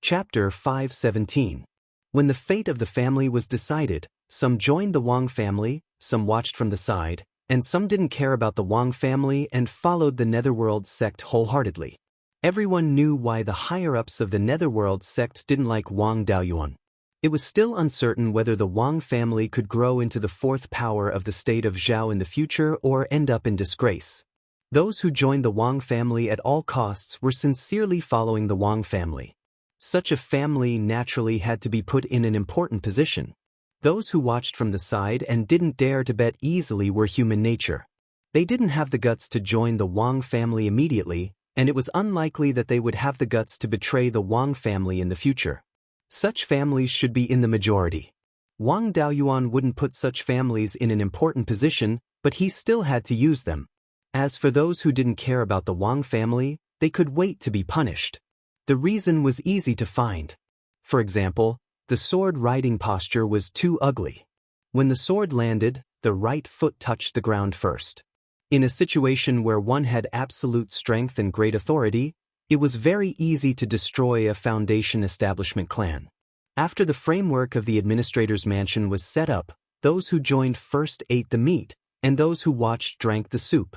Chapter 517. When the fate of the family was decided, some joined the Wang family, some watched from the side, and some didn't care about the Wang family and followed the Netherworld sect wholeheartedly. Everyone knew why the higher-ups of the Netherworld sect didn't like Wang Daoyuan. It was still uncertain whether the Wang family could grow into the fourth power of the state of Zhao in the future or end up in disgrace. Those who joined the Wang family at all costs were sincerely following the Wang family. Such a family naturally had to be put in an important position. Those who watched from the side and didn't dare to bet easily were human nature. They didn't have the guts to join the Wang family immediately, and it was unlikely that they would have the guts to betray the Wang family in the future. Such families should be in the majority. Wang Daoyuan wouldn't put such families in an important position, but he still had to use them. As for those who didn't care about the Wang family, they could wait to be punished. The reason was easy to find. For example, the sword riding posture was too ugly. When the sword landed, the right foot touched the ground first. In a situation where one had absolute strength and great authority, it was very easy to destroy a foundation establishment clan. After the framework of the administrator's mansion was set up, those who joined first ate the meat, and those who watched drank the soup.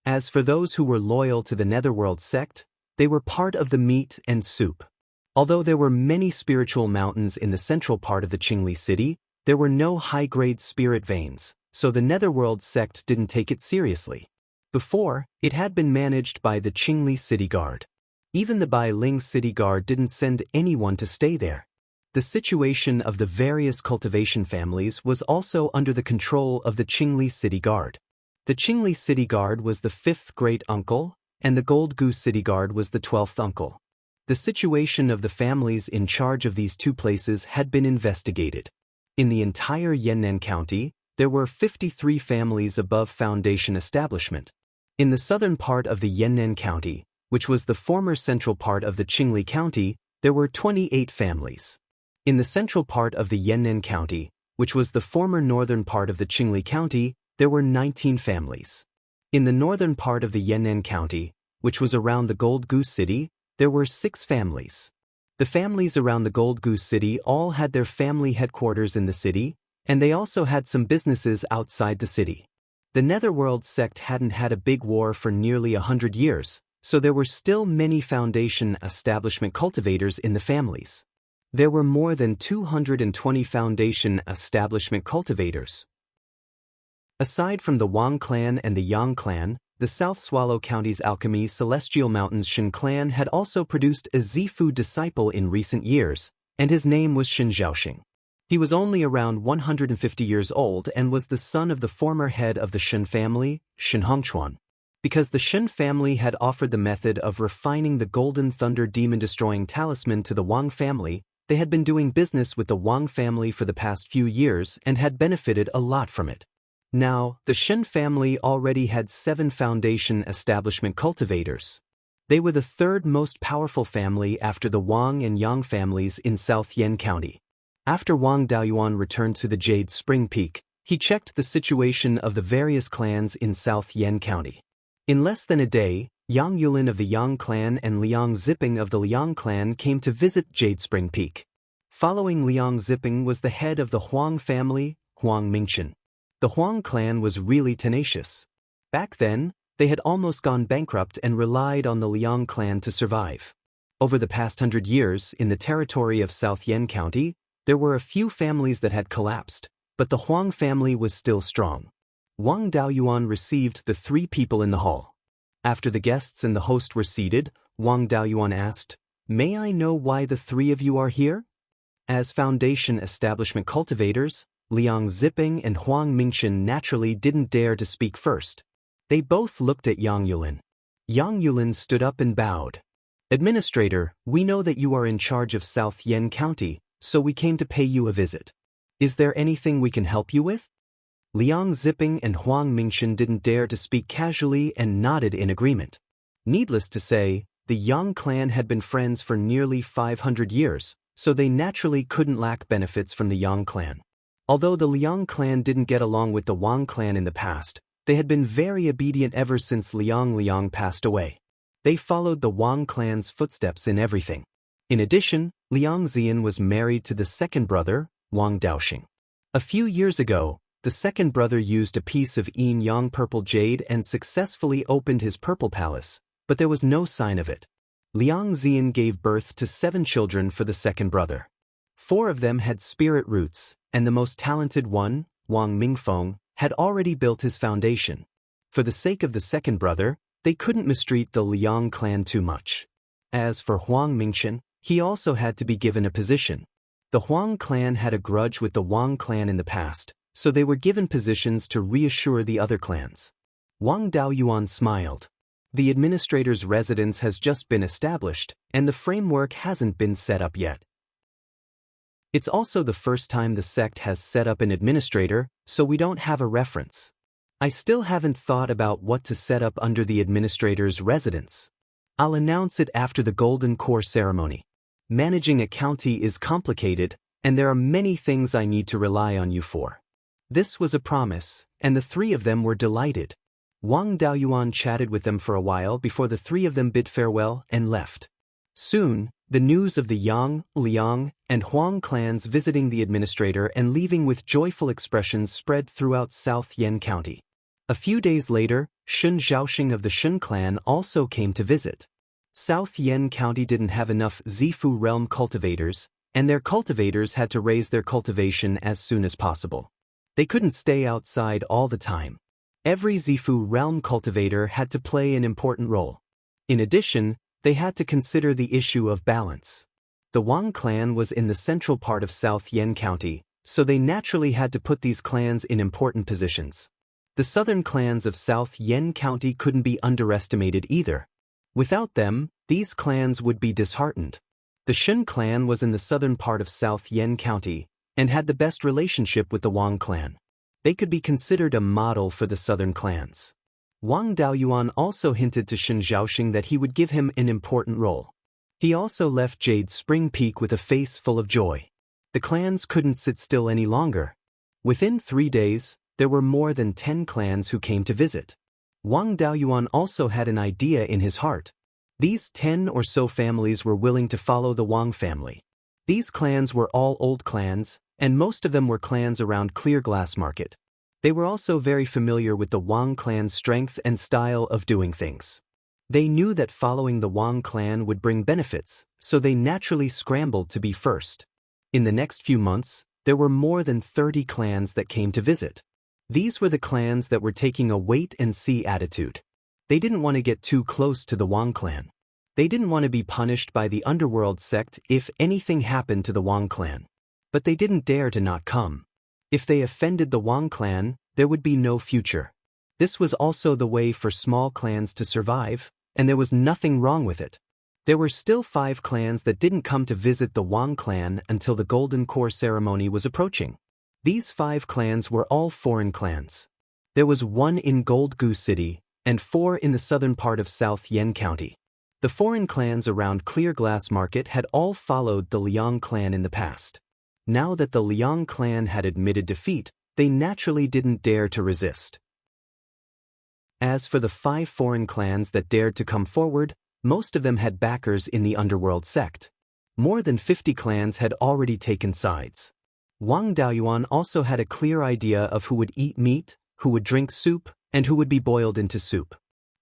As for those who were loyal to the Netherworld sect, they were part of the meat and soup. Although there were many spiritual mountains in the central part of the Qingli city, there were no high-grade spirit veins, so the Netherworld sect didn't take it seriously. Before, it had been managed by the Qingli city guard. Even the Beiling city guard didn't send anyone to stay there. The situation of the various cultivation families was also under the control of the Qingli city guard. The Qingli city guard was the 5th great-uncle, and the Gold Goose city guard was the 12th uncle. The situation of the families in charge of these two places had been investigated. In the entire Yan'an County, there were 53 families above foundation establishment. In the southern part of the Yan'an County, which was the former central part of the Qingli County, there were 28 families. In the central part of the Yan'an County, which was the former northern part of the Qingli County, there were 19 families. In the northern part of the Yan'an County, which was around the Gold Goose City, there were 6 families. The families around the Gold Goose City all had their family headquarters in the city, and they also had some businesses outside the city. The Netherworld sect hadn't had a big war for nearly 100 years, so there were still many foundation establishment cultivators in the families. There were more than 220 foundation establishment cultivators. Aside from the Wang clan and the Yang clan, the South Swallow County's alchemy Celestial Mountains Shen clan had also produced a Zifu disciple in recent years, and his name was Shen Zhaoxing. He was only around 150 years old and was the son of the former head of the Shen family, Shen Hongchuan. Because the Shen family had offered the method of refining the Golden Thunder demon-destroying talisman to the Wang family, they had been doing business with the Wang family for the past few years and had benefited a lot from it. Now, the Shen family already had 7 foundation establishment cultivators. They were the 3rd most powerful family after the Wang and Yang families in South Yan County. After Wang Daoyuan returned to the Jade Spring Peak, he checked the situation of the various clans in South Yan County. In less than a day, Yang Yulin of the Yang clan and Liang Ziping of the Liang clan came to visit Jade Spring Peak. Following Liang Ziping was the head of the Huang family, Huang Mingchen. The Huang clan was really tenacious. Back then, they had almost gone bankrupt and relied on the Liang clan to survive. Over the past 100 years, in the territory of South Yan County, there were a few families that had collapsed, but the Huang family was still strong. Wang Daoyuan received the 3 people in the hall. After the guests and the host were seated, Wang Daoyuan asked, "May I know why the 3 of you are here?" As foundation establishment cultivators, Liang Ziping and Huang Mingchen naturally didn't dare to speak first. They both looked at Yang Yulin. Yang Yulin stood up and bowed. "Administrator, we know that you are in charge of South Yan County, so we came to pay you a visit. Is there anything we can help you with?" Liang Ziping and Huang Mingchen didn't dare to speak casually and nodded in agreement. Needless to say, the Yang clan had been friends for nearly 500 years, so they naturally couldn't lack benefits from the Yang clan. Although the Liang clan didn't get along with the Wang clan in the past, they had been very obedient ever since Liang passed away. They followed the Wang clan's footsteps in everything. In addition, Liang Zian was married to the second brother, Wang Daoxing. A few years ago, the second brother used a piece of yin-yang purple jade and successfully opened his purple palace, but there was no sign of it. Liang Zian gave birth to 7 children for the second brother. 4 of them had spirit roots, and the most talented one, Wang Mingfeng, had already built his foundation. For the sake of the second brother, they couldn't mistreat the Liang clan too much. As for Huang Mingchen, he also had to be given a position. The Huang clan had a grudge with the Wang clan in the past, so they were given positions to reassure the other clans. Wang Daoyuan smiled. The administrator's residence has just been established, and the framework hasn't been set up yet. It's also the first time the sect has set up an administrator, so we don't have a reference. I still haven't thought about what to set up under the administrator's residence. I'll announce it after the Golden Core ceremony. Managing a county is complicated, and there are many things I need to rely on you for. This was a promise, and the 3 of them were delighted. Wang Daoyuan chatted with them for a while before the 3 of them bid farewell and left. Soon, the news of the Yang, Liang, and Huang clans visiting the administrator and leaving with joyful expressions spread throughout South Yan County. A few days later, Shun Zhaoxing of the Shun clan also came to visit. South Yan County didn't have enough Zifu realm cultivators, and their cultivators had to raise their cultivation as soon as possible. They couldn't stay outside all the time. Every Zifu realm cultivator had to play an important role. In addition, they had to consider the issue of balance. The Wang clan was in the central part of South Yan County, so they naturally had to put these clans in important positions. The southern clans of South Yan County couldn't be underestimated either. Without them, these clans would be disheartened. The Shun clan was in the southern part of South Yan County and had the best relationship with the Wang clan. They could be considered a model for the southern clans. Wang Daoyuan also hinted to Shun Zhaoxing that he would give him an important role. He also left Jade Spring Peak with a face full of joy. The clans couldn't sit still any longer. Within 3 days, there were more than 10 clans who came to visit. Wang Daoyuan also had an idea in his heart. These 10 or so families were willing to follow the Wang family. These clans were all old clans, and most of them were clans around Clear Glass Market. They were also very familiar with the Wang clan's strength and style of doing things. They knew that following the Wang clan would bring benefits, so they naturally scrambled to be first. In the next few months, there were more than 30 clans that came to visit. These were the clans that were taking a wait-and-see attitude. They didn't want to get too close to the Wang clan. They didn't want to be punished by the underworld sect if anything happened to the Wang clan. But they didn't dare to not come. If they offended the Wang clan, there would be no future. This was also the way for small clans to survive, and there was nothing wrong with it. There were still 5 clans that didn't come to visit the Wang clan until the Golden Core ceremony was approaching. These 5 clans were all foreign clans. There was 1 in Gold Goose City, and 4 in the southern part of South Yan County. The foreign clans around Clear Glass Market had all followed the Liang clan in the past. Now that the Liang clan had admitted defeat, they naturally didn't dare to resist. As for the 5 foreign clans that dared to come forward, most of them had backers in the underworld sect. More than 50 clans had already taken sides. Wang Daoyuan also had a clear idea of who would eat meat, who would drink soup, and who would be boiled into soup.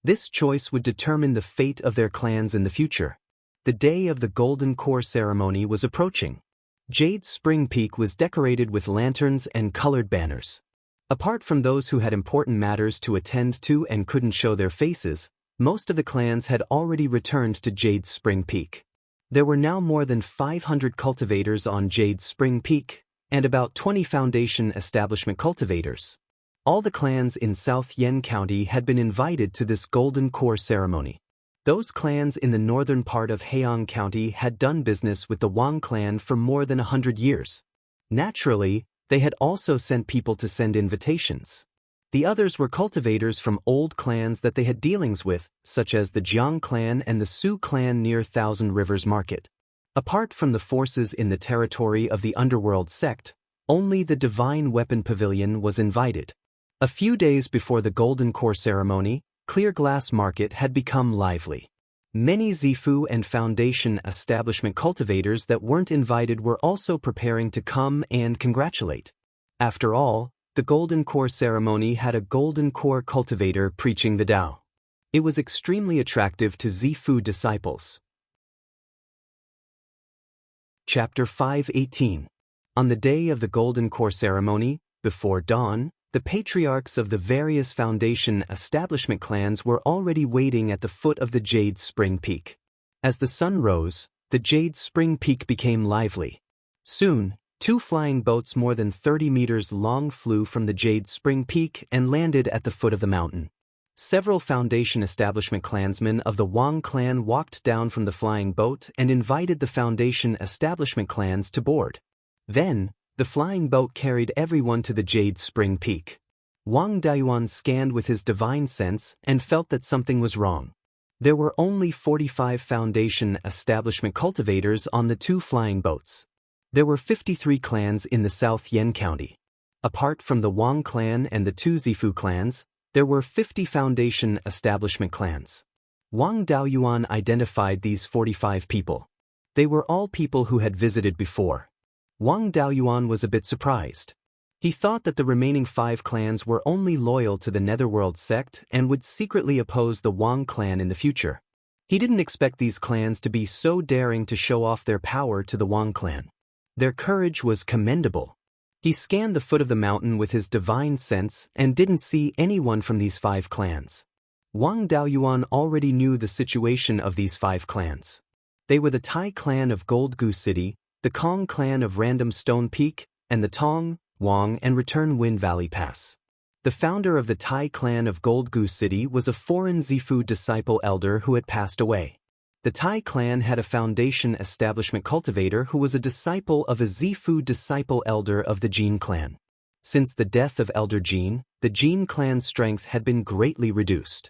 This choice would determine the fate of their clans in the future. The day of the Golden Core ceremony was approaching. Jade Spring Peak was decorated with lanterns and colored banners. Apart from those who had important matters to attend to and couldn't show their faces, most of the clans had already returned to Jade Spring Peak. There were now more than 500 cultivators on Jade Spring Peak, and about 20 foundation establishment cultivators. All the clans in South Yan County had been invited to this Golden Core ceremony. Those clans in the northern part of Heian County had done business with the Wang clan for more than 100 years. Naturally, they had also sent people to send invitations. The others were cultivators from old clans that they had dealings with, such as the Jiang clan and the Su clan near Thousand Rivers Market. Apart from the forces in the territory of the underworld sect, only the Divine Weapon Pavilion was invited. A few days before the Golden Core ceremony, Clear Glass Market had become lively. Many Zifu and Foundation establishment cultivators that weren't invited were also preparing to come and congratulate. After all, the Golden Core ceremony had a Golden Core cultivator preaching the Tao. It was extremely attractive to Zifu disciples. Chapter 5:18. On the day of the Golden Core ceremony, before dawn, the patriarchs of the various Foundation establishment clans were already waiting at the foot of the Jade Spring Peak. As the sun rose, the Jade Spring Peak became lively. Soon, 2 flying boats more than 30 meters long flew from the Jade Spring Peak and landed at the foot of the mountain. Several Foundation establishment clansmen of the Wang clan walked down from the flying boat and invited the Foundation establishment clans to board. Then, the flying boat carried everyone to the Jade Spring Peak. Wang Daoist scanned with his divine sense and felt that something was wrong. There were only 45 Foundation establishment cultivators on the 2 flying boats. There were 53 clans in the South Yen County. Apart from the Wang clan and the 2 Zifu clans, there were 50 Foundation establishment clans. Wang Daoist identified these 45 people. They were all people who had visited before. Wang Daoist was a bit surprised. He thought that the remaining 5 clans were only loyal to the Netherworld sect and would secretly oppose the Wang clan in the future. He didn't expect these clans to be so daring to show off their power to the Wang clan. Their courage was commendable. He scanned the foot of the mountain with his divine sense and didn't see anyone from these 5 clans. Wang Daoist already knew the situation of these 5 clans. They were the Tai clan of Gold Goose City, the Kong clan of Random Stone Peak, and the Tong, Wang and Return Wind Valley Pass. The founder of the Tai clan of Gold Goose City was a foreign Zifu disciple elder who had passed away. The Tai clan had a Foundation establishment cultivator who was a disciple of a Zifu disciple elder of the Jin clan. Since the death of Elder Jin, the Jin clan's strength had been greatly reduced.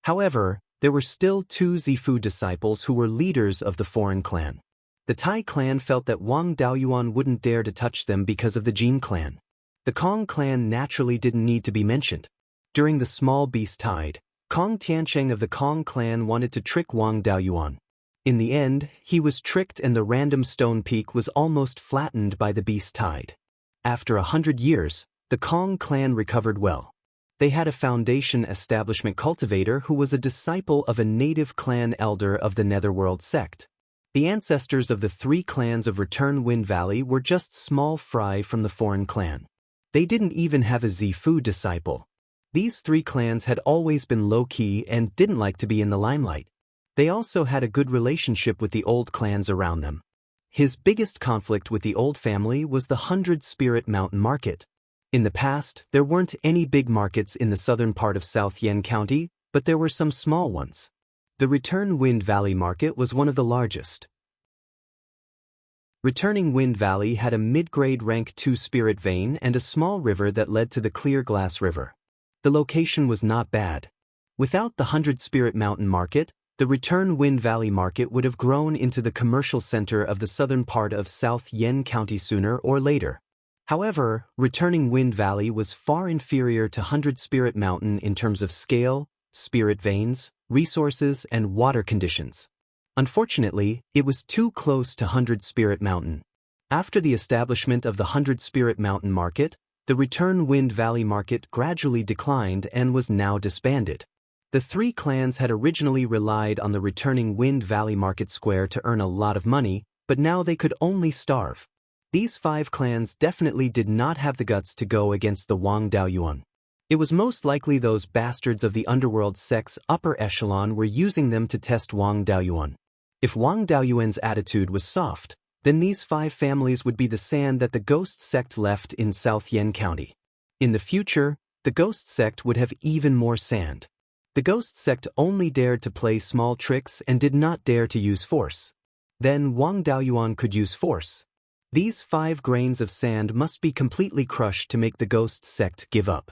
However, there were still 2 Zifu disciples who were leaders of the foreign clan. The Tai clan felt that Wang Daoist wouldn't dare to touch them because of the Jin clan. The Kong clan naturally didn't need to be mentioned. During the small beast tide, Kong Tiancheng of the Kong clan wanted to trick Wang Daoist. In the end, he was tricked and the Random Stone Peak was almost flattened by the beast tide. After 100 years, the Kong clan recovered well. They had a Foundation establishment cultivator who was a disciple of a native clan elder of the Netherworld sect. The ancestors of the 3 clans of Return Wind Valley were just small fry from the foreign clan. They didn't even have a Zifu disciple. These 3 clans had always been low-key and didn't like to be in the limelight. They also had a good relationship with the old clans around them. His biggest conflict with the old family was the 100 Spirit Mountain Market. In the past, there weren't any big markets in the southern part of South Yen County, but there were some small ones. The Return Wind Valley Market was one of the largest. Returning Wind Valley had a mid-grade rank 2 spirit vein and a small river that led to the Clear Glass River. The location was not bad. Without the 100 Spirit Mountain Market, the Return Wind Valley Market would have grown into the commercial center of the southern part of South Yen County sooner or later. However, Returning Wind Valley was far inferior to 100 Spirit Mountain in terms of scale, spirit veins, resources, and water conditions. Unfortunately, it was too close to 100 Spirit Mountain. After the establishment of the 100 Spirit Mountain Market, the Return Wind Valley Market gradually declined and was now disbanded. The 3 clans had originally relied on the Returning Wind Valley Market Square to earn a lot of money, but now they could only starve. These 5 clans definitely did not have the guts to go against the Wang Daoist. It was most likely those bastards of the underworld sect's upper echelon were using them to test Wang Daoist. If Wang Daoist's attitude was soft, then these 5 families would be the sand that the Ghost sect left in South Yen County. In the future, the Ghost sect would have even more sand. The Ghost sect only dared to play small tricks and did not dare to use force. Then Wang Daoist could use force. These 5 grains of sand must be completely crushed to make the Ghost sect give up.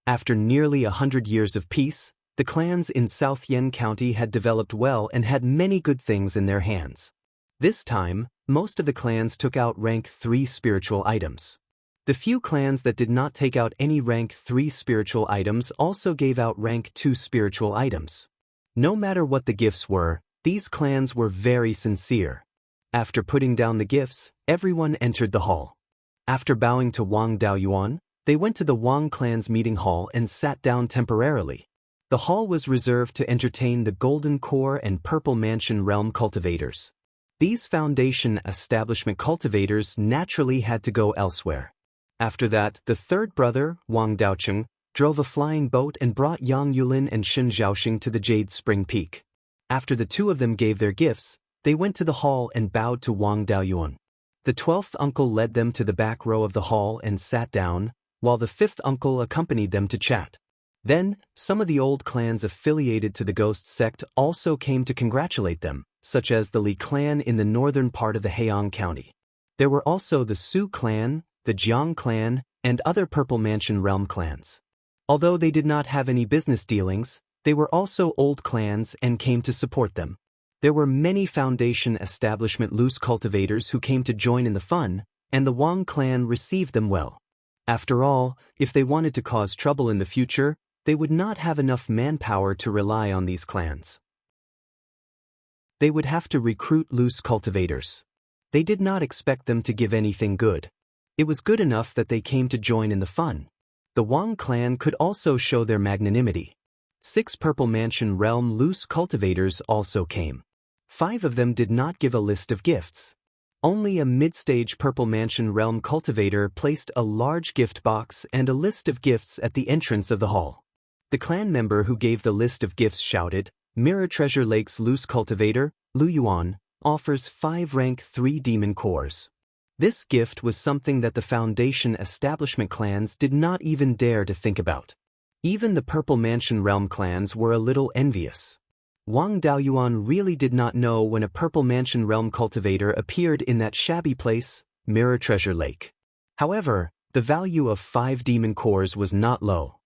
After nearly 100 years of peace, the clans in South Yen County had developed well and had many good things in their hands. This time, most of the clans took out rank 3 spiritual items. The few clans that did not take out any rank 3 spiritual items also gave out rank 2 spiritual items. No matter what the gifts were, These clans were very sincere. After putting down the gifts, everyone entered the hall. After bowing to Wang Daoyuan, they went to the Wang clan's meeting hall and sat down temporarily. The hall was reserved to entertain the Golden Core and Purple Mansion realm cultivators. These foundation establishment cultivators naturally had to go elsewhere. After that, the third brother, Wang Daocheng, drove a flying boat and brought Yang Yulin and Shen Xiaoxing to the Jade Spring Peak. After the two of them gave their gifts, they went to the hall and bowed to Wang Daoyuan. The 12th uncle led them to the back row of the hall and sat down, while the 5th uncle accompanied them to chat. Then, some of the old clans affiliated to the Ghost sect also came to congratulate them, such as the Li clan in the northern part of the Heian County. There were also the Su clan, the Jiang clan, and other Purple Mansion realm clans. Although they did not have any business dealings, they were also old clans and came to support them. There were many foundation establishment loose cultivators who came to join in the fun, and the Wang clan received them well. After all, if they wanted to cause trouble in the future, they would not have enough manpower to rely on these clans. They would have to recruit loose cultivators. They did not expect them to give anything good. It was good enough that they came to join in the fun. The Wang clan could also show their magnanimity. 6 Purple Mansion realm loose cultivators also came. 5 of them did not give a list of gifts. Only a mid-stage Purple Mansion realm cultivator placed a large gift box and a list of gifts at the entrance of the hall. The clan member who gave the list of gifts shouted, "Mirror Treasure Lake's loose cultivator, Lu Yuan, offers 5 rank 3 demon cores." This gift was something that the foundation establishment clans did not even dare to think about. Even the Purple Mansion realm clans were a little envious. Wang Daoyuan really did not know when a Purple Mansion realm cultivator appeared in that shabby place, Mirror Treasure Lake. However, the value of 5 demon cores was not low.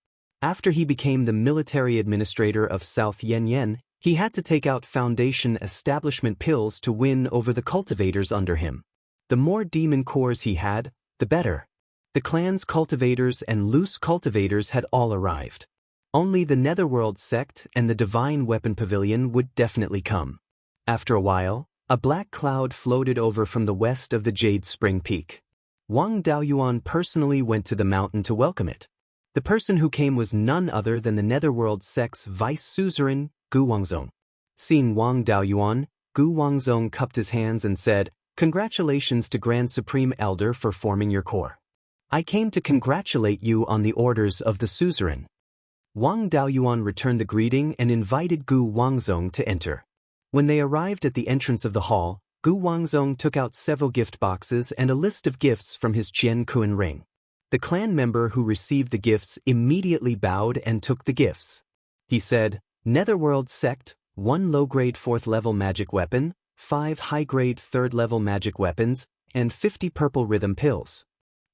After he became the military administrator of South Yanyan, he had to take out foundation establishment pills to win over the cultivators under him. The more demon cores he had, the better. The clan's cultivators and loose cultivators had all arrived. Only the Netherworld sect and the Divine Weapon Pavilion would definitely come. After a while, a black cloud floated over from the west of the Jade Spring Peak. Wang Daoyuan personally went to the mountain to welcome it. The person who came was none other than the Netherworld sect's vice suzerain, Gu Wangzong. Seeing Wang Daoyuan, Gu Wangzong cupped his hands and said, "Congratulations to Grand Supreme Elder for forming your core. I came to congratulate you on the orders of the suzerain." Wang Daoyuan returned the greeting and invited Gu Wangzong to enter. When they arrived at the entrance of the hall, Gu Wangzong took out several gift boxes and a list of gifts from his Qian Kuan ring. The clan member who received the gifts immediately bowed and took the gifts. He said, "Netherworld sect, 1 low-grade 4th-level magic weapon, 5 high-grade 3rd-level magic weapons, and 50 purple rhythm pills."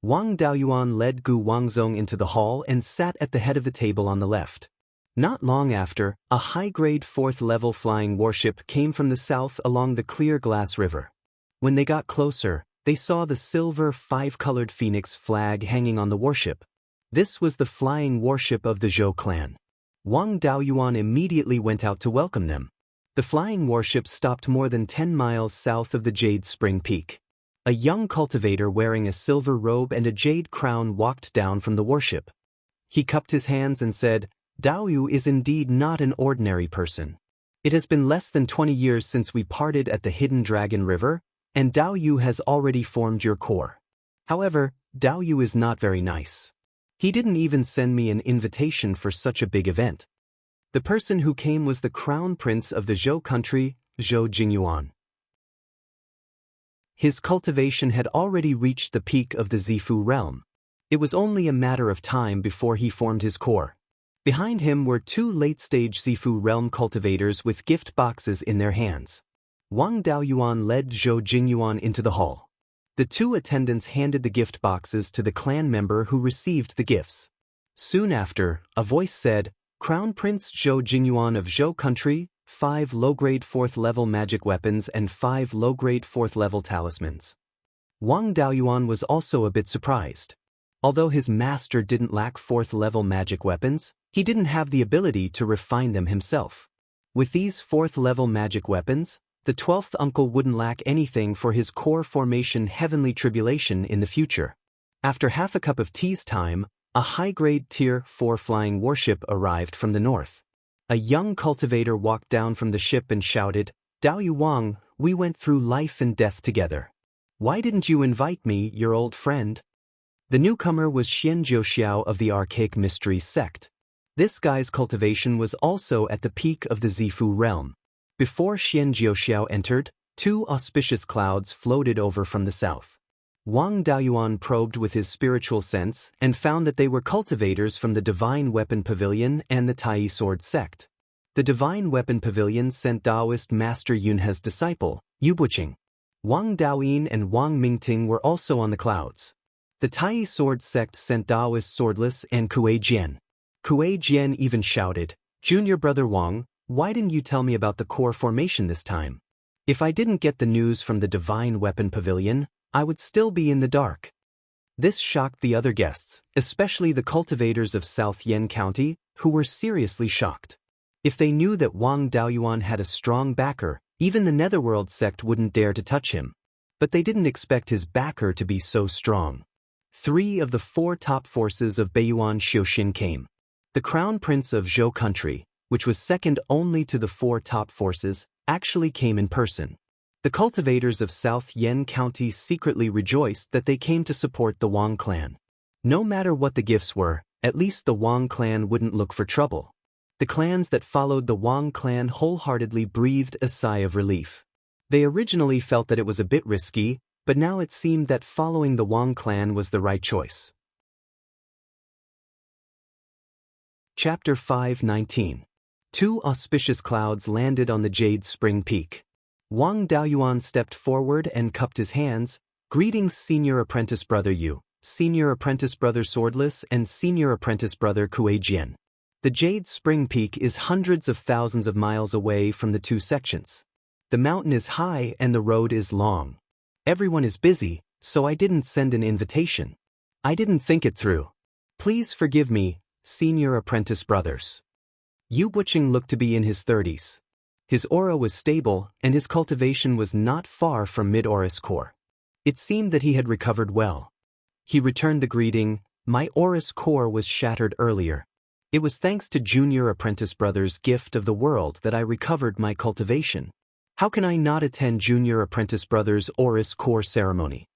Wang Daoyuan led Gu Wangzong into the hall and sat at the head of the table on the left. Not long after, a high-grade 4th-level flying warship came from the south along the clear glass river. When they got closer, they saw the silver 5-colored phoenix flag hanging on the warship. This was the flying warship of the Zhou clan. Wang Daoyuan immediately went out to welcome them. The flying warship stopped more than 10 miles south of the Jade Spring Peak. A young cultivator wearing a silver robe and a jade crown walked down from the warship. He cupped his hands and said, "Daoyu is indeed not an ordinary person. It has been less than 20 years since we parted at the Hidden Dragon River, and Daoyu has already formed your core. However, Daoyu is not very nice. He didn't even send me an invitation for such a big event." The person who came was the crown prince of the Zhou country, Zhou Jingyuan. His cultivation had already reached the peak of the Zifu realm. It was only a matter of time before he formed his core. Behind him were 2 late-stage Zifu realm cultivators with gift boxes in their hands. Wang Daoyuan led Zhou Jingyuan into the hall. The 2 attendants handed the gift boxes to the clan member who received the gifts. Soon after, a voice said, "Crown Prince Zhou Jingyuan of Zhou country, 5 low-grade 4th-level magic weapons and 5 low-grade 4th-level talismans." Wang Daoyuan was also a bit surprised. Although his master didn't lack 4th-level magic weapons, he didn't have the ability to refine them himself. With these 4th-level magic weapons, the 12th uncle wouldn't lack anything for his core formation heavenly tribulation in the future. After half a cup of tea's time, a high-grade Tier 4 flying warship arrived from the north. A young cultivator walked down from the ship and shouted, "Dao Wang, we went through life and death together. Why didn't you invite me, your old friend?" The newcomer was Xianxia of the Archaic Mysteries sect. This guy's cultivation was also at the peak of the Zifu realm. Before Xianxia entered, 2 auspicious clouds floated over from the south. Wang Daoyuan probed with his spiritual sense and found that they were cultivators from the Divine Weapon Pavilion and the Tai Sword sect. The Divine Weapon Pavilion sent Daoist Master Yunhe's disciple, Yubuqing. Wang Daoyin and Wang Mingting were also on the clouds. The Tai Sword sect sent Daoist Swordless and Kuei Jian. Kuei Jian even shouted, "Junior brother Wang, why didn't you tell me about the core formation this time? If I didn't get the news from the Divine Weapon Pavilion, I would still be in the dark." This shocked the other guests, especially the cultivators of South Yen County, who were seriously shocked. If they knew that Wang Daoyuan had a strong backer, even the Netherworld sect wouldn't dare to touch him. But they didn't expect his backer to be so strong. 3 of the 4 top forces of Beiyuan Xiuxin came. The Crown Prince of Zhou Country, which was second only to the 4 top forces, actually came in person. The cultivators of South Yen County secretly rejoiced that they came to support the Wang clan. No matter what the gifts were, at least the Wang clan wouldn't look for trouble. The clans that followed the Wang clan wholeheartedly breathed a sigh of relief. They originally felt that it was a bit risky, but now it seemed that following the Wang clan was the right choice. Chapter 5:19. 2 auspicious clouds landed on the Jade Spring Peak. Wang Daoyuan stepped forward and cupped his hands. "Greetings, Senior Apprentice Brother Yu, Senior Apprentice Brother Swordless, and Senior Apprentice Brother Kuei Jian." The Jade Spring Peak is hundreds of thousands of miles away from the 2 sections. The mountain is high and the road is long. Everyone is busy, so I didn't send an invitation. I didn't think it through. Please forgive me, Senior Apprentice Brothers. Yubuqing looked to be in his 30s. His aura was stable, and his cultivation was not far from mid-Aurus core. It seemed that he had recovered well. He returned the greeting. "My Aurus core was shattered earlier. It was thanks to Junior Apprentice Brother's gift of the world that I recovered my cultivation. How can I not attend Junior Apprentice Brother's Aurus core ceremony?"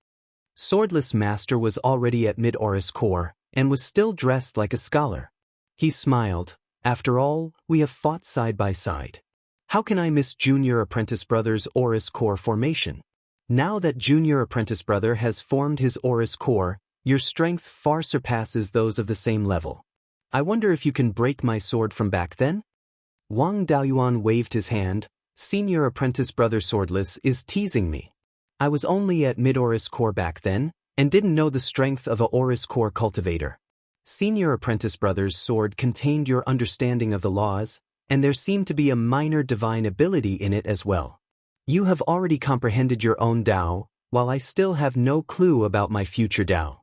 Swordless Master was already at mid-Aurus core, and was still dressed like a scholar. He smiled. "After all, we have fought side by side. How can I miss Junior Apprentice Brother's Aurus core formation? Now that Junior Apprentice Brother has formed his Aurus core, your strength far surpasses those of the same level. I wonder if you can break my sword from back then?" Wang Daoyuan waved his hand. "Senior Apprentice Brother Swordless is teasing me. I was only at mid-Aurus core back then, and didn't know the strength of a Aurus core cultivator. Senior Apprentice Brother's sword contained your understanding of the laws, and there seemed to be a minor divine ability in it as well. You have already comprehended your own Dao, while I still have no clue about my future Dao.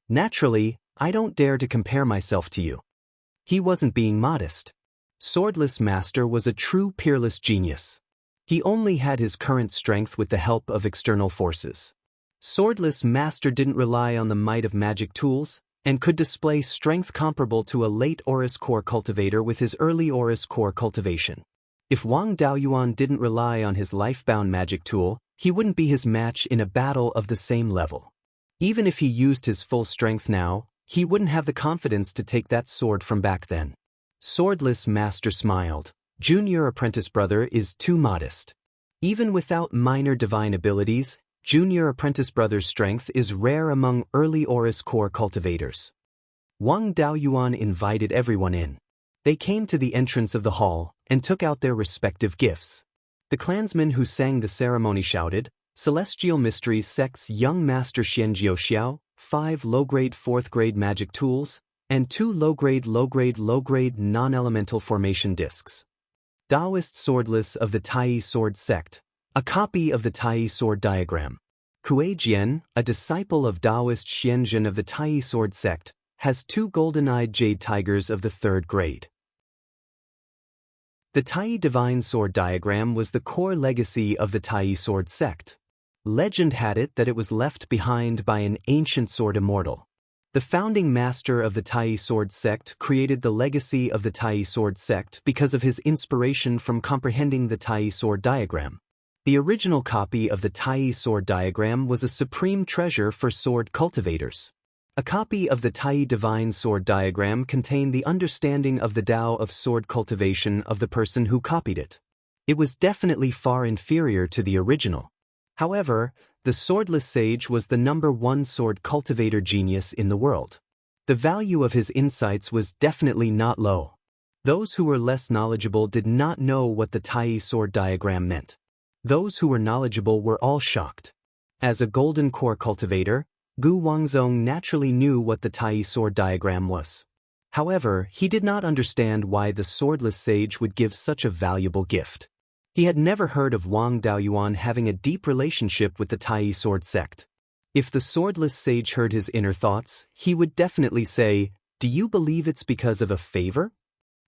Naturally, I don't dare to compare myself to you." He wasn't being modest. Swordless Master was a true peerless genius. He only had his current strength with the help of external forces. Swordless Master didn't rely on the might of magic tools, and could display strength comparable to a late Aurus core cultivator with his early Aurus core cultivation. If Wang Daoyuan didn't rely on his life-bound magic tool, he wouldn't be his match in a battle of the same level. Even if he used his full strength now, he wouldn't have the confidence to take that sword from back then. Swordless Master smiled. "Junior Apprentice Brother is too modest. Even without minor divine abilities, Junior Apprentice Brother's strength is rare among early Aurus core cultivators." Wang Daoyuan invited everyone in. They came to the entrance of the hall, and took out their respective gifts. The clansmen who sang the ceremony shouted, "Celestial Mysteries Sect's Young Master Xianxia, 5 low-grade 4th-grade magic tools, and 2 low-grade non-elemental formation discs. Daoist Swordless of the Tai Sword Sect, a copy of the Tai Sword diagram. Kuei Jian, a disciple of Daoist Xianxia of the Tai Sword Sect, has 2 golden-eyed jade tigers of the 3rd grade." The Tai divine sword diagram was the core legacy of the Tai sword sect. Legend had it that it was left behind by an ancient sword immortal. The founding master of the Tai sword sect created the legacy of the Tai sword sect because of his inspiration from comprehending the Tai sword diagram. The original copy of the Tai sword diagram was a supreme treasure for sword cultivators. A copy of the Tai divine sword diagram contained the understanding of the Tao of sword cultivation of the person who copied it. It was definitely far inferior to the original. However, the swordless sage was the #1 sword cultivator genius in the world. The value of his insights was definitely not low. Those who were less knowledgeable did not know what the Tai sword diagram meant. Those who were knowledgeable were all shocked. As a golden core cultivator, Gu Wangzong naturally knew what the Tai sword diagram was. However, he did not understand why the swordless sage would give such a valuable gift. He had never heard of Wang Daoyuan having a deep relationship with the Tai sword sect. If the swordless sage heard his inner thoughts, he would definitely say, "Do you believe it's because of a favor?"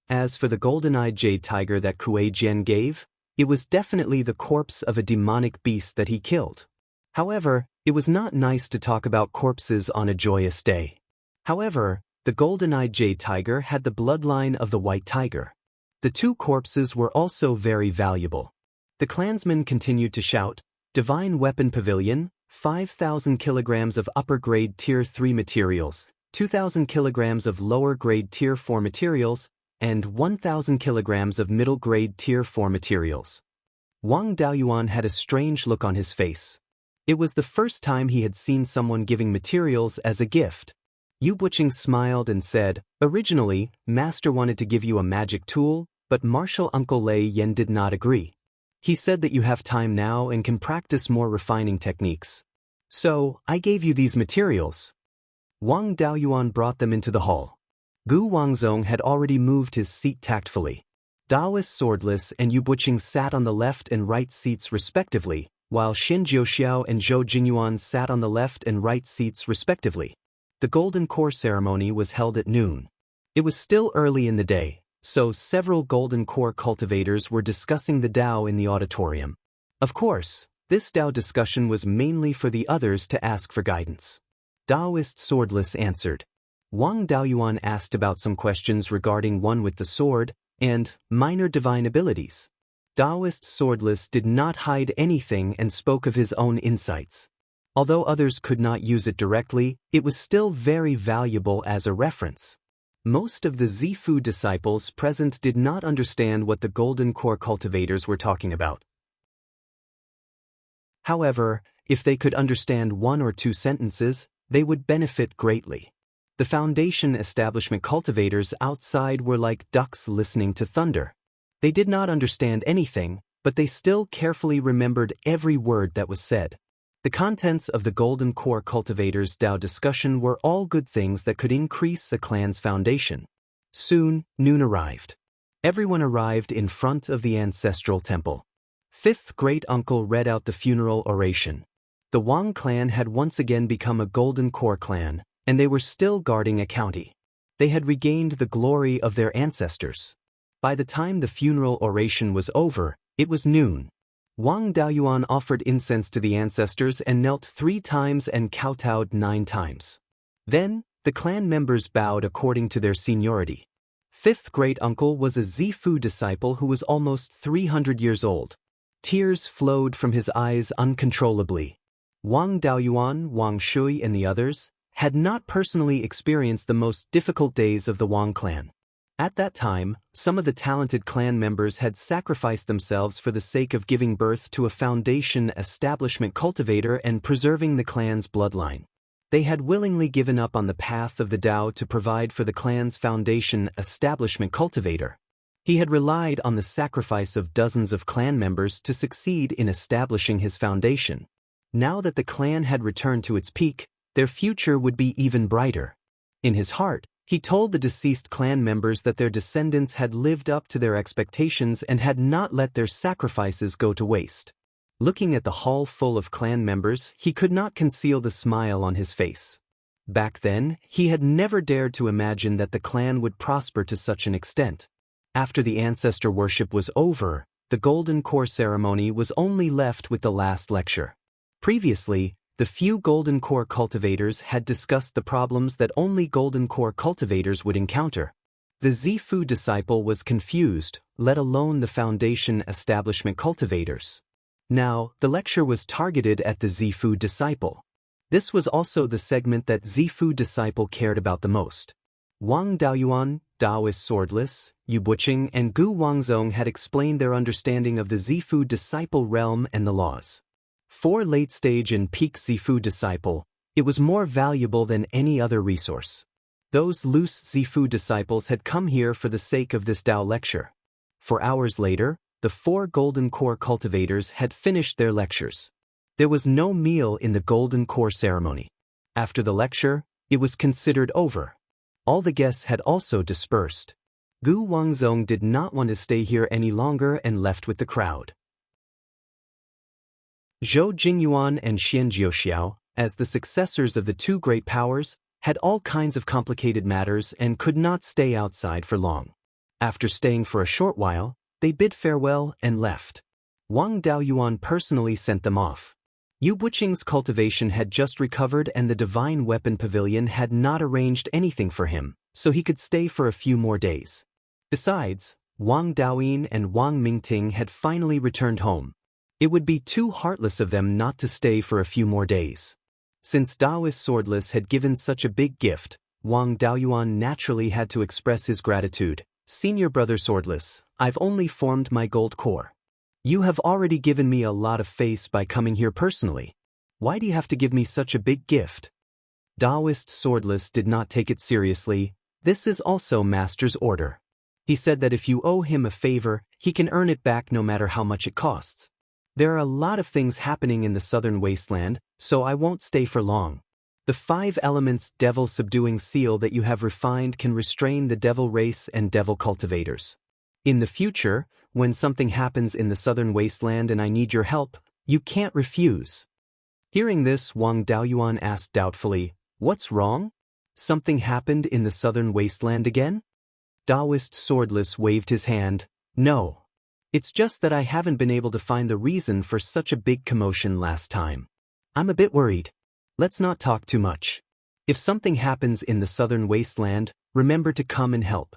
As for the golden-eyed jade tiger that Kuei Jian gave, it was definitely the corpse of a demonic beast that he killed. However, it was not nice to talk about corpses on a joyous day. However, the golden-eyed jade tiger had the bloodline of the white tiger. The two corpses were also very valuable. The clansmen continued to shout, "Divine Weapon Pavilion, 5,000 kilograms of upper-grade Tier 3 materials, 2,000 kilograms of lower-grade Tier 4 materials, and 1,000 kilograms of middle-grade Tier 4 materials." Wang Daoyuan had a strange look on his face. It was the first time he had seen someone giving materials as a gift. Yu Buqing smiled and said, "Originally, Master wanted to give you a magic tool, but Martial Uncle Lei Yen did not agree. He said that you have time now and can practice more refining techniques. So, I gave you these materials." Wang Daoyuan brought them into the hall. Gu Wangzong had already moved his seat tactfully. Daoist Swordless and Yu Buqing sat on the left and right seats respectively, while Xin Jiuxiao and Zhou Jinyuan sat on the left and right seats respectively. The Golden Core ceremony was held at noon. It was still early in the day, so several Golden Core cultivators were discussing the Tao in the auditorium. Of course, this Tao discussion was mainly for the others to ask for guidance. Daoist Swordless answered. Wang Daoyuan asked about some questions regarding one with the sword and minor divine abilities. Daoist Swordless did not hide anything and spoke of his own insights. Although others could not use it directly, it was still very valuable as a reference. Most of the Zifu disciples present did not understand what the Golden Core cultivators were talking about. However, if they could understand 1 or 2 sentences, they would benefit greatly. The Foundation establishment cultivators outside were like ducks listening to thunder. They did not understand anything, but they still carefully remembered every word that was said. The contents of the Golden Core cultivators' Tao discussion were all good things that could increase a clan's foundation. Soon, noon arrived. Everyone arrived in front of the ancestral temple. Fifth great-uncle read out the funeral oration. The Wang clan had once again become a Golden Core clan, and they were still guarding a county. They had regained the glory of their ancestors. By the time the funeral oration was over, it was noon. Wang Daoyuan offered incense to the ancestors and knelt 3 times and kowtowed 9 times. Then, the clan members bowed according to their seniority. Fifth great-uncle was a Zifu disciple who was almost 300 years old. Tears flowed from his eyes uncontrollably. Wang Daoyuan, Wang Shui, and the others had not personally experienced the most difficult days of the Wang clan. At that time, some of the talented clan members had sacrificed themselves for the sake of giving birth to a foundation establishment cultivator and preserving the clan's bloodline. They had willingly given up on the path of the Tao to provide for the clan's foundation establishment cultivator. He had relied on the sacrifice of dozens of clan members to succeed in establishing his foundation. Now that the clan had returned to its peak, their future would be even brighter. In his heart, he told the deceased clan members that their descendants had lived up to their expectations and had not let their sacrifices go to waste. Looking at the hall full of clan members, he could not conceal the smile on his face. Back then, he had never dared to imagine that the clan would prosper to such an extent. After the ancestor worship was over, the golden core ceremony was only left with the last lecture. Previously, the few golden core cultivators had discussed the problems that only golden core cultivators would encounter. The Zifu disciple was confused, let alone the foundation establishment cultivators. Now, the lecture was targeted at the Zifu disciple. This was also the segment that Zifu disciple cared about the most. Wang Daoyuan, Daoist swordless, Yu Buqing and Gu Wangzong had explained their understanding of the Zifu disciple realm and the laws. For late-stage and peak Zifu disciple, it was more valuable than any other resource. Those loose Zifu disciples had come here for the sake of this Dao lecture. 4 hours later, the 4 golden core cultivators had finished their lectures. There was no meal in the golden core ceremony. After the lecture, it was considered over. All the guests had also dispersed. Gu Wangzong did not want to stay here any longer and left with the crowd. Zhou Jingyuan and Xian Jiuxiao, as the successors of the 2 great powers, had all kinds of complicated matters and could not stay outside for long. After staying for a short while, they bid farewell and left. Wang Daoyuan personally sent them off. Yu Buqing's cultivation had just recovered and the Divine Weapon Pavilion had not arranged anything for him, so he could stay for a few more days. Besides, Wang Daoyin and Wang Mingting had finally returned home. It would be too heartless of them not to stay for a few more days. Since Daoist Swordless had given such a big gift, Wang Daoyuan naturally had to express his gratitude. Senior brother Swordless, I've only formed my gold core. You have already given me a lot of face by coming here personally. Why do you have to give me such a big gift? Daoist Swordless did not take it seriously. This is also Master's order. He said that if you owe him a favor, he can earn it back no matter how much it costs. There are a lot of things happening in the southern wasteland, so I won't stay for long. The 5 elements devil subduing seal that you have refined can restrain the devil race and devil cultivators. In the future, when something happens in the southern wasteland and I need your help, you can't refuse. Hearing this, Wang Daoyuan asked doubtfully, what's wrong? Something happened in the southern wasteland again? Daoist Swordless waved his hand, no. It's just that I haven't been able to find the reason for such a big commotion last time. I'm a bit worried. Let's not talk too much. If something happens in the southern wasteland, remember to come and help.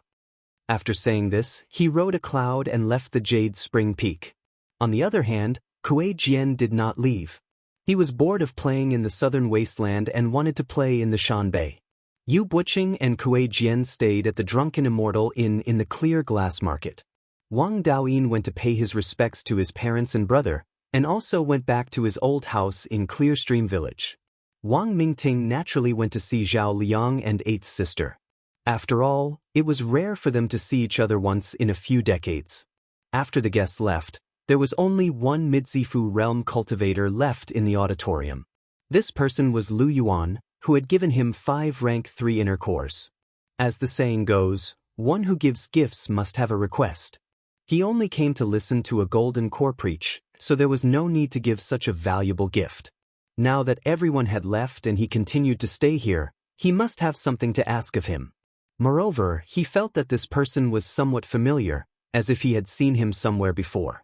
After saying this, he rode a cloud and left the Jade Spring Peak. On the other hand, Kuei Jian did not leave. He was bored of playing in the southern wasteland and wanted to play in the Shanbei. Yu Buqing and Kuei Jian stayed at the Drunken Immortal Inn in the Clear Glass Market. Wang Daoyin went to pay his respects to his parents and brother, and also went back to his old house in Clearstream Village. Wang Mingting naturally went to see Zhao Liang and 8th sister. After all, it was rare for them to see each other once in a few decades. After the guests left, there was only one Midzifu realm cultivator left in the auditorium. This person was Lu Yuan, who had given him 5 rank 3 inner cores. As the saying goes, one who gives gifts must have a request. He only came to listen to a golden core preach, so there was no need to give such a valuable gift. Now that everyone had left and he continued to stay here, he must have something to ask of him. Moreover, he felt that this person was somewhat familiar, as if he had seen him somewhere before.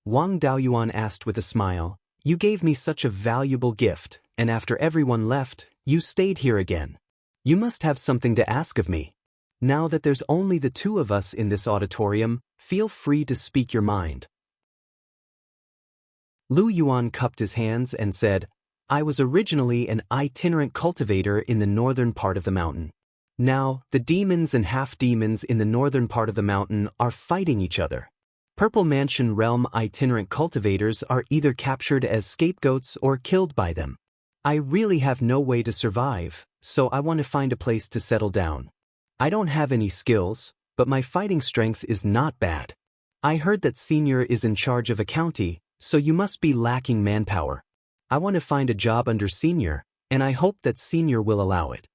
Wang Daoyuan asked with a smile, you gave me such a valuable gift, and after everyone left, you stayed here again. You must have something to ask of me. Now that there's only the 2 of us in this auditorium, feel free to speak your mind. Lu Yuan cupped his hands and said, I was originally an itinerant cultivator in the northern part of the mountain. Now, the demons and half-demons in the northern part of the mountain are fighting each other. Purple Mansion realm itinerant cultivators are either captured as scapegoats or killed by them. I really have no way to survive, so I want to find a place to settle down. I don't have any skills, but my fighting strength is not bad. I heard that Senior is in charge of a county, so you must be lacking manpower. I want to find a job under Senior, and I hope that Senior will allow it.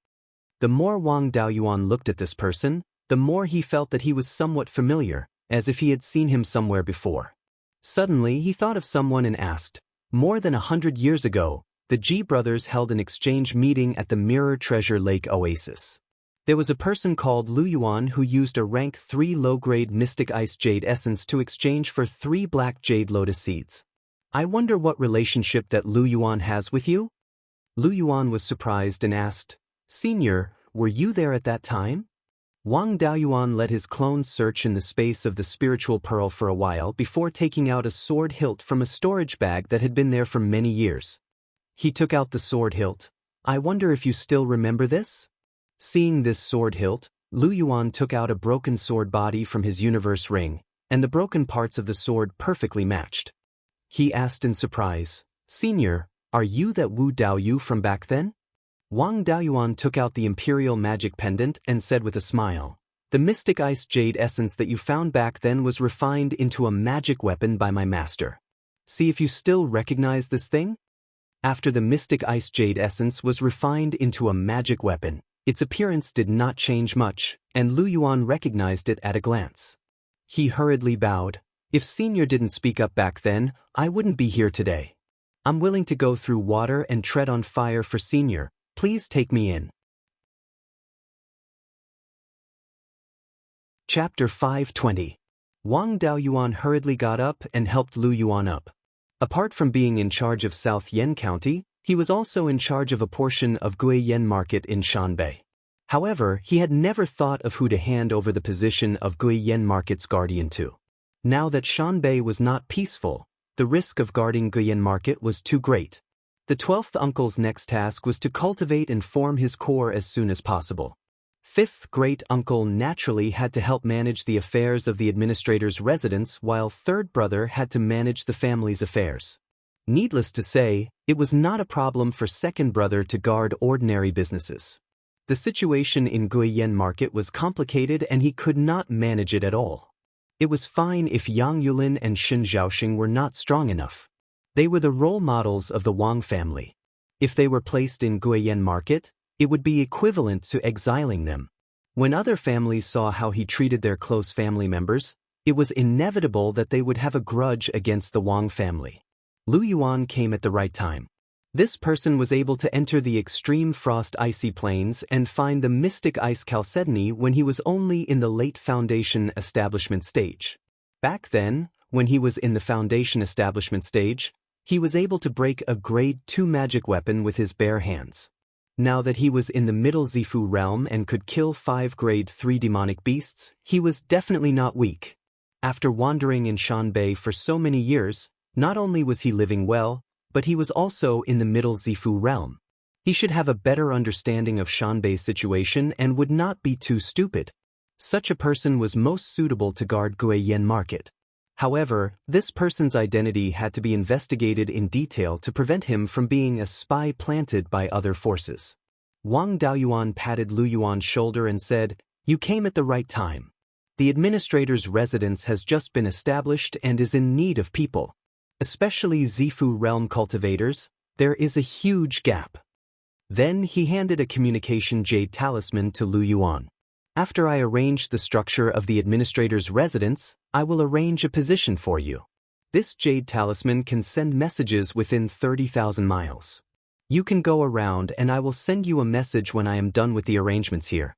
The more Wang Daoyuan looked at this person, the more he felt that he was somewhat familiar, as if he had seen him somewhere before. Suddenly he thought of someone and asked, more than 100 years ago, the Ji brothers held an exchange meeting at the Mirror Treasure Lake Oasis. There was a person called Luyuan who used a rank 3 low-grade mystic ice jade essence to exchange for 3 black jade lotus seeds. I wonder what relationship that Luyuan has with you? Luyuan was surprised and asked, Senior, were you there at that time? Wang Daoyuan let his clone search in the space of the spiritual pearl for a while before taking out a sword hilt from a storage bag that had been there for many years. He took out the sword hilt. I wonder if you still remember this? Seeing this sword hilt, Luyuan took out a broken sword body from his universe ring, and the broken parts of the sword perfectly matched. He asked in surprise, Senior, are you that Wu Daoyu from back then? Wang Daoyuan took out the imperial magic pendant and said with a smile, The mystic ice jade essence that you found back then was refined into a magic weapon by my master. See if you still recognize this thing? After the mystic ice jade essence was refined into a magic weapon, its appearance did not change much, and Luyuan recognized it at a glance. He hurriedly bowed. If Senior didn't speak up back then, I wouldn't be here today. I'm willing to go through water and tread on fire for Senior. Please take me in. Chapter 520. Wang Daoyuan hurriedly got up and helped Luyuan up. Apart from being in charge of South Yen County, he was also in charge of a portion of Guiyan Market in Shanbei. However, he had never thought of who to hand over the position of Guiyan Market's guardian to. Now that Shanbei was not peaceful, the risk of guarding Guiyan Market was too great. The 12th uncle's next task was to cultivate and form his core as soon as possible. 5th great uncle naturally had to help manage the affairs of the administrator's residence while 3rd brother had to manage the family's affairs. Needless to say, it was not a problem for 2nd brother to guard ordinary businesses. The situation in Guiyan Market was complicated and he could not manage it at all. It was fine if Yang Yulin and Shen Xiaoxing were not strong enough. They were the role models of the Wang family. If they were placed in Guiyan Market, it would be equivalent to exiling them. When other families saw how he treated their close family members, it was inevitable that they would have a grudge against the Wang family. Luyuan came at the right time. This person was able to enter the extreme frost icy plains and find the mystic ice chalcedony when he was only in the late foundation establishment stage. Back then, when he was in the foundation establishment stage, he was able to break a grade 2 magic weapon with his bare hands. Now that he was in the middle Zifu realm and could kill 5 grade 3 demonic beasts, he was definitely not weak. After wandering in Shanbei for so many years, not only was he living well, but he was also in the middle Zifu realm. He should have a better understanding of Shanbei's situation and would not be too stupid. Such a person was most suitable to guard Guiyan Market. However, this person's identity had to be investigated in detail to prevent him from being a spy planted by other forces. Wang Daoyuan patted Luyuan's shoulder and said, You came at the right time. The administrator's residence has just been established and is in need of people. Especially Zifu realm cultivators, there is a huge gap. Then he handed a communication jade talisman to Luyuan. After I arrange the structure of the administrator's residence, I will arrange a position for you. This jade talisman can send messages within 30,000 miles. You can go around and I will send you a message when I am done with the arrangements here.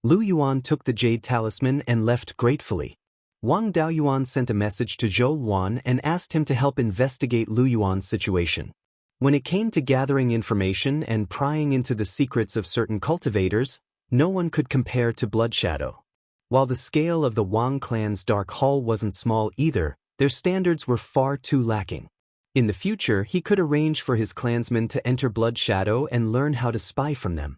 Luyuan took the jade talisman and left gratefully. Wang Daoyuan sent a message to Zhou Luan and asked him to help investigate Luyuan's situation. When it came to gathering information and prying into the secrets of certain cultivators, no one could compare to Bloodshadow. While the scale of the Wang clan's Dark Hall wasn't small either, their standards were far too lacking. In the future, he could arrange for his clansmen to enter Bloodshadow and learn how to spy from them.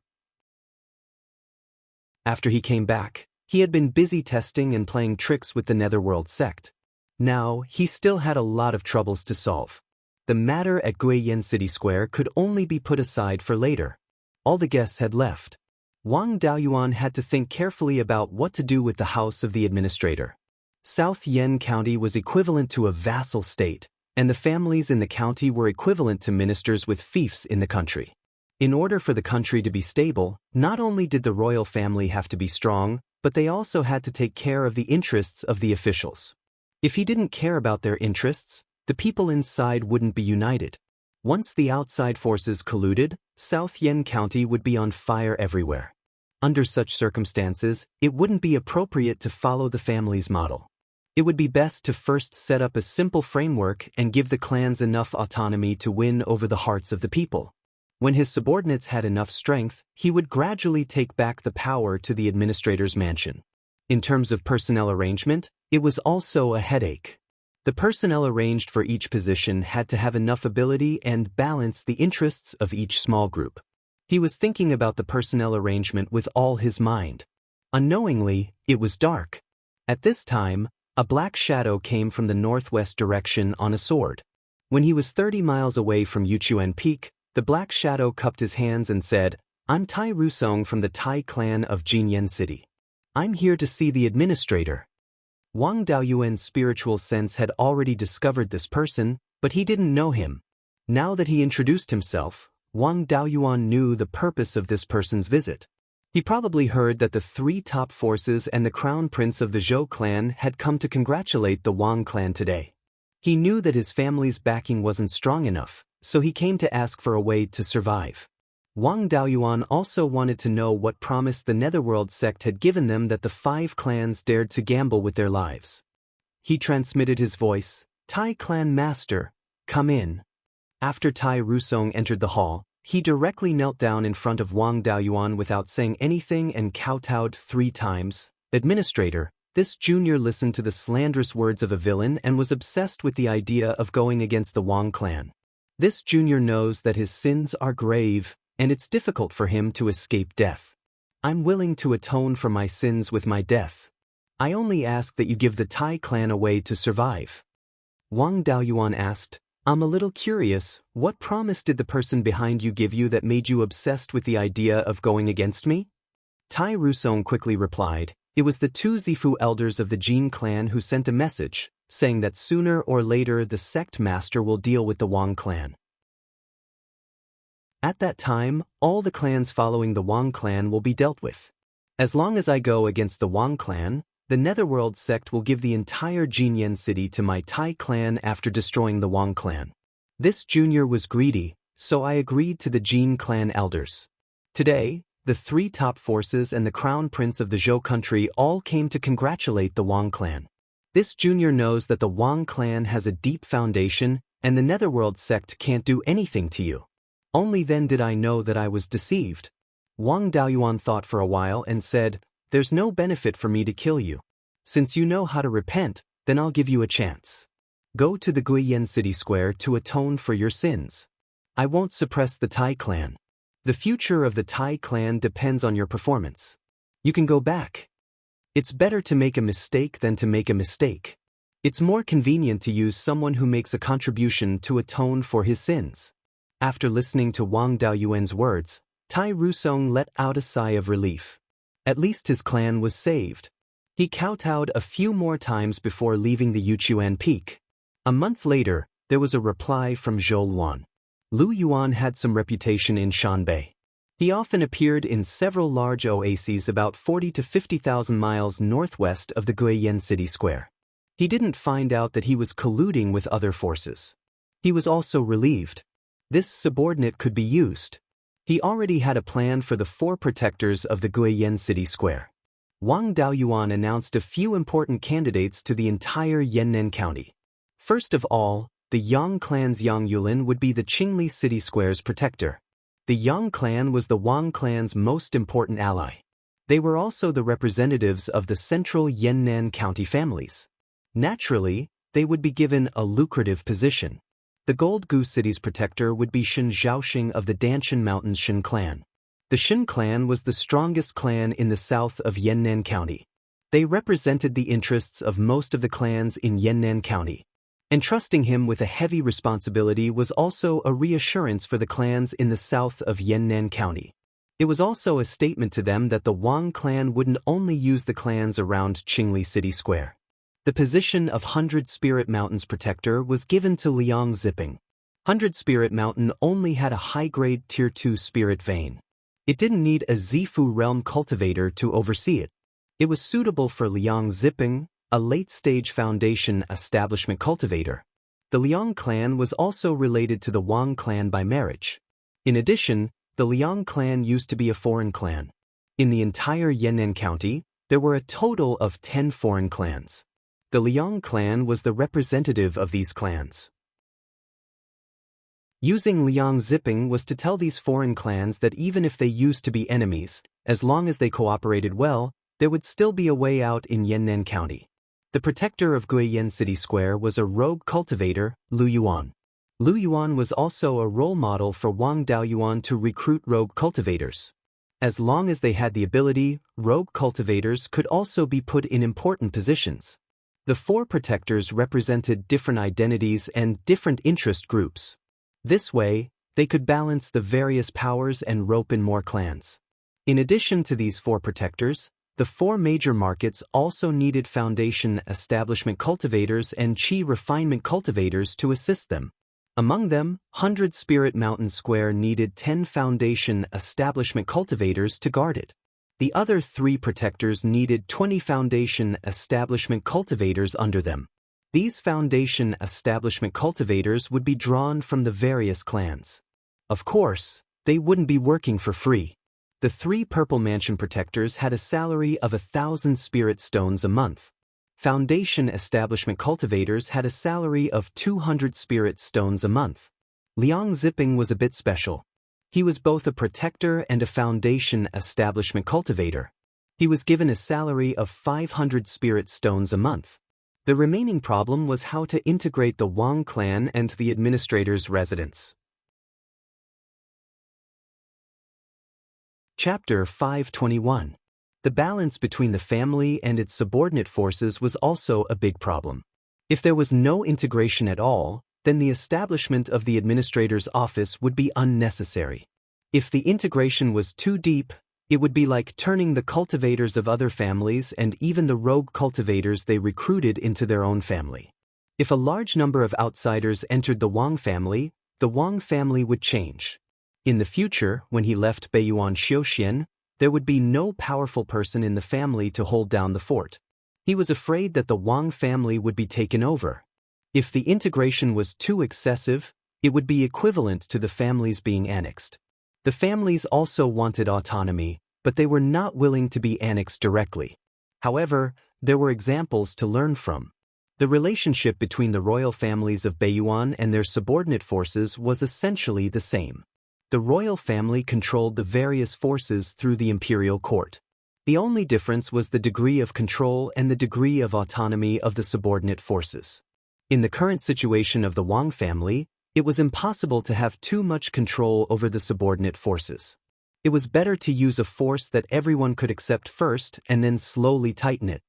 After he came back, he had been busy testing and playing tricks with the Netherworld sect. Now, he still had a lot of troubles to solve. The matter at Guiyan City Square could only be put aside for later. All the guests had left. Wang Daoyuan had to think carefully about what to do with the house of the administrator. South Yen County was equivalent to a vassal state, and the families in the county were equivalent to ministers with fiefs in the country. In order for the country to be stable, not only did the royal family have to be strong, but they also had to take care of the interests of the officials. If he didn't care about their interests, the people inside wouldn't be united. Once the outside forces colluded, South Yen County would be on fire everywhere. Under such circumstances, it wouldn't be appropriate to follow the family's model. It would be best to first set up a simple framework and give the clans enough autonomy to win over the hearts of the people. When his subordinates had enough strength, he would gradually take back the power to the administrator's mansion. In terms of personnel arrangement, it was also a headache. The personnel arranged for each position had to have enough ability and balance the interests of each small group. He was thinking about the personnel arrangement with all his mind. Unknowingly, it was dark. At this time, a black shadow came from the northwest direction on a sword. When he was 30 miles away from Yuchuan Peak, the black shadow cupped his hands and said, "I'm Tai Rusong from the Tai clan of Jinyan City. I'm here to see the administrator." Wang Daoyuan's spiritual sense had already discovered this person, but he didn't know him. Now that he introduced himself, Wang Daoyuan knew the purpose of this person's visit. He probably heard that the three top forces and the crown prince of the Zhou clan had come to congratulate the Wang clan today. He knew that his family's backing wasn't strong enough, so he came to ask for a way to survive. Wang Daoyuan also wanted to know what promise the Netherworld sect had given them that the 5 clans dared to gamble with their lives. He transmitted his voice, "Tai clan master, come in." After Tai Rusong entered the hall, he directly knelt down in front of Wang Daoyuan without saying anything and kowtowed 3 times. "Administrator." This junior listened to the slanderous words of a villain and was obsessed with the idea of going against the Wang clan. This junior knows that his sins are grave, and it's difficult for him to escape death. "I'm willing to atone for my sins with my death. I only ask that you give the Tai clan a way to survive." Wang Daoyuan asked, "I'm a little curious, what promise did the person behind you give you that made you obsessed with the idea of going against me?" Tai Rusong quickly replied, "It was the 2 Zifu elders of the Jin clan who sent a message, saying that sooner or later the sect master will deal with the Wang clan. At that time, all the clans following the Wang clan will be dealt with. As long as I go against the Wang clan, the Netherworld sect will give the entire Jinyan city to my Tai clan after destroying the Wang clan." This junior was greedy, so I agreed to the Jin clan elders. Today, the 3 top forces and the crown prince of the Zhou country all came to congratulate the Wang clan. This junior knows that the Wang clan has a deep foundation and the Netherworld sect can't do anything to you. Only then did I know that I was deceived. Wang Daoyuan thought for a while and said, "There's no benefit for me to kill you. Since you know how to repent, then I'll give you a chance. Go to the Guiyan City Square to atone for your sins. I won't suppress the Tai clan. The future of the Tai clan depends on your performance. You can go back. It's better to make a mistake than to make a mistake. It's more convenient to use someone who makes a contribution to atone for his sins." After listening to Wang Daoyuan's words, Tai Rusong let out a sigh of relief. At least his clan was saved. He kowtowed a few more times before leaving the Yuchuan Peak. A month later, there was a reply from Zhou Luan. Lu Yuan had some reputation in Shanbei. He often appeared in several large oases about 40 to 50,000 miles northwest of the Guiyan City Square. He didn't find out that he was colluding with other forces. He was also relieved. This subordinate could be used. He already had a plan for the 4 protectors of the Guiyan City Square. Wang Daoyuan announced a few important candidates to the entire Yannan County. First of all, the Yang clan's Yang Yulin would be the Qingli City Square's protector. The Yang clan was the Wang clan's most important ally. They were also the representatives of the central Yannan County families. Naturally, they would be given a lucrative position. The Gold Goose City's protector would be Shen Zhaoxing of the Danshan Mountains Shen clan. The Shen clan was the strongest clan in the south of Yannan County. They represented the interests of most of the clans in Yannan County. Entrusting him with a heavy responsibility was also a reassurance for the clans in the south of Yannan County. It was also a statement to them that the Wang clan wouldn't only use the clans around Qingli City Square. The position of 100 Spirit Mountain's protector was given to Liang Ziping. 100 Spirit Mountain only had a high-grade Tier 2 spirit vein. It didn't need a Zifu realm cultivator to oversee it. It was suitable for Liang Ziping, a late-stage foundation establishment cultivator. The Liang clan was also related to the Wang clan by marriage. In addition, the Liang clan used to be a foreign clan. In the entire Yan'an County, there were a total of 10 foreign clans. The Liang clan was the representative of these clans. Using Liang zipping was to tell these foreign clans that even if they used to be enemies, as long as they cooperated well, there would still be a way out in Yan'an County. The protector of Guiyan City Square was a rogue cultivator, Lu Yuan. Lu Yuan was also a role model for Wang Daoyuan to recruit rogue cultivators. As long as they had the ability, rogue cultivators could also be put in important positions. The four protectors represented different identities and different interest groups. This way, they could balance the various powers and rope in more clans. In addition to these four protectors, the four major markets also needed foundation establishment cultivators and qi refinement cultivators to assist them. Among them, 100 Spirit Mountain Square needed 10 foundation establishment cultivators to guard it. The other 3 protectors needed 20 foundation establishment cultivators under them. These foundation establishment cultivators would be drawn from the various clans. Of course, they wouldn't be working for free. The 3 Purple Mansion protectors had a salary of 1,000 spirit stones a month. Foundation establishment cultivators had a salary of 200 spirit stones a month. Liang Zipping was a bit special. He was both a protector and a foundation establishment cultivator. He was given a salary of 500 spirit stones a month. The remaining problem was how to integrate the Wang clan and the administrator's residence. Chapter 521. The balance between the family and its subordinate forces was also a big problem. If there was no integration at all, then the establishment of the administrator's office would be unnecessary. If the integration was too deep, it would be like turning the cultivators of other families and even the rogue cultivators they recruited into their own family. If a large number of outsiders entered the Wang family would change. In the future, when he left Beiyuan Xiuxian, there would be no powerful person in the family to hold down the fort. He was afraid that the Wang family would be taken over. If the integration was too excessive, it would be equivalent to the families being annexed. The families also wanted autonomy, but they were not willing to be annexed directly. However, there were examples to learn from. The relationship between the royal families of Beiyuan and their subordinate forces was essentially the same. The royal family controlled the various forces through the imperial court. The only difference was the degree of control and the degree of autonomy of the subordinate forces. In the current situation of the Wang family, it was impossible to have too much control over the subordinate forces. It was better to use a force that everyone could accept first and then slowly tighten it.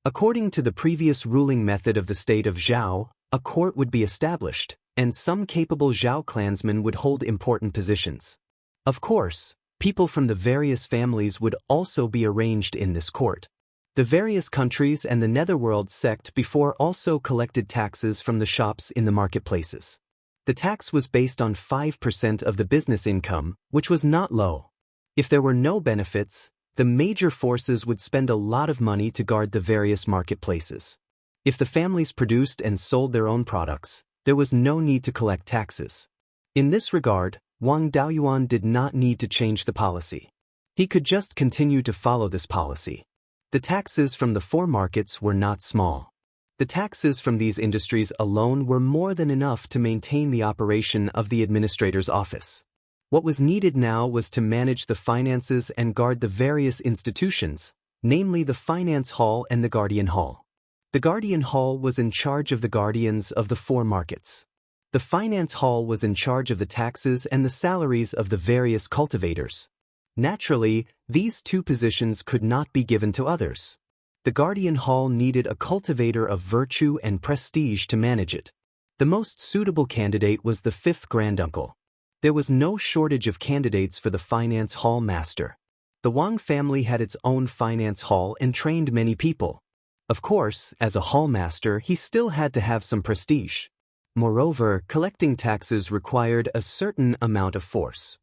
According to the previous ruling method of the state of Zhao, a court would be established, and some capable Zhao clansmen would hold important positions. Of course, people from the various families would also be arranged in this court. The various countries and the Netherworld sect before also collected taxes from the shops in the marketplaces. The tax was based on 5% of the business income, which was not low. If there were no benefits, the major forces would spend a lot of money to guard the various marketplaces. If the families produced and sold their own products, there was no need to collect taxes. In this regard, Wang Daoyuan did not need to change the policy. He could just continue to follow this policy. The taxes from the 4 markets were not small. The taxes from these industries alone were more than enough to maintain the operation of the administrator's office. What was needed now was to manage the finances and guard the various institutions, namely the Finance Hall and the Guardian Hall. The Guardian Hall was in charge of the guardians of the 4 markets. The Finance Hall was in charge of the taxes and the salaries of the various cultivators. Naturally, these 2 positions could not be given to others. The Guardian Hall needed a cultivator of virtue and prestige to manage it. The most suitable candidate was the 5th granduncle. There was no shortage of candidates for the Finance Hall master. The Wang family had its own Finance Hall and trained many people. Of course, as a hall master, he still had to have some prestige. Moreover, collecting taxes required a certain amount of force.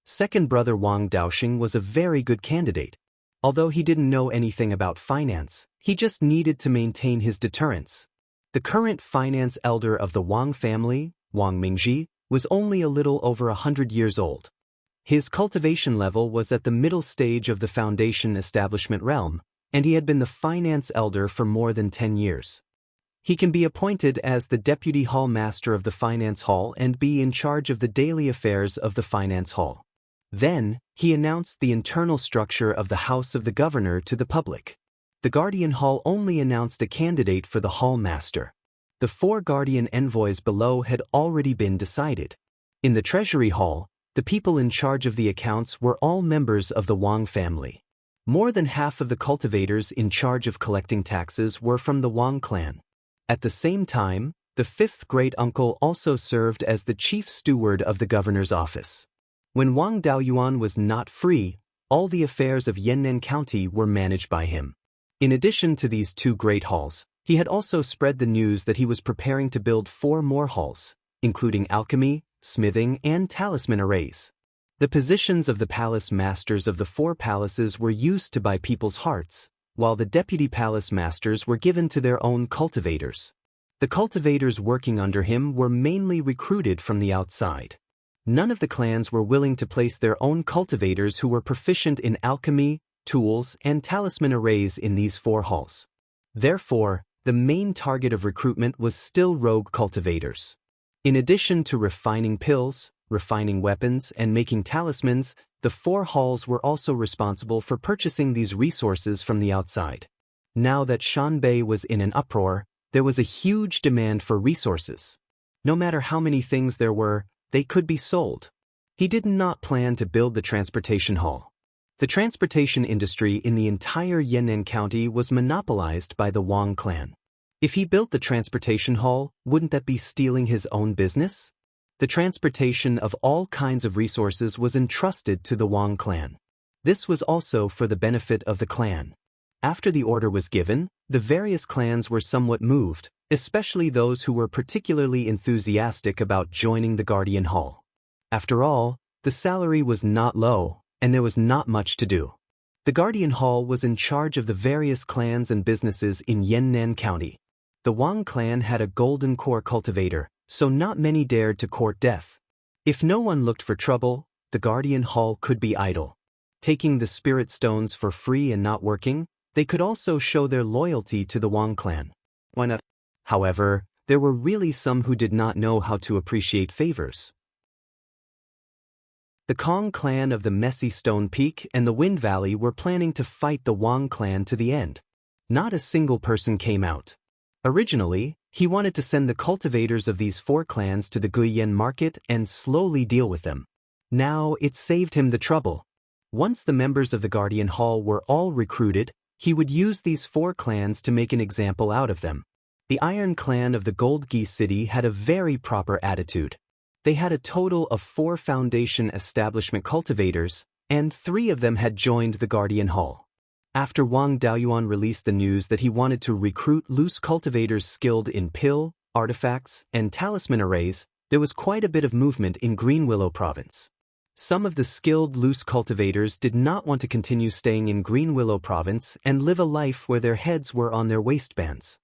Second brother Wang Daoxing was a very good candidate. Although he didn't know anything about finance, he just needed to maintain his deterrence. The current finance elder of the Wang family, Wang Mingzhi, was only a little over 100 years old. His cultivation level was at the middle stage of the foundation establishment realm, and he had been the finance elder for more than 10 years. He can be appointed as the deputy hall master of the finance hall and be in charge of the daily affairs of the finance hall. Then, he announced the internal structure of the House of the Governor to the public. The Guardian Hall only announced a candidate for the hall master. The 4 guardian envoys below had already been decided. In the Treasury Hall, the people in charge of the accounts were all members of the Wang family. More than half of the cultivators in charge of collecting taxes were from the Wang clan. At the same time, the 5th great-uncle also served as the chief steward of the governor's office. When Wang Daoyuan was not free, all the affairs of Yannan County were managed by him. In addition to these 2 great halls, he had also spread the news that he was preparing to build 4 more halls, including alchemy, smithing, and talisman arrays. The positions of the palace masters of the 4 palaces were used to buy people's hearts, while the deputy palace masters were given to their own cultivators. The cultivators working under him were mainly recruited from the outside. None of the clans were willing to place their own cultivators who were proficient in alchemy, tools, and talisman arrays in these 4 halls. Therefore, the main target of recruitment was still rogue cultivators. In addition to refining pills, refining weapons, and making talismans, the 4 halls were also responsible for purchasing these resources from the outside. Now that Shanbei was in an uproar, there was a huge demand for resources. No matter how many things there were, they could be sold. He did not plan to build the transportation hall. The transportation industry in the entire Yannan County was monopolized by the Wang clan. If he built the transportation hall, wouldn't that be stealing his own business? The transportation of all kinds of resources was entrusted to the Wang clan. This was also for the benefit of the clan. After the order was given, the various clans were somewhat moved, especially those who were particularly enthusiastic about joining the Guardian Hall. After all, the salary was not low, and there was not much to do. The Guardian Hall was in charge of the various clans and businesses in Yannan County. The Wang clan had a golden core cultivator, so not many dared to court death. If no one looked for trouble, the Guardian Hall could be idle. Taking the spirit stones for free and not working, they could also show their loyalty to the Wang clan. Why not? However, there were really some who did not know how to appreciate favors. The Kong clan of the Messy Stone Peak and the Wind Valley were planning to fight the Wang clan to the end. Not a single person came out. Originally, he wanted to send the cultivators of these 4 clans to the Guiyan market and slowly deal with them. Now it saved him the trouble. Once the members of the Guardian Hall were all recruited, he would use these 4 clans to make an example out of them. The Iron Clan of the Gold Geese City had a very proper attitude. They had a total of 4 foundation establishment cultivators, and 3 of them had joined the Guardian Hall. After Wang Daoyuan released the news that he wanted to recruit loose cultivators skilled in pill, artifacts, and talisman arrays, there was quite a bit of movement in Green Willow Province. Some of the skilled loose cultivators did not want to continue staying in Green Willow Province and live a life where their heads were on their waistbands.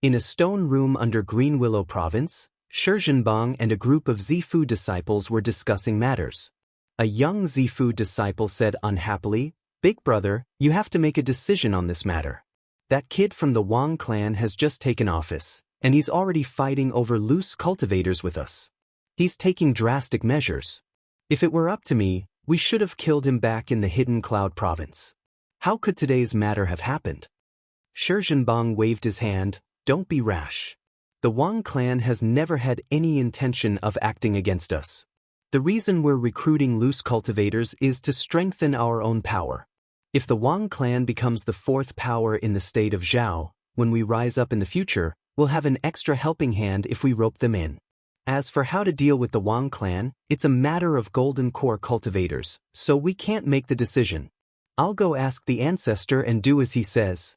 In a stone room under Green Willow Province, Shizhenbang and a group of Zifu disciples were discussing matters. A young Zifu disciple said unhappily, "Big brother, you have to make a decision on this matter. That kid from the Wang clan has just taken office, and he's already fighting over loose cultivators with us. He's taking drastic measures. If it were up to me, we should have killed him back in the Hidden Cloud Province. How could today's matter have happened?" Shizhenbang waved his hand. "Don't be rash. The Wang clan has never had any intention of acting against us. The reason we're recruiting loose cultivators is to strengthen our own power. If the Wang clan becomes the 4th power in the state of Zhao, when we rise up in the future, we'll have an extra helping hand if we rope them in. As for how to deal with the Wang clan, it's a matter of golden core cultivators, so we can't make the decision. I'll go ask the ancestor and do as he says."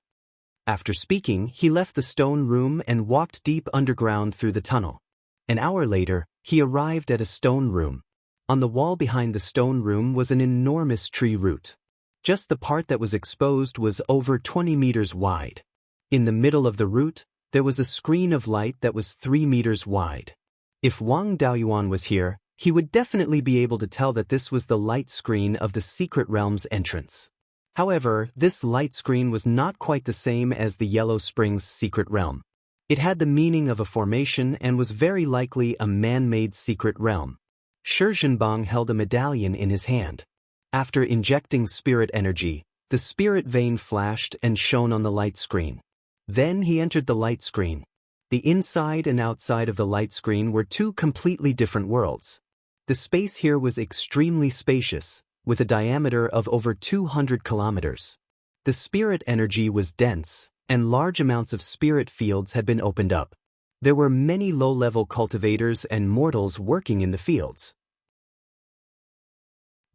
After speaking, he left the stone room and walked deep underground through the tunnel. An hour later, he arrived at a stone room. On the wall behind the stone room was an enormous tree root. Just the part that was exposed was over 20 meters wide. In the middle of the root, there was a screen of light that was 3 meters wide. If Wang Daoyuan was here, he would definitely be able to tell that this was the light screen of the secret realm's entrance. However, this light screen was not quite the same as the Yellow Springs secret realm. It had the meaning of a formation and was very likely a man-made secret realm. Shi Zhenbang held a medallion in his hand. After injecting spirit energy, the spirit vein flashed and shone on the light screen. Then he entered the light screen. The inside and outside of the light screen were two completely different worlds. The space here was extremely spacious, with a diameter of over 200 kilometers. The spirit energy was dense, and large amounts of spirit fields had been opened up. There were many low-level cultivators and mortals working in the fields.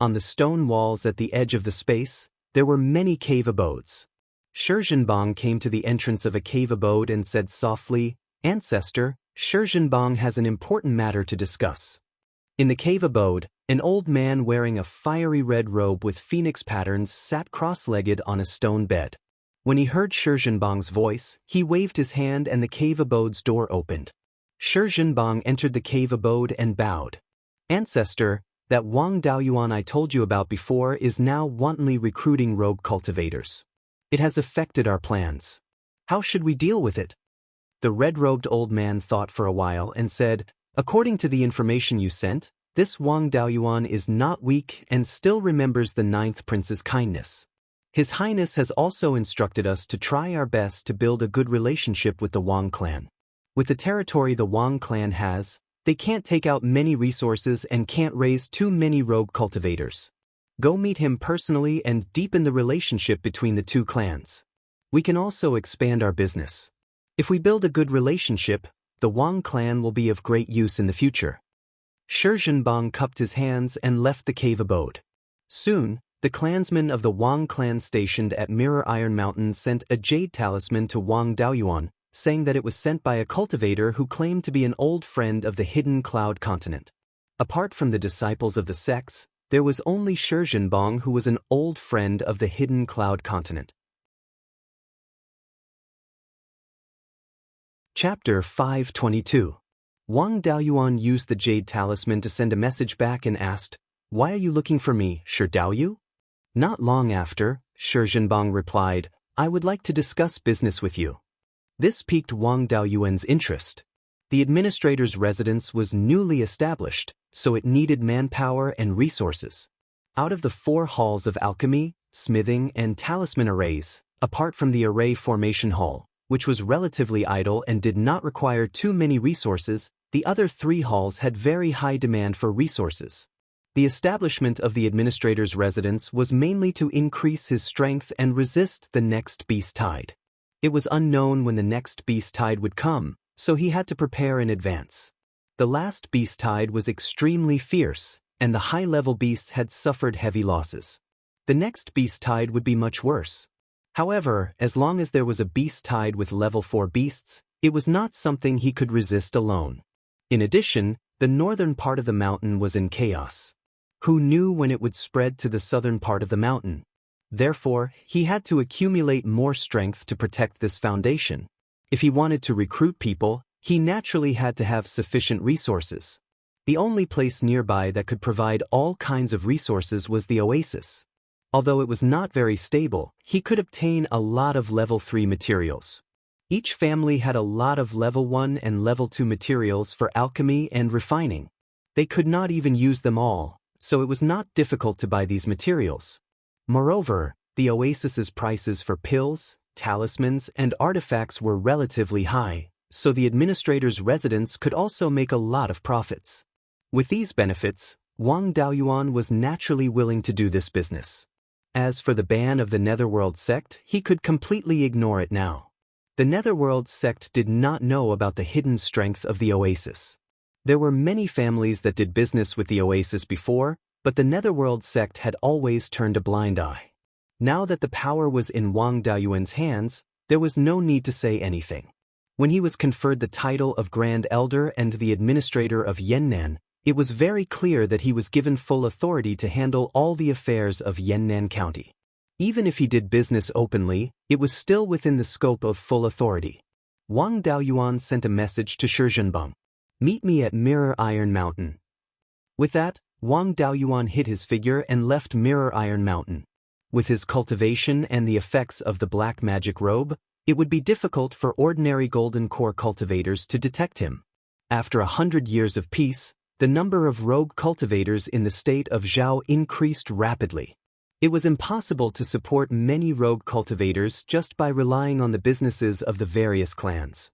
On the stone walls at the edge of the space, there were many cave abodes. Shi Zhenbang came to the entrance of a cave abode and said softly, "Ancestor, Shi Zhenbang has an important matter to discuss." In the cave abode, an old man wearing a fiery red robe with phoenix patterns sat cross-legged on a stone bed. When he heard Shi Zhenbang's voice, he waved his hand and the cave abode's door opened. Shi Zhenbang entered the cave abode and bowed. "Ancestor, that Wang Daoyuan I told you about before is now wantonly recruiting rogue cultivators. It has affected our plans. How should we deal with it?" The red-robed old man thought for a while and said, "According to the information you sent, this Wang Daoyuan is not weak and still remembers the 9th prince's kindness. His Highness has also instructed us to try our best to build a good relationship with the Wang clan. With the territory the Wang clan has, they can't take out many resources and can't raise too many rogue cultivators. Go meet him personally and deepen the relationship between the two clans. We can also expand our business. If we build a good relationship, the Wang clan will be of great use in the future." Shi Zhenbang cupped his hands and left the cave abode. Soon, the clansmen of the Wang clan stationed at Mirror Iron Mountain sent a jade talisman to Wang Daoyuan, saying that it was sent by a cultivator who claimed to be an old friend of the hidden cloud continent. Apart from the disciples of the sects, there was only Shi Zhenbang who was an old friend of the hidden cloud continent. Chapter 522. Wang Daoyuan used the jade talisman to send a message back and asked, "Why are you looking for me, Shi Daoyu?" Not long after, Shi Zhenbang replied, "I would like to discuss business with you." This piqued Wang Daoyuan's interest. The administrator's residence was newly established, so it needed manpower and resources. Out of the 4 halls of alchemy, smithing, and talisman arrays, apart from the array formation hall, which was relatively idle and did not require too many resources, the other 3 halls had very high demand for resources. The establishment of the administrator's residence was mainly to increase his strength and resist the next beast tide. It was unknown when the next beast tide would come, so he had to prepare in advance. The last beast tide was extremely fierce, and the high-level beasts had suffered heavy losses. The next beast tide would be much worse. However, as long as there was a beast tide with level 4 beasts, it was not something he could resist alone. In addition, the northern part of the mountain was in chaos. Who knew when it would spread to the southern part of the mountain? Therefore, he had to accumulate more strength to protect this foundation. If he wanted to recruit people, he naturally had to have sufficient resources. The only place nearby that could provide all kinds of resources was the oasis. Although it was not very stable, he could obtain a lot of level 3 materials. Each family had a lot of level 1 and level 2 materials for alchemy and refining. They could not even use them all, so it was not difficult to buy these materials. Moreover, the oasis's prices for pills, talismans, and artifacts were relatively high, so the administrator's residence could also make a lot of profits. With these benefits, Wang Daoyuan was naturally willing to do this business. As for the ban of the Netherworld sect, he could completely ignore it now. The Netherworld sect did not know about the hidden strength of the oasis. There were many families that did business with the oasis before, but the Netherworld sect had always turned a blind eye. Now that the power was in Wang Daoyuan's hands, there was no need to say anything. When he was conferred the title of Grand Elder and the administrator of Yannan, it was very clear that he was given full authority to handle all the affairs of Yannan County. Even if he did business openly, it was still within the scope of full authority. Wang Daoyuan sent a message to Shi Zhenbang. "Meet me at Mirror Iron Mountain." With that, Wang Daoyuan hid his figure and left Mirror Iron Mountain. With his cultivation and the effects of the black magic robe, it would be difficult for ordinary golden core cultivators to detect him. After 100 years of peace, the number of rogue cultivators in the state of Zhao increased rapidly. It was impossible to support many rogue cultivators just by relying on the businesses of the various clans.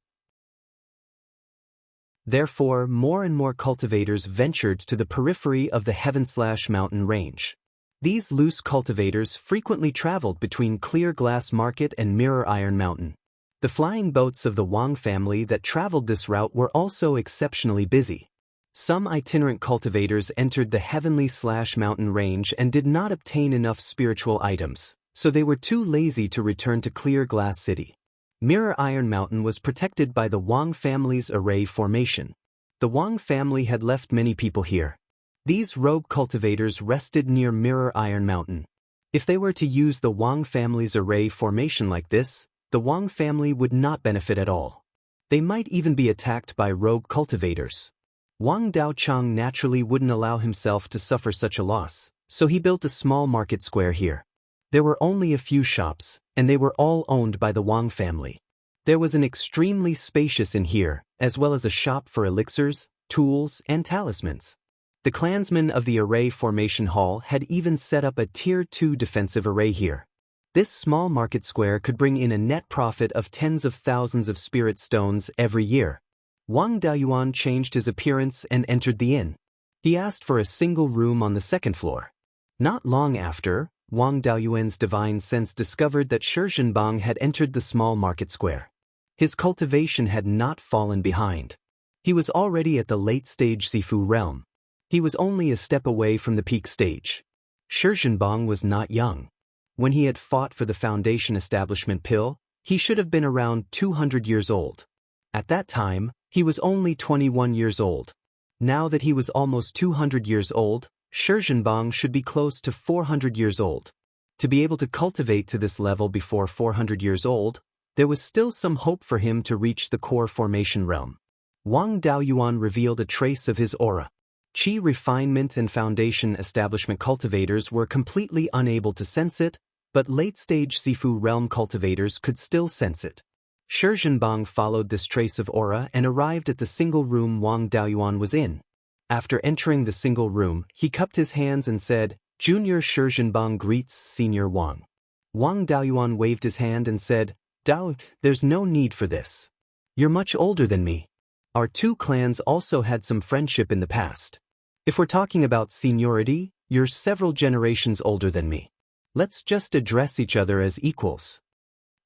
Therefore, more and more cultivators ventured to the periphery of the Heaven/Mountain range. These loose cultivators frequently traveled between Clear Glass Market and Mirror Iron Mountain. The flying boats of the Wang family that traveled this route were also exceptionally busy. Some itinerant cultivators entered the Heavenly/Mountain range and did not obtain enough spiritual items, so they were too lazy to return to Clear Glass City. Mirror Iron Mountain was protected by the Wang family's array formation. The Wang family had left many people here. These rogue cultivators rested near Mirror Iron Mountain. If they were to use the Wang family's array formation like this, the Wang family would not benefit at all. They might even be attacked by rogue cultivators. Wang Daochang naturally wouldn't allow himself to suffer such a loss, so he built a small market square here. There were only a few shops, and they were all owned by the Wang family. There was an extremely spacious inn here, as well as a shop for elixirs, tools, and talismans. The clansmen of the Array Formation Hall had even set up a Tier 2 defensive array here. This small market square could bring in a net profit of tens of thousands of spirit stones every year. Wang Daoyuan changed his appearance and entered the inn. He asked for a single room on the second floor. Not long after, Wang Daoyuan's divine sense discovered that Shizhenbang had entered the small market square. His cultivation had not fallen behind. He was already at the late-stage Sifu realm. He was only a step away from the peak stage. Shizhenbang was not young. When he had fought for the Foundation Establishment Pill, he should have been around 200 years old. At that time, he was only 21 years old. Now that he was almost 200 years old, Shizhenbang should be close to 400 years old. To be able to cultivate to this level before 400 years old, there was still some hope for him to reach the core formation realm. Wang Daoyuan revealed a trace of his aura. Qi refinement and foundation establishment cultivators were completely unable to sense it, but late-stage Sifu realm cultivators could still sense it. Shizhenbang followed this trace of aura and arrived at the single room Wang Daoyuan was in. After entering the single room, he cupped his hands and said, "Junior Shizhenbang greets Senior Wang." Wang Daoyuan waved his hand and said, "Dao, there's no need for this. You're much older than me. Our two clans also had some friendship in the past. If we're talking about seniority, you're several generations older than me. Let's just address each other as equals."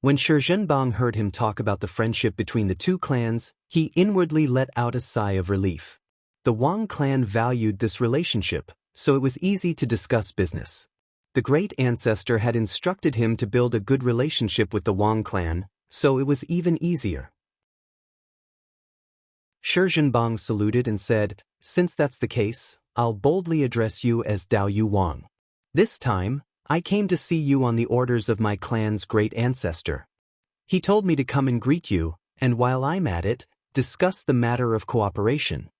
When Shizhenbang heard him talk about the friendship between the two clans, he inwardly let out a sigh of relief. The Wang clan valued this relationship, so it was easy to discuss business. The great ancestor had instructed him to build a good relationship with the Wang clan, so it was even easier. Shizhenbang saluted and said, "Since that's the case, I'll boldly address you as Daoyu Wang. This time, I came to see you on the orders of my clan's great ancestor. He told me to come and greet you, and while I'm at it, discuss the matter of cooperation."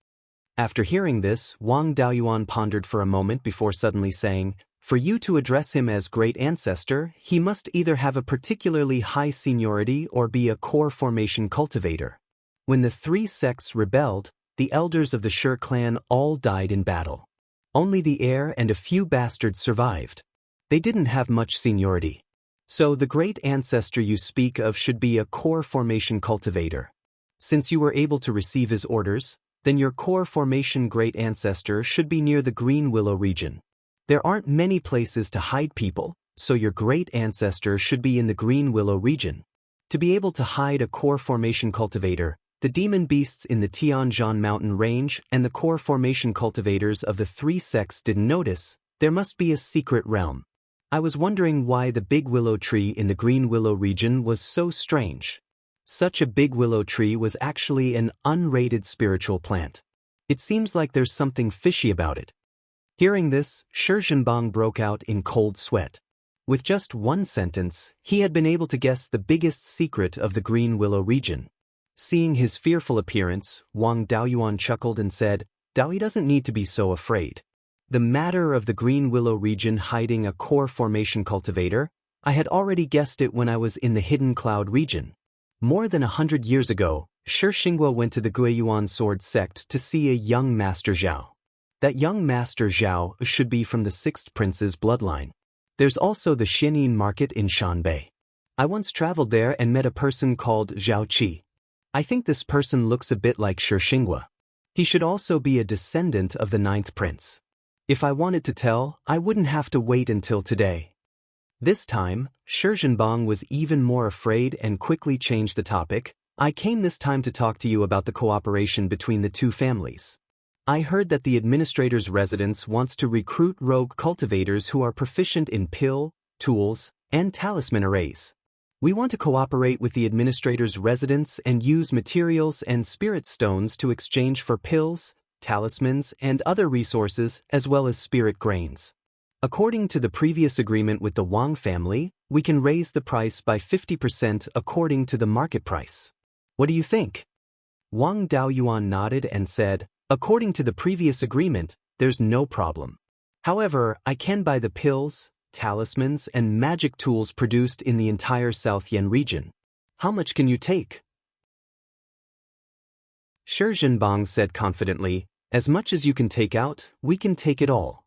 After hearing this, Wang Daoyuan pondered for a moment before suddenly saying, "For you to address him as great ancestor, he must either have a particularly high seniority or be a core formation cultivator." When the three sects rebelled, the elders of the Shi clan all died in battle. Only the heir and a few bastards survived. They didn't have much seniority. So the great ancestor you speak of should be a core formation cultivator. Since you were able to receive his orders, then your core formation great ancestor should be near the Green Willow region. There aren't many places to hide people, so your great ancestor should be in the Green Willow region. To be able to hide a core formation cultivator, the demon beasts in the Tianzhan mountain range and the core formation cultivators of the three sects didn't notice. There must be a secret realm. I was wondering why the big willow tree in the Green Willow region was so strange. Such a big willow tree was actually an unrated spiritual plant. It seems like there's something fishy about it. Hearing this, Shizhenbang broke out in cold sweat. With just one sentence, he had been able to guess the biggest secret of the Green Willow region. Seeing his fearful appearance, Wang Daoyuan chuckled and said, Daoist doesn't need to be so afraid. The matter of the Green Willow region hiding a core formation cultivator, I had already guessed it when I was in the Hidden Cloud region. More than 100 years ago, Xianxia went to the Beiyuan sword sect to see a young Master Zhao. That young Master Zhao should be from the 6th Prince's bloodline. There's also the Xianyin market in Shanbei. I once traveled there and met a person called Zhao Qi. I think this person looks a bit like Xianxia. He should also be a descendant of the 9th Prince. If I wanted to tell, I wouldn't have to wait until today. This time, Shi Zhenbang was even more afraid and quickly changed the topic. I came this time to talk to you about the cooperation between the two families. I heard that the administrator's residence wants to recruit rogue cultivators who are proficient in pill, tools, and talisman arrays. We want to cooperate with the administrator's residence and use materials and spirit stones to exchange for pills, talismans, and other resources as well as spirit grains. According to the previous agreement with the Wang family, we can raise the price by 50% according to the market price. What do you think? Wang Daoyuan nodded and said, according to the previous agreement, there's no problem. However, I can buy the pills, talismans, and magic tools produced in the entire South Yan region. How much can you take? Shi Zhenbang said confidently, as much as you can take out, we can take it all.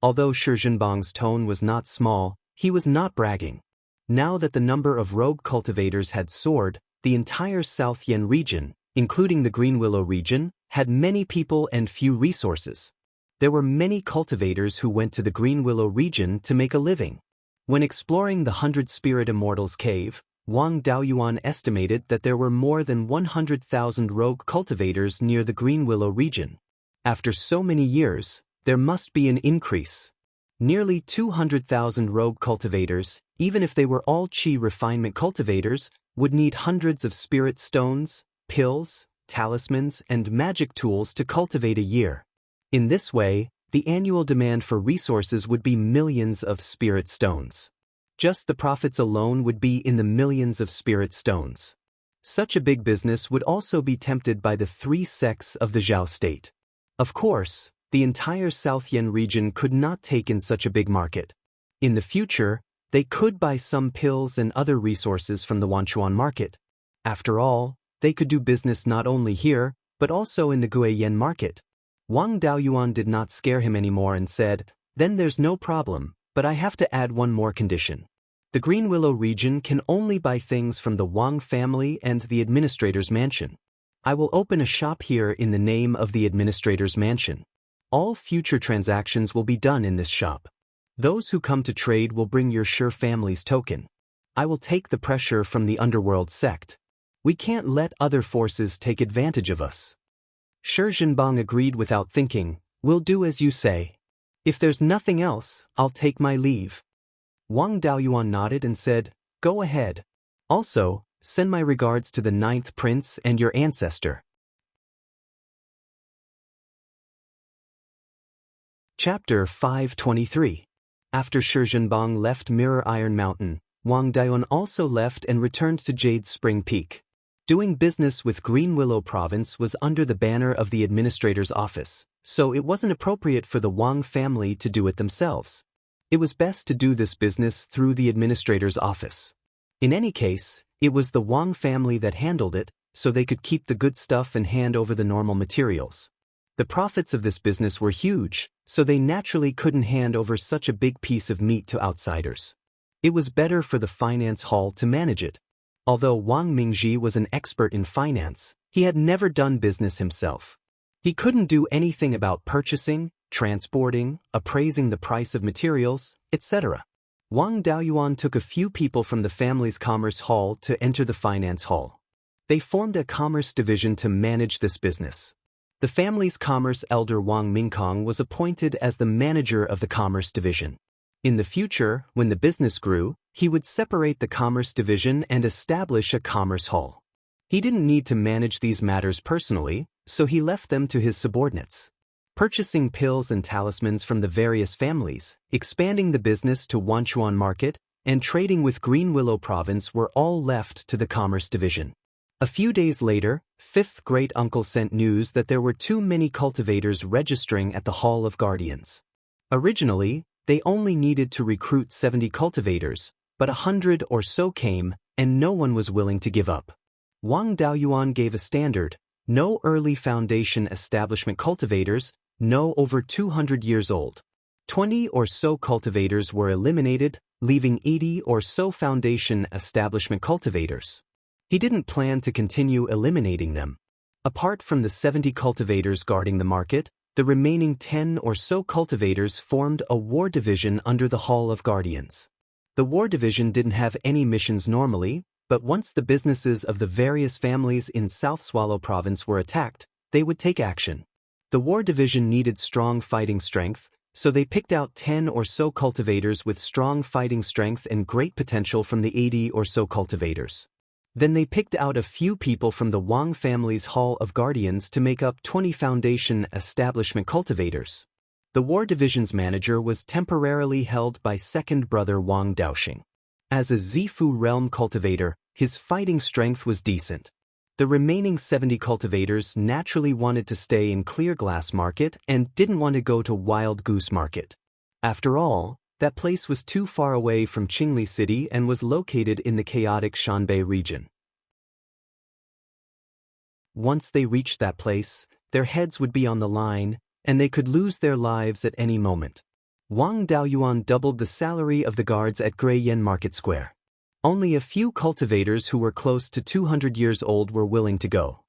Although Shi Zhenbang's tone was not small, he was not bragging. Now that the number of rogue cultivators had soared, the entire South Yan region, including the Green Willow region, had many people and few resources. There were many cultivators who went to the Green Willow region to make a living. When exploring the 100 Spirit Immortals cave, Wang Daoyuan estimated that there were more than 100,000 rogue cultivators near the Green Willow region. After so many years, there must be an increase. Nearly 200,000 rogue cultivators, even if they were all Qi refinement cultivators, would need hundreds of spirit stones, pills, talismans, and magic tools to cultivate a year. In this way, the annual demand for resources would be millions of spirit stones. Just the profits alone would be in the millions of spirit stones. Such a big business would also be tempted by the 3 sects of the Zhao state. Of course, the entire South Yan region could not take in such a big market. In the future, they could buy some pills and other resources from the Wanchuan market. After all, they could do business not only here, but also in the Guiyan market. Wang Daoyuan did not scare him anymore and said, then there's no problem, but I have to add one more condition. The Green Willow region can only buy things from the Wang family and the administrator's mansion. I will open a shop here in the name of the administrator's mansion. All future transactions will be done in this shop. Those who come to trade will bring your Shi family's token. I will take the pressure from the underworld sect. We can't let other forces take advantage of us. Shi Zhenbang agreed without thinking, we'll do as you say. If there's nothing else, I'll take my leave. Wang Daoyuan nodded and said, go ahead. Also, send my regards to the 9th Prince and your ancestor. Chapter 523. After Shi Zhenbang left Mirror Iron Mountain, Wang Daoyuan also left and returned to Jade Spring Peak. Doing business with Green Willow Province was under the banner of the administrator's office, so it wasn't appropriate for the Wang family to do it themselves. It was best to do this business through the administrator's office. In any case, it was the Wang family that handled it, so they could keep the good stuff and hand over the normal materials. The profits of this business were huge, so they naturally couldn't hand over such a big piece of meat to outsiders. It was better for the finance hall to manage it. Although Wang Mingzhi was an expert in finance, he had never done business himself. He couldn't do anything about purchasing, transporting, appraising the price of materials, etc. Wang Daoyuan took a few people from the family's commerce hall to enter the finance hall. They formed a commerce division to manage this business. The family's commerce elder Wang Mingkong was appointed as the manager of the commerce division. In the future, when the business grew, he would separate the commerce division and establish a commerce hall. He didn't need to manage these matters personally, so he left them to his subordinates. Purchasing pills and talismans from the various families, expanding the business to Wanchuan market, and trading with Green Willow Province were all left to the commerce division. A few days later, fifth great-uncle sent news that there were too many cultivators registering at the Hall of Guardians. Originally, they only needed to recruit 70 cultivators, but 100 or so came, and no one was willing to give up. Wang Daoyuan gave a standard: no early foundation establishment cultivators, no over 200 years old. 20 or so cultivators were eliminated, leaving 80 or so foundation establishment cultivators. He didn't plan to continue eliminating them. Apart from the 70 cultivators guarding the market, the remaining 10 or so cultivators formed a war division under the Hall of Guardians. The war division didn't have any missions normally, but once the businesses of the various families in South Swallow Province were attacked, they would take action. The war division needed strong fighting strength, so they picked out 10 or so cultivators with strong fighting strength and great potential from the 80 or so cultivators. Then they picked out a few people from the Wang family's Hall of Guardians to make up 20 foundation establishment cultivators. The war division's manager was temporarily held by second brother Wang Daoxing. As a Zifu realm cultivator, his fighting strength was decent. The remaining 70 cultivators naturally wanted to stay in Clear Glass Market and didn't want to go to Wild Goose Market. After all, that place was too far away from Qingli City and was located in the chaotic Shanbei region. Once they reached that place, their heads would be on the line, and they could lose their lives at any moment. Wang Daoyuan doubled the salary of the guards at Guiyan Market Square. Only a few cultivators who were close to 200 years old were willing to go.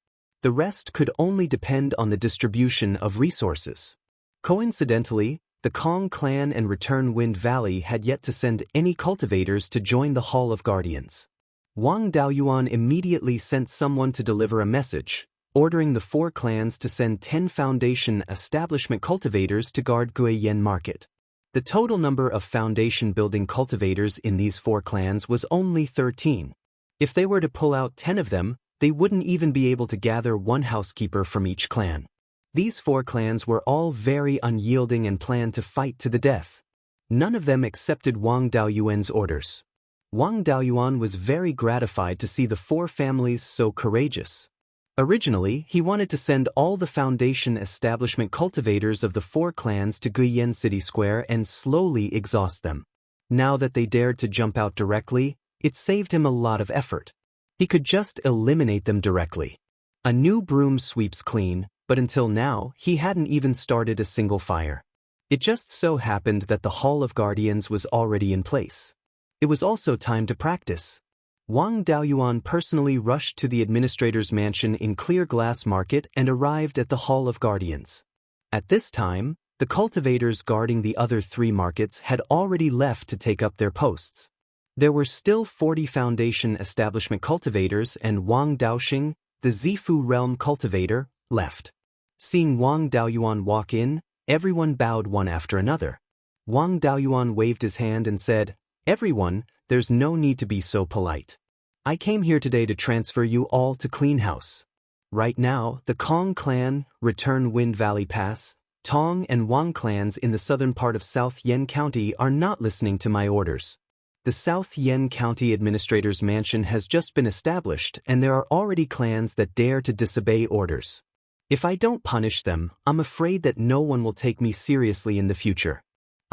The rest could only depend on the distribution of resources. Coincidentally, the Kong clan and Return Wind Valley had yet to send any cultivators to join the Hall of Guardians. Wang Daoyuan immediately sent someone to deliver a message, ordering the 4 clans to send 10 foundation establishment cultivators to guard Guiyan Market. The total number of foundation-building cultivators in these 4 clans was only 13. If they were to pull out 10 of them, they wouldn't even be able to gather one housekeeper from each clan. These 4 clans were all very unyielding and planned to fight to the death. None of them accepted Wang Daoyuan's orders. Wang Daoyuan was very gratified to see the 4 families so courageous. Originally, he wanted to send all the foundation establishment cultivators of the 4 clans to Guiyan City Square and slowly exhaust them. Now that they dared to jump out directly, it saved him a lot of effort. He could just eliminate them directly. A new broom sweeps clean, but until now, he hadn't even started a single fire. It just so happened that the Hall of Guardians was already in place. It was also time to practice. Wang Daoyuan personally rushed to the administrator's mansion in Clear Glass Market and arrived at the Hall of Guardians. At this time, the cultivators guarding the other 3 markets had already left to take up their posts. There were still 40 foundation establishment cultivators and Wang Daoxing, the Zifu realm cultivator, left. Seeing Wang Daoyuan walk in, everyone bowed one after another. Wang Daoyuan waved his hand and said, "Everyone, there's no need to be so polite. I came here today to transfer you all to Clean House. Right now, the Kong clan, Return Wind Valley Pass, Tong and Wang clans in the southern part of South Yen County are not listening to my orders. The South Yen County Administrator's Mansion has just been established and there are already clans that dare to disobey orders. If I don't punish them, I'm afraid that no one will take me seriously in the future.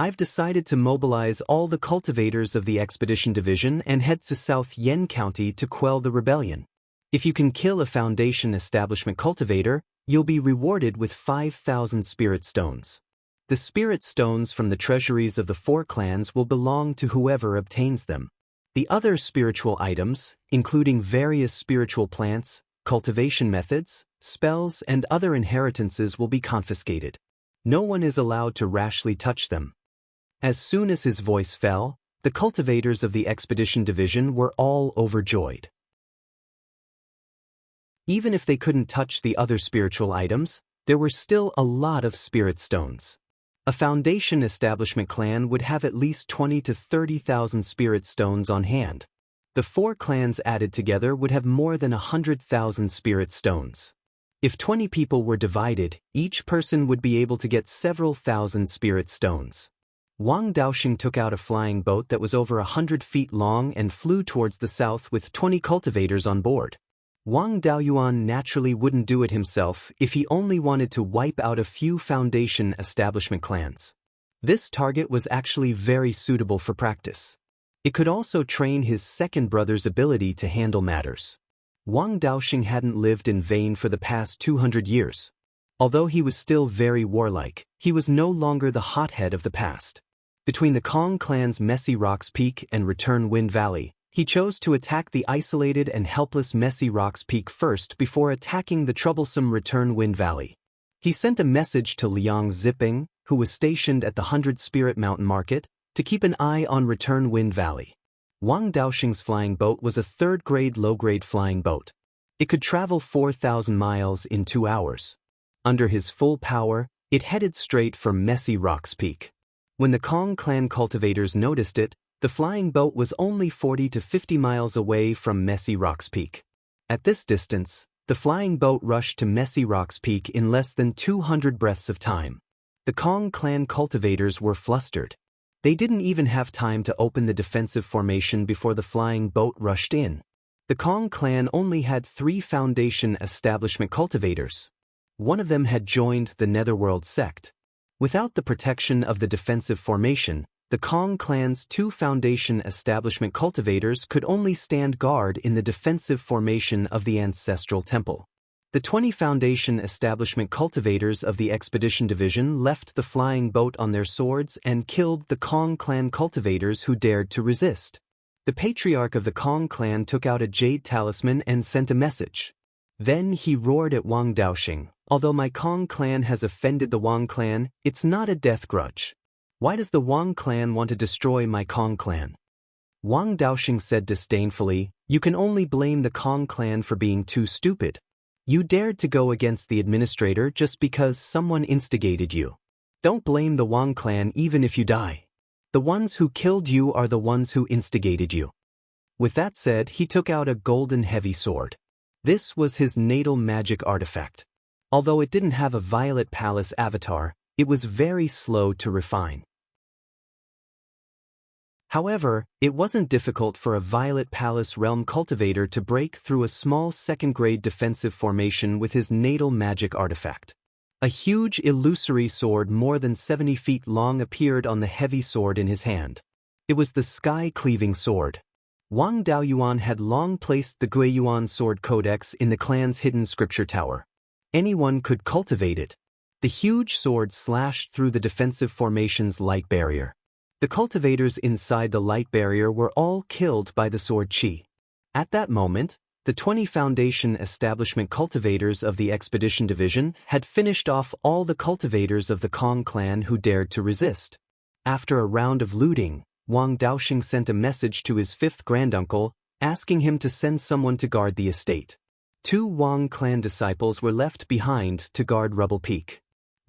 I've decided to mobilize all the cultivators of the Expedition Division and head to South Yen County to quell the rebellion. If you can kill a Foundation Establishment cultivator, you'll be rewarded with 5,000 spirit stones. The spirit stones from the treasuries of the 4 clans will belong to whoever obtains them. The other spiritual items, including various spiritual plants, cultivation methods, spells, and other inheritances will be confiscated. No one is allowed to rashly touch them." As soon as his voice fell, the cultivators of the Expedition Division were all overjoyed. Even if they couldn't touch the other spiritual items, there were still a lot of spirit stones. A Foundation Establishment clan would have at least 20 to 30,000 spirit stones on hand. The 4 clans added together would have more than 100,000 spirit stones. If 20 people were divided, each person would be able to get several thousand spirit stones. Wang Daoxing took out a flying boat that was over 100 feet long and flew towards the south with 20 cultivators on board. Wang Daoyuan naturally wouldn't do it himself if he only wanted to wipe out a few foundation establishment clans. This target was actually very suitable for practice. It could also train his second brother's ability to handle matters. Wang Daoxing hadn't lived in vain for the past 200 years. Although he was still very warlike, he was no longer the hothead of the past. Between the Kong clan's Messy Rocks Peak and Return Wind Valley, he chose to attack the isolated and helpless Messy Rocks Peak first before attacking the troublesome Return Wind Valley. He sent a message to Liang Ziping, who was stationed at the 100 Spirit Mountain Market, to keep an eye on Return Wind Valley. Wang Daoxing's flying boat was a third-grade low-grade flying boat. It could travel 4,000 miles in 2 hours. Under his full power, it headed straight for Messy Rocks Peak. When the Kong clan cultivators noticed it, the flying boat was only 40 to 50 miles away from Messy Rocks Peak. At this distance, the flying boat rushed to Messy Rocks Peak in less than 200 breaths of time. The Kong clan cultivators were flustered. They didn't even have time to open the defensive formation before the flying boat rushed in. The Kong clan only had 3 foundation establishment cultivators. One of them had joined the Netherworld sect. Without the protection of the defensive formation, the Kong clan's 2 foundation establishment cultivators could only stand guard in the defensive formation of the ancestral temple. The 20 foundation establishment cultivators of the expedition division left the flying boat on their swords and killed the Kong clan cultivators who dared to resist. The patriarch of the Kong clan took out a jade talisman and sent a message. Then he roared at Wang Daoxing, "Although my Kong clan has offended the Wang clan, it's not a death grudge. Why does the Wang clan want to destroy my Kong clan?" Wang Daoxing said disdainfully, "You can only blame the Kong clan for being too stupid. You dared to go against the administrator just because someone instigated you. Don't blame the Wang clan even if you die. The ones who killed you are the ones who instigated you." With that said, he took out a golden heavy sword. This was his natal magic artifact. Although it didn't have a Violet Palace avatar, it was very slow to refine. However, it wasn't difficult for a Violet Palace realm cultivator to break through a small second-grade defensive formation with his natal magic artifact. A huge illusory sword more than 70 feet long appeared on the heavy sword in his hand. It was the sky-cleaving sword. Wang Daoyuan had long placed the Guiyuan Sword Codex in the clan's hidden scripture tower. Anyone could cultivate it. The huge sword slashed through the defensive formation's light barrier. The cultivators inside the light barrier were all killed by the sword chi. At that moment, the 20 foundation establishment cultivators of the expedition division had finished off all the cultivators of the Kong clan who dared to resist. After a round of looting, Wang Daoxing sent a message to his 5th granduncle, asking him to send someone to guard the estate. 2 Wang clan disciples were left behind to guard Rubble Peak.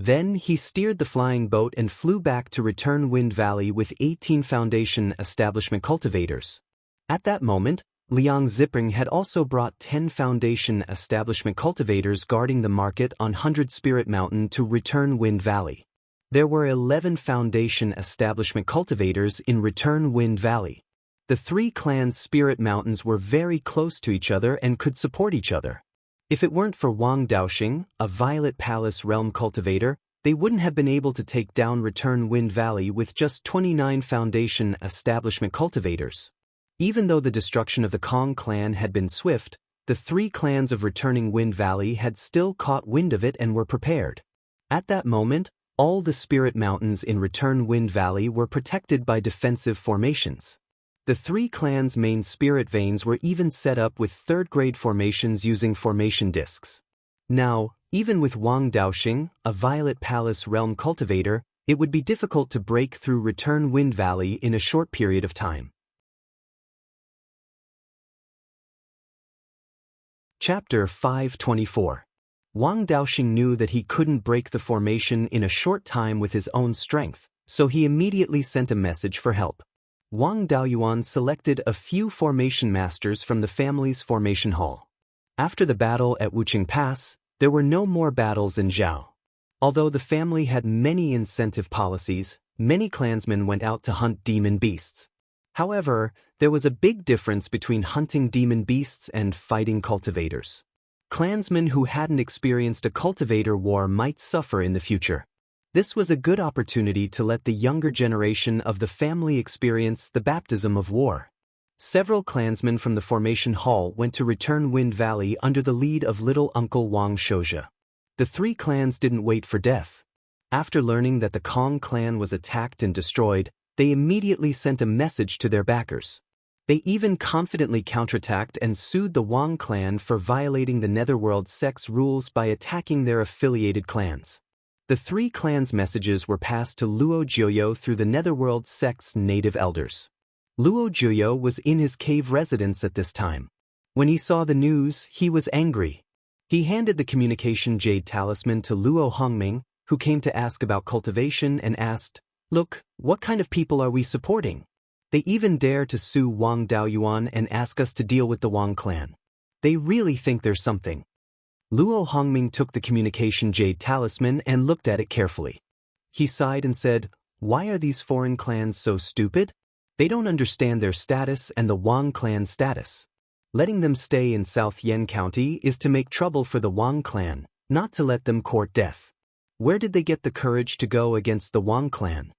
Then he steered the flying boat and flew back to Return Wind Valley with 18 foundation establishment cultivators. At that moment, Liang Ziping had also brought 10 foundation establishment cultivators guarding the market on 100 Spirit Mountain to Return Wind Valley. There were 11 foundation establishment cultivators in Return Wind Valley. The 3 clans' spirit mountains were very close to each other and could support each other. If it weren't for Wang Daoxing, a Violet Palace realm cultivator, they wouldn't have been able to take down Return Wind Valley with just 29 foundation establishment cultivators. Even though the destruction of the Kong clan had been swift, the 3 clans of Returning Wind Valley had still caught wind of it and were prepared. At that moment, all the spirit mountains in Return Wind Valley were protected by defensive formations. The 3 clans' main spirit veins were even set up with third-grade formations using formation discs. Now, even with Wang Daoxing, a Violet Palace realm cultivator, it would be difficult to break through Return Wind Valley in a short period of time. Chapter 524. Wang Daoxing knew that he couldn't break the formation in a short time with his own strength, so he immediately sent a message for help. Wang Daoyuan selected a few formation masters from the family's formation hall. After the battle at Wuxia Pass, there were no more battles in Zhao. Although the family had many incentive policies, many clansmen went out to hunt demon beasts. However, there was a big difference between hunting demon beasts and fighting cultivators. Clansmen who hadn't experienced a cultivator war might suffer in the future. This was a good opportunity to let the younger generation of the family experience the baptism of war. Several clansmen from the formation hall went to return Wind Valley under the lead of little Uncle Wang Xianxia. The three clans didn't wait for death. After learning that the Kong clan was attacked and destroyed, they immediately sent a message to their backers. They even confidently counterattacked and sued the Wang clan for violating the Netherworld sect's rules by attacking their affiliated clans. The three clans' messages were passed to Luo Jiuyo through the Netherworld sect's native elders. Luo Jiuyo was in his cave residence at this time. When he saw the news, he was angry. He handed the communication jade talisman to Luo Hongming, who came to ask about cultivation, and asked, "Look, what kind of people are we supporting? They even dare to sue Wang Daoyuan and ask us to deal with the Wang clan. They really think there's something." Luo Hongming took the communication jade talisman and looked at it carefully. He sighed and said, "Why are these foreign clans so stupid? They don't understand their status and the Wang clan's status. Letting them stay in South Yen County is to make trouble for the Wang clan, not to let them court death. Where did they get the courage to go against the Wang clan?"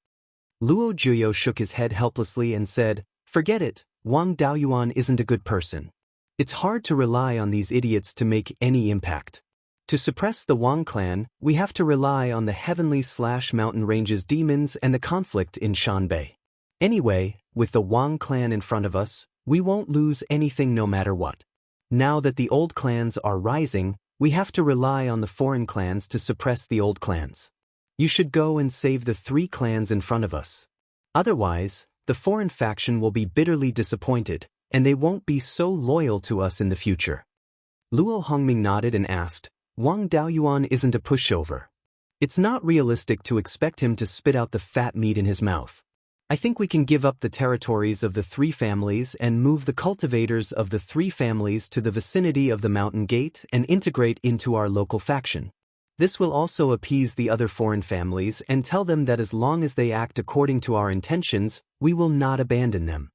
Luo Jiuyo shook his head helplessly and said, "Forget it, Wang Daoyuan isn't a good person. It's hard to rely on these idiots to make any impact. To suppress the Wang clan, we have to rely on the heavenly/mountain ranges demons and the conflict in Shanbei. Anyway, with the Wang clan in front of us, we won't lose anything no matter what. Now that the old clans are rising, we have to rely on the foreign clans to suppress the old clans. You should go and save the three clans in front of us. Otherwise, the foreign faction will be bitterly disappointed, and they won't be so loyal to us in the future." Luo Hongming nodded and asked, "Wang Daoyuan isn't a pushover. It's not realistic to expect him to spit out the fat meat in his mouth. I think we can give up the territories of the three families and move the cultivators of the three families to the vicinity of the mountain gate and integrate into our local faction. This will also appease the other foreign families and tell them that as long as they act according to our intentions, we will not abandon them."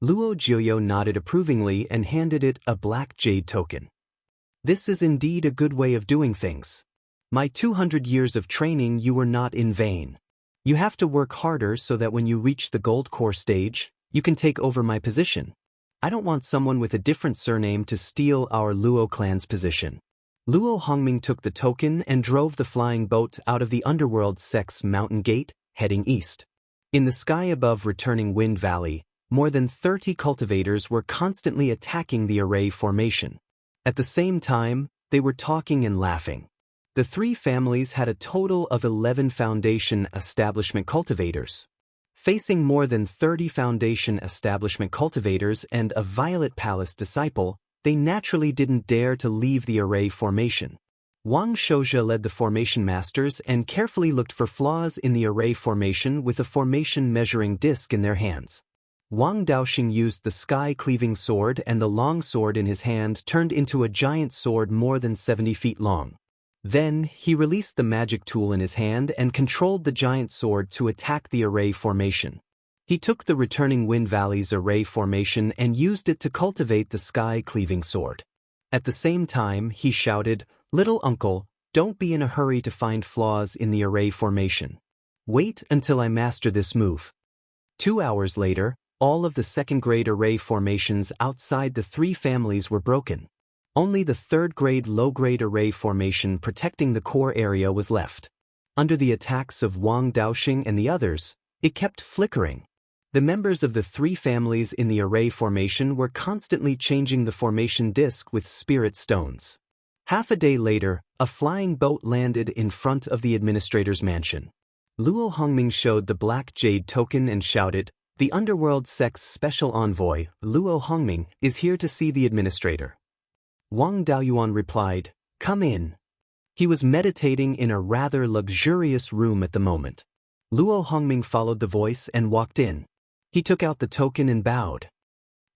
Luo Jiuyo nodded approvingly and handed it a black jade token. "This is indeed a good way of doing things. My 200 years of training you were not in vain. You have to work harder so that when you reach the gold core stage, you can take over my position. I don't want someone with a different surname to steal our Luo clan's position." Luo Hongming took the token and drove the flying boat out of the Underworld sect's mountain gate, heading east. In the sky above returning Wind Valley, more than 30 cultivators were constantly attacking the array formation. At the same time, they were talking and laughing. The three families had a total of 11 Foundation Establishment cultivators. Facing more than 30 Foundation Establishment cultivators and a Violet Palace disciple, they naturally didn't dare to leave the array formation. Wang Xianxia led the formation masters and carefully looked for flaws in the array formation with a formation measuring disc in their hands. Wang Daoxing used the sky-cleaving sword, and the long sword in his hand turned into a giant sword more than 70 feet long. Then, he released the magic tool in his hand and controlled the giant sword to attack the array formation. He took the returning Wind Valley's array formation and used it to cultivate the sky-cleaving sword. At the same time, he shouted, "Little uncle, don't be in a hurry to find flaws in the array formation. Wait until I master this move." 2 hours later, all of the second-grade array formations outside the three families were broken. Only the third-grade low-grade array formation protecting the core area was left. Under the attacks of Wang Daoxing and the others, it kept flickering. The members of the three families in the array formation were constantly changing the formation disc with spirit stones. Half a day later, a flying boat landed in front of the administrator's mansion. Luo Hongming showed the black jade token and shouted, "The Underworld sect's special envoy, Luo Hongming, is here to see the administrator." Wang Daoyuan replied, "Come in." He was meditating in a rather luxurious room at the moment. Luo Hongming followed the voice and walked in. He took out the token and bowed.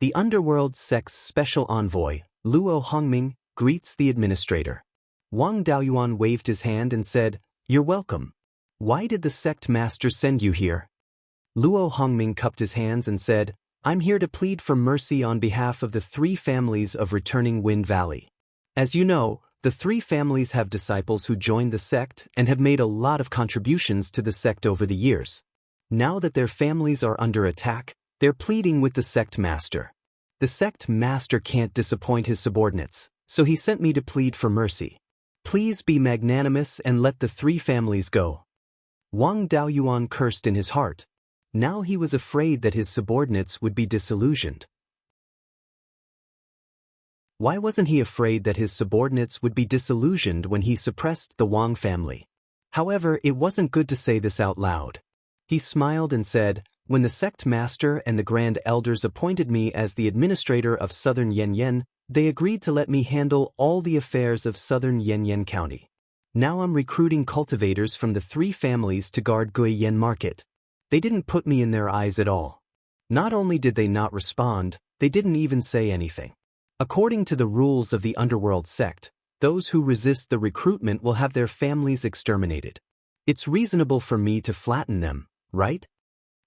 "The Underworld sect's special envoy, Luo Hongming, greets the administrator." Wang Daoyuan waved his hand and said, "You're welcome. Why did the sect master send you here?" Luo Hongming cupped his hands and said, I'm here to plead for mercy on behalf of the 3 families of returning Wind Valley. As you know, the 3 families have disciples who joined the sect and have made a lot of contributions to the sect over the years. Now that their families are under attack, they're pleading with the sect master. The sect master can't disappoint his subordinates, so he sent me to plead for mercy. Please be magnanimous and let the 3 families go. Wang Daoyuan cursed in his heart. Now he was afraid that his subordinates would be disillusioned. Why wasn't he afraid that his subordinates would be disillusioned when he suppressed the Wang family? However, it wasn't good to say this out loud. He smiled and said, when the sect master and the grand elders appointed me as the administrator of southern Yanyan, they agreed to let me handle all the affairs of southern Yanyan County. Now I'm recruiting cultivators from the 3 families to guard Guiyan Market. They didn't put me in their eyes at all. Not only did they not respond, they didn't even say anything. According to the rules of the underworld sect, those who resist the recruitment will have their families exterminated. It's reasonable for me to flatten them, right?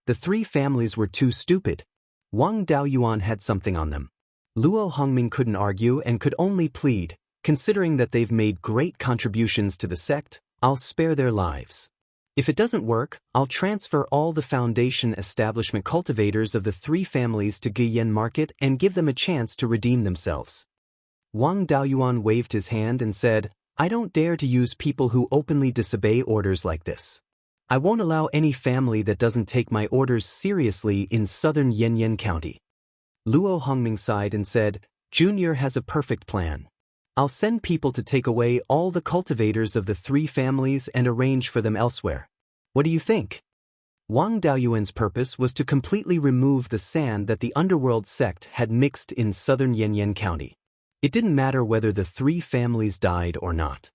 The 3 families were too stupid. Wang Daoyuan had something on them. Luo Hongming couldn't argue and could only plead, considering that they've made great contributions to the sect, I'll spare their lives. If it doesn't work, I'll transfer all the foundation establishment cultivators of the 3 families to Guiyan Market and give them a chance to redeem themselves. Wang Daoyuan waved his hand and said, I don't dare to use people who openly disobey orders like this. I won't allow any family that doesn't take my orders seriously in southern Yanyan County. Luo Hongming sighed and said, Junior has a perfect plan. I'll send people to take away all the cultivators of the 3 families and arrange for them elsewhere. What do you think? Wang Daoyuan's purpose was to completely remove the sand that the underworld sect had mixed in southern Yanyan County. It didn't matter whether the 3 families died or not.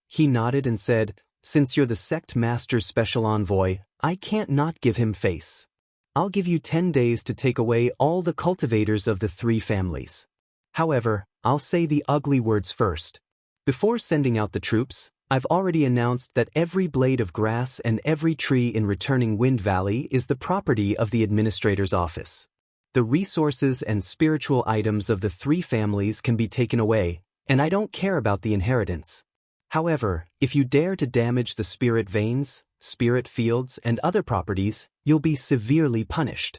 He nodded and said, since you're the sect master's special envoy, I can't not give him face. I'll give you 10 days to take away all the cultivators of the 3 families. However, I'll say the ugly words first. Before sending out the troops, I've already announced that every blade of grass and every tree in returning Wind Valley is the property of the administrator's office. The resources and spiritual items of the 3 families can be taken away, and I don't care about the inheritance. However, if you dare to damage the spirit veins, spirit fields, and other properties, you'll be severely punished.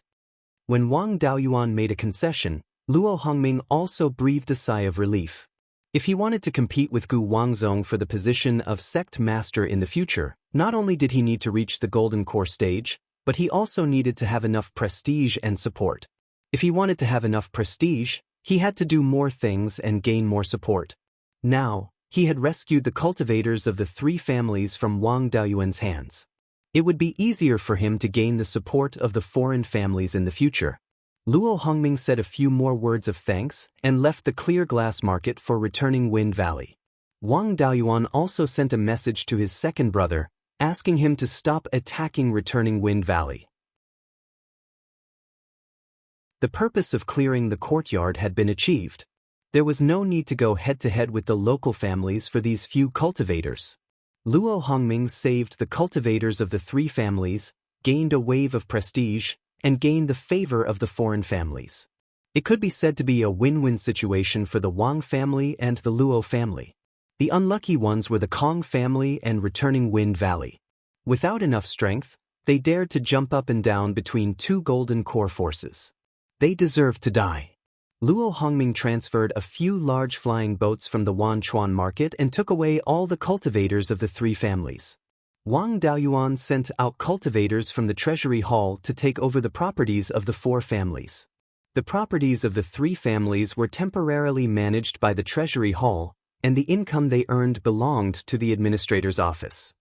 When Wang Daoyuan made a concession, Luo Hongming also breathed a sigh of relief. If he wanted to compete with Gu Wangzong for the position of sect master in the future, not only did he need to reach the golden core stage, but he also needed to have enough prestige and support. If he wanted to have enough prestige, he had to do more things and gain more support. Now, he had rescued the cultivators of the 3 families from Wang Daoyuan's hands. It would be easier for him to gain the support of the foreign families in the future. Luo Hongming said a few more words of thanks and left the clear glass market for returning Wind Valley. Wang Daoyuan also sent a message to his second brother, asking him to stop attacking returning Wind Valley. The purpose of clearing the courtyard had been achieved. There was no need to go head-to-head with the local families for these few cultivators. Luo Hongming saved the cultivators of the 3 families, gained a wave of prestige, and gained the favor of the foreign families. It could be said to be a win-win situation for the Wang family and the Luo family. The unlucky ones were the Kong family and returning Wind Valley. Without enough strength, they dared to jump up and down between 2 golden core forces. They deserved to die. Luo Hongming transferred a few large flying boats from the Wanchuan market and took away all the cultivators of the 3 families. Wang Daoyuan sent out cultivators from the treasury hall to take over the properties of the 4 families. The properties of the 3 families were temporarily managed by the treasury hall, and the income they earned belonged to the administrator's office.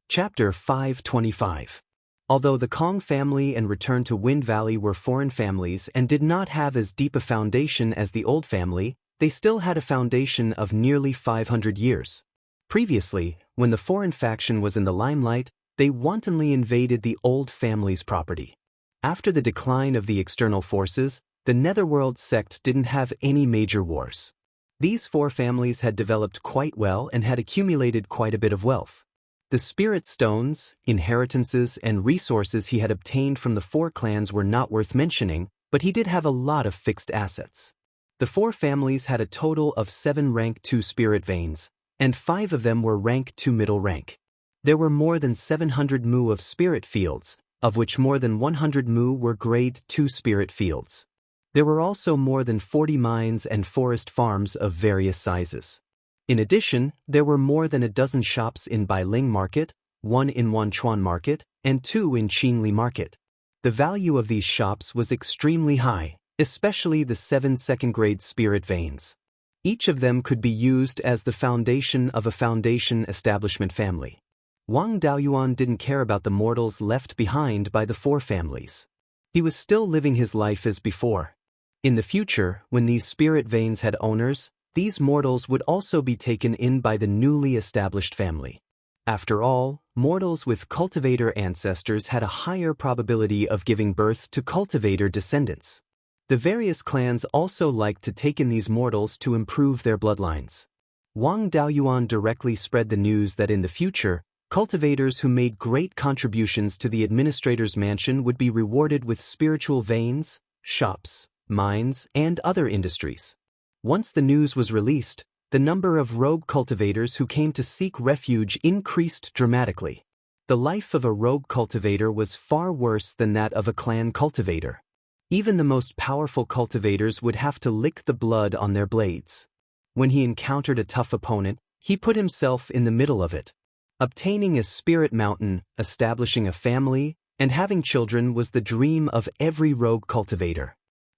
Chapter 525. Although the Kong family and Return to Wind Valley were foreign families and did not have as deep a foundation as the old family, they still had a foundation of nearly 500 years. Previously, when the foreign faction was in the limelight, they wantonly invaded the old family's property. After the decline of the external forces, the Netherworld sect didn't have any major wars. These 4 families had developed quite well and had accumulated quite a bit of wealth. The spirit stones, inheritances, and resources he had obtained from the four clans were not worth mentioning, but he did have a lot of fixed assets. The four families had a total of 7 rank 2 spirit veins, and 5 of them were rank 2 middle rank. There were more than 700 mu of spirit fields, of which more than 100 mu were grade 2 spirit fields. There were also more than 40 mines and forest farms of various sizes. In addition, there were more than a dozen shops in Bailing Market, 1 in Wanchuan Market, and 2 in Qingli Market. The value of these shops was extremely high, especially the 7 second-grade spirit veins. Each of them could be used as the foundation of a foundation establishment family. Wang Daoyuan didn't care about the mortals left behind by the four families. He was still living his life as before. In the future, when these spirit veins had owners, these mortals would also be taken in by the newly established family. After all, mortals with cultivator ancestors had a higher probability of giving birth to cultivator descendants. The various clans also liked to take in these mortals to improve their bloodlines. Wang Daoyuan directly spread the news that in the future, cultivators who made great contributions to the administrator's mansion would be rewarded with spiritual veins, shops, mines, and other industries. Once the news was released, the number of rogue cultivators who came to seek refuge increased dramatically. The life of a rogue cultivator was far worse than that of a clan cultivator. Even the most powerful cultivators would have to lick the blood on their blades. When he encountered a tough opponent, he put himself in the middle of it. Obtaining a spirit mountain, establishing a family, and having children was the dream of every rogue cultivator.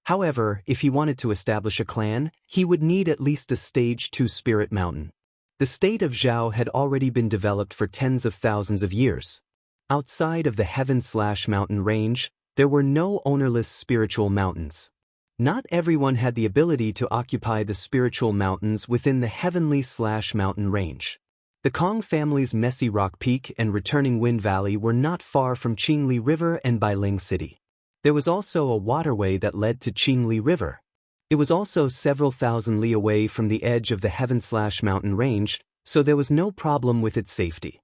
However, if he wanted to establish a clan, he would need at least a stage 2 spirit mountain. The state of Zhao had already been developed for tens of thousands of years. Outside of the heaven/mountain range, there were no ownerless spiritual mountains. Not everyone had the ability to occupy the spiritual mountains within the heavenly/mountain range. The Kong family's Messy Rock Peak and Returning Wind Valley were not far from Qingli River and Bailing City. There was also a waterway that led to Qingli River. It was also several thousand li away from the edge of the heaven/mountain range, so there was no problem with its safety.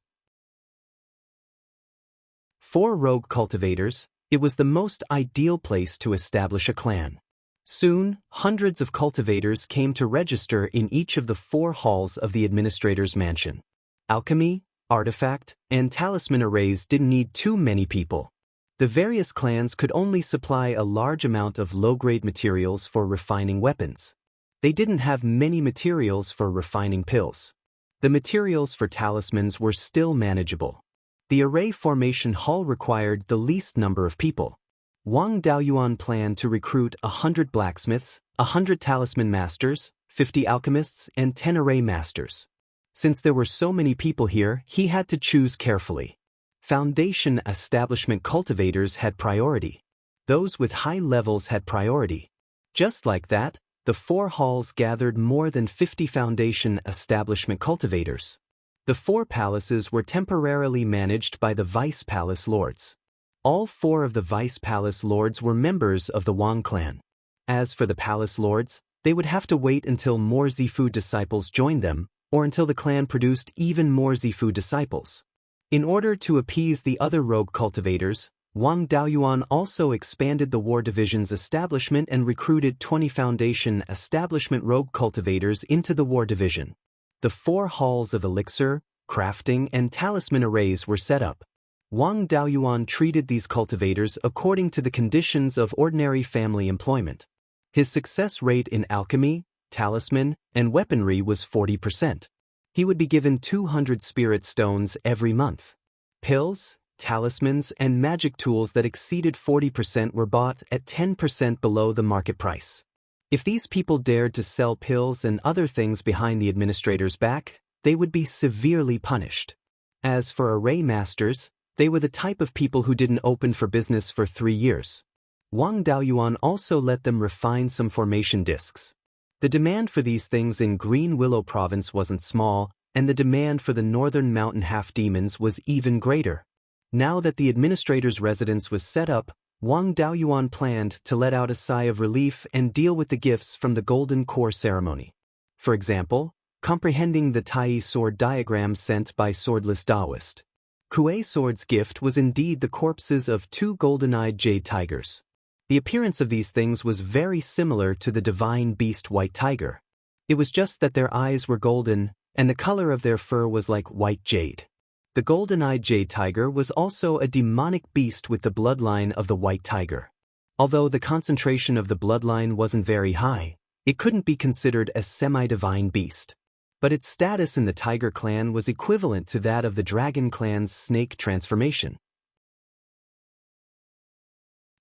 For rogue cultivators, it was the most ideal place to establish a clan. Soon, hundreds of cultivators came to register in each of the 4 halls of the administrator's mansion. Alchemy, artifact, and talisman arrays didn't need too many people. The various clans could only supply a large amount of low-grade materials for refining weapons. They didn't have many materials for refining pills. The materials for talismans were still manageable. The array formation hall required the least number of people. Wang Daoyuan planned to recruit 100 blacksmiths, 100 talisman masters, 50 alchemists, and 10 array masters. Since there were so many people here, he had to choose carefully. Foundation establishment cultivators had priority. Those with high levels had priority. Just like that, the 4 halls gathered more than 50 foundation establishment cultivators. The 4 palaces were temporarily managed by the vice palace lords. All 4 of the vice palace lords were members of the Wang clan. As for the palace lords, they would have to wait until more Zifu disciples joined them, or until the clan produced even more Zifu disciples. In order to appease the other rogue cultivators, Wang Daoyuan also expanded the War Division's establishment and recruited 20 Foundation establishment rogue cultivators into the War Division. The 4 halls of elixir, crafting, and talisman arrays were set up. Wang Daoyuan treated these cultivators according to the conditions of ordinary family employment. His success rate in alchemy, talisman, and weaponry was 40%. He would be given 200 spirit stones every month. Pills, talismans, and magic tools that exceeded 40% were bought at 10% below the market price. If these people dared to sell pills and other things behind the administrator's back, they would be severely punished. As for array masters, they were the type of people who didn't open for business for 3 years. Wang Daoyuan also let them refine some formation discs. The demand for these things in Green Willow Province wasn't small, and the demand for the Northern Mountain Half-Demons was even greater. Now that the administrator's residence was set up, Wang Daoyuan planned to let out a sigh of relief and deal with the gifts from the Golden Core ceremony. For example, comprehending the Tai sword diagram sent by swordless Daoist. Kuei sword's gift was indeed the corpses of two golden-eyed jade tigers. The appearance of these things was very similar to the divine beast white tiger. It was just that their eyes were golden, and the color of their fur was like white jade. The golden-eyed jade tiger was also a demonic beast with the bloodline of the white tiger. Although the concentration of the bloodline wasn't very high, it couldn't be considered a semi-divine beast. But its status in the tiger clan was equivalent to that of the dragon clan's snake transformation.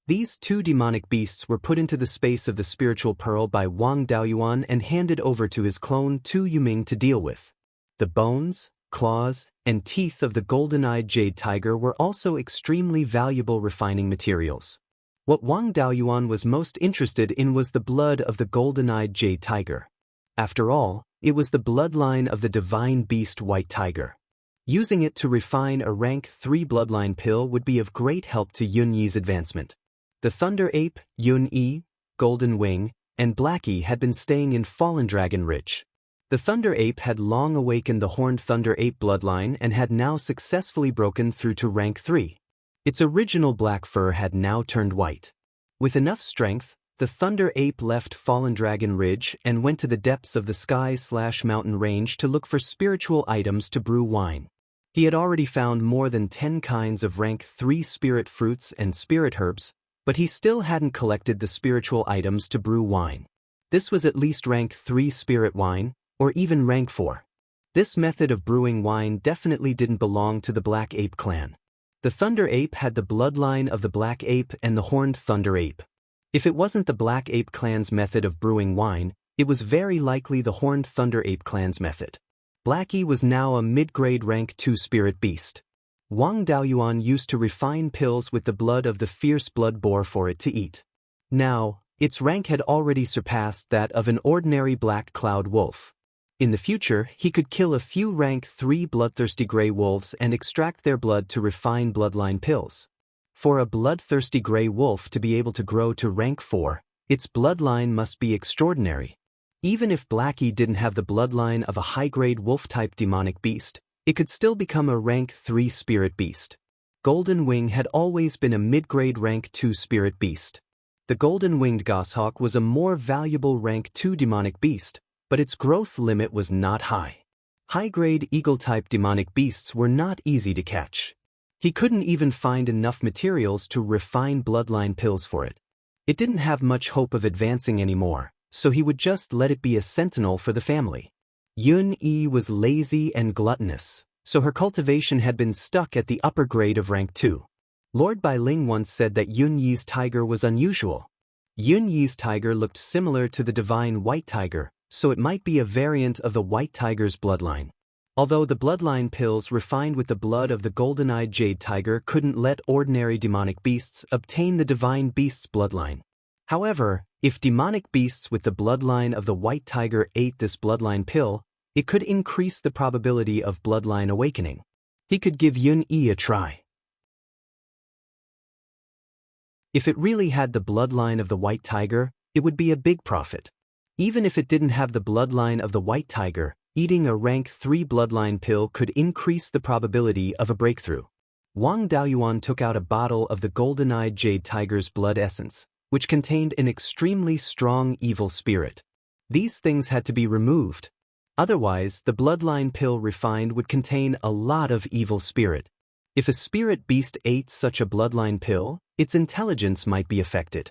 These two demonic beasts were put into the space of the spiritual pearl by Wang Daoyuan and handed over to his clone Tu Yuming to deal with. The bones, claws, and teeth of the golden-eyed jade tiger were also extremely valuable refining materials. What Wang Daoyuan was most interested in was the blood of the golden-eyed jade tiger. After all, it was the bloodline of the divine beast white tiger. Using it to refine a rank 3 bloodline pill would be of great help to Yun Yi's advancement. The Thunder Ape, Yun Yi, Golden Wing, and Blackie had been staying in Fallen Dragon Ridge. The Thunder Ape had long awakened the Horned Thunder Ape bloodline and had now successfully broken through to rank 3. Its original black fur had now turned white. With enough strength, the Thunder Ape left Fallen Dragon Ridge and went to the depths of the sky/mountain range to look for spiritual items to brew wine. He had already found more than 10 kinds of rank 3 spirit fruits and spirit herbs, but he still hadn't collected the spiritual items to brew wine. This was at least rank 3 spirit wine, or even rank 4. This method of brewing wine definitely didn't belong to the Black Ape clan. The Thunder Ape had the bloodline of the Black Ape and the Horned Thunder Ape. If it wasn't the Black Ape clan's method of brewing wine, it was very likely the Horned Thunder Ape clan's method. Blackie was now a mid-grade rank 2 spirit beast. Wang Daoyuan used to refine pills with the blood of the fierce blood boar for it to eat. Now, its rank had already surpassed that of an ordinary black cloud wolf. In the future, he could kill a few rank 3 bloodthirsty gray wolves and extract their blood to refine bloodline pills. For a bloodthirsty gray wolf to be able to grow to rank 4, its bloodline must be extraordinary. Even if Blackie didn't have the bloodline of a high-grade wolf-type demonic beast, it could still become a rank 3 spirit beast. Golden Wing had always been a mid-grade rank 2 spirit beast. The golden-winged goshawk was a more valuable rank 2 demonic beast, but its growth limit was not high. High-grade eagle-type demonic beasts were not easy to catch. He couldn't even find enough materials to refine bloodline pills for it. It didn't have much hope of advancing anymore, so he would just let it be a sentinel for the family. Yun Yi was lazy and gluttonous, so her cultivation had been stuck at the upper grade of rank 2. Lord Bailing once said that Yun Yi's tiger was unusual. Yun Yi's tiger looked similar to the divine white tiger, so it might be a variant of the white tiger's bloodline. Although the bloodline pills refined with the blood of the golden-eyed jade tiger couldn't let ordinary demonic beasts obtain the divine beast's bloodline. However, if demonic beasts with the bloodline of the white tiger ate this bloodline pill, it could increase the probability of bloodline awakening. He could give Yun Yi a try. If it really had the bloodline of the white tiger, it would be a big profit. Even if it didn't have the bloodline of the white tiger, eating a rank 3 bloodline pill could increase the probability of a breakthrough. Wang Daoyuan took out a bottle of the golden-eyed jade tiger's blood essence, which contained an extremely strong evil spirit. These things had to be removed. Otherwise, the bloodline pill refined would contain a lot of evil spirit. If a spirit beast ate such a bloodline pill, its intelligence might be affected.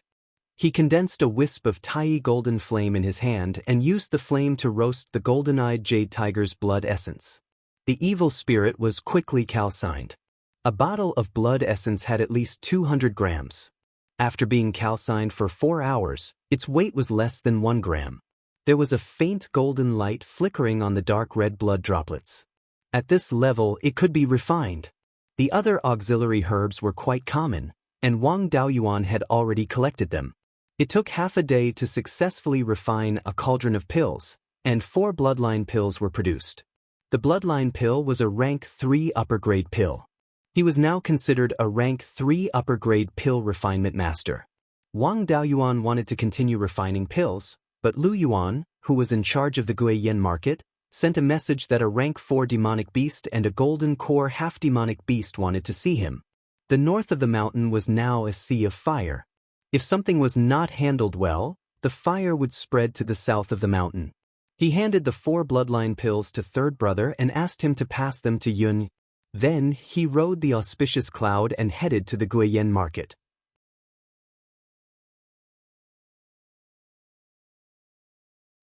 He condensed a wisp of Tai golden flame in his hand and used the flame to roast the golden-eyed jade tiger's blood essence. The evil spirit was quickly calcined. A bottle of blood essence had at least 200 grams. After being calcined for 4 hours, its weight was less than 1 gram. There was a faint golden light flickering on the dark red blood droplets. At this level, it could be refined. The other auxiliary herbs were quite common, and Wang Daoyuan had already collected them. It took half a day to successfully refine a cauldron of pills, and 4 bloodline pills were produced. The bloodline pill was a rank 3 upper grade pill. He was now considered a rank 3 upper grade pill refinement master. Wang Daoyuan wanted to continue refining pills, but Lu Yuan, who was in charge of the Guiyan market, sent a message that a rank 4 demonic beast and a golden core half-demonic beast wanted to see him. The north of the mountain was now a sea of fire. If something was not handled well, the fire would spread to the south of the mountain. He handed the 4 bloodline pills to third brother and asked him to pass them to Yun. Then he rode the auspicious cloud and headed to the Guiyan market.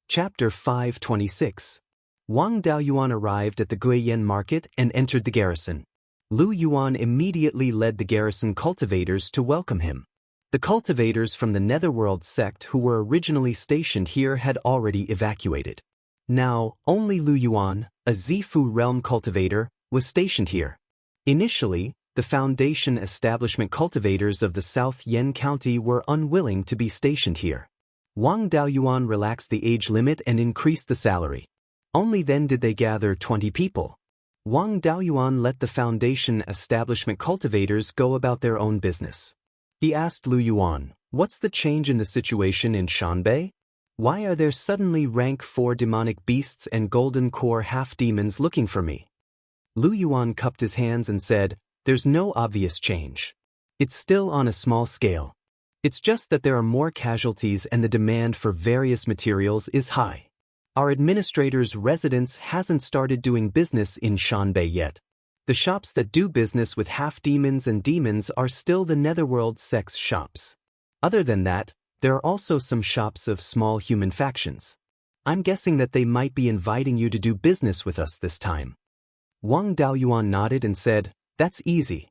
Chapter 526. Wang Daoyuan arrived at the Guiyan market and entered the garrison. Lu Yuan immediately led the garrison cultivators to welcome him. The cultivators from the Netherworld sect who were originally stationed here had already evacuated. Now, only Lu Yuan, a Zifu realm cultivator, was stationed here. Initially, the Foundation establishment cultivators of the South Yen County were unwilling to be stationed here. Wang Daoyuan relaxed the age limit and increased the salary. Only then did they gather 20 people. Wang Daoyuan let the Foundation establishment cultivators go about their own business. He asked Lu Yuan, "What's the change in the situation in Shanbei? Why are there suddenly rank 4 demonic beasts and golden core half-demons looking for me?" Lu Yuan cupped his hands and said, "There's no obvious change. It's still on a small scale. It's just that there are more casualties and the demand for various materials is high. Our administrator's residence hasn't started doing business in Shanbei yet. The shops that do business with half-demons and demons are still the Netherworld sect's shops. Other than that, there are also some shops of small human factions. I'm guessing that they might be inviting you to do business with us this time." Wang Daoyuan nodded and said, "That's easy.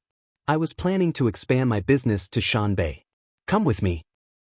I was planning to expand my business to Shanbei. Come with me."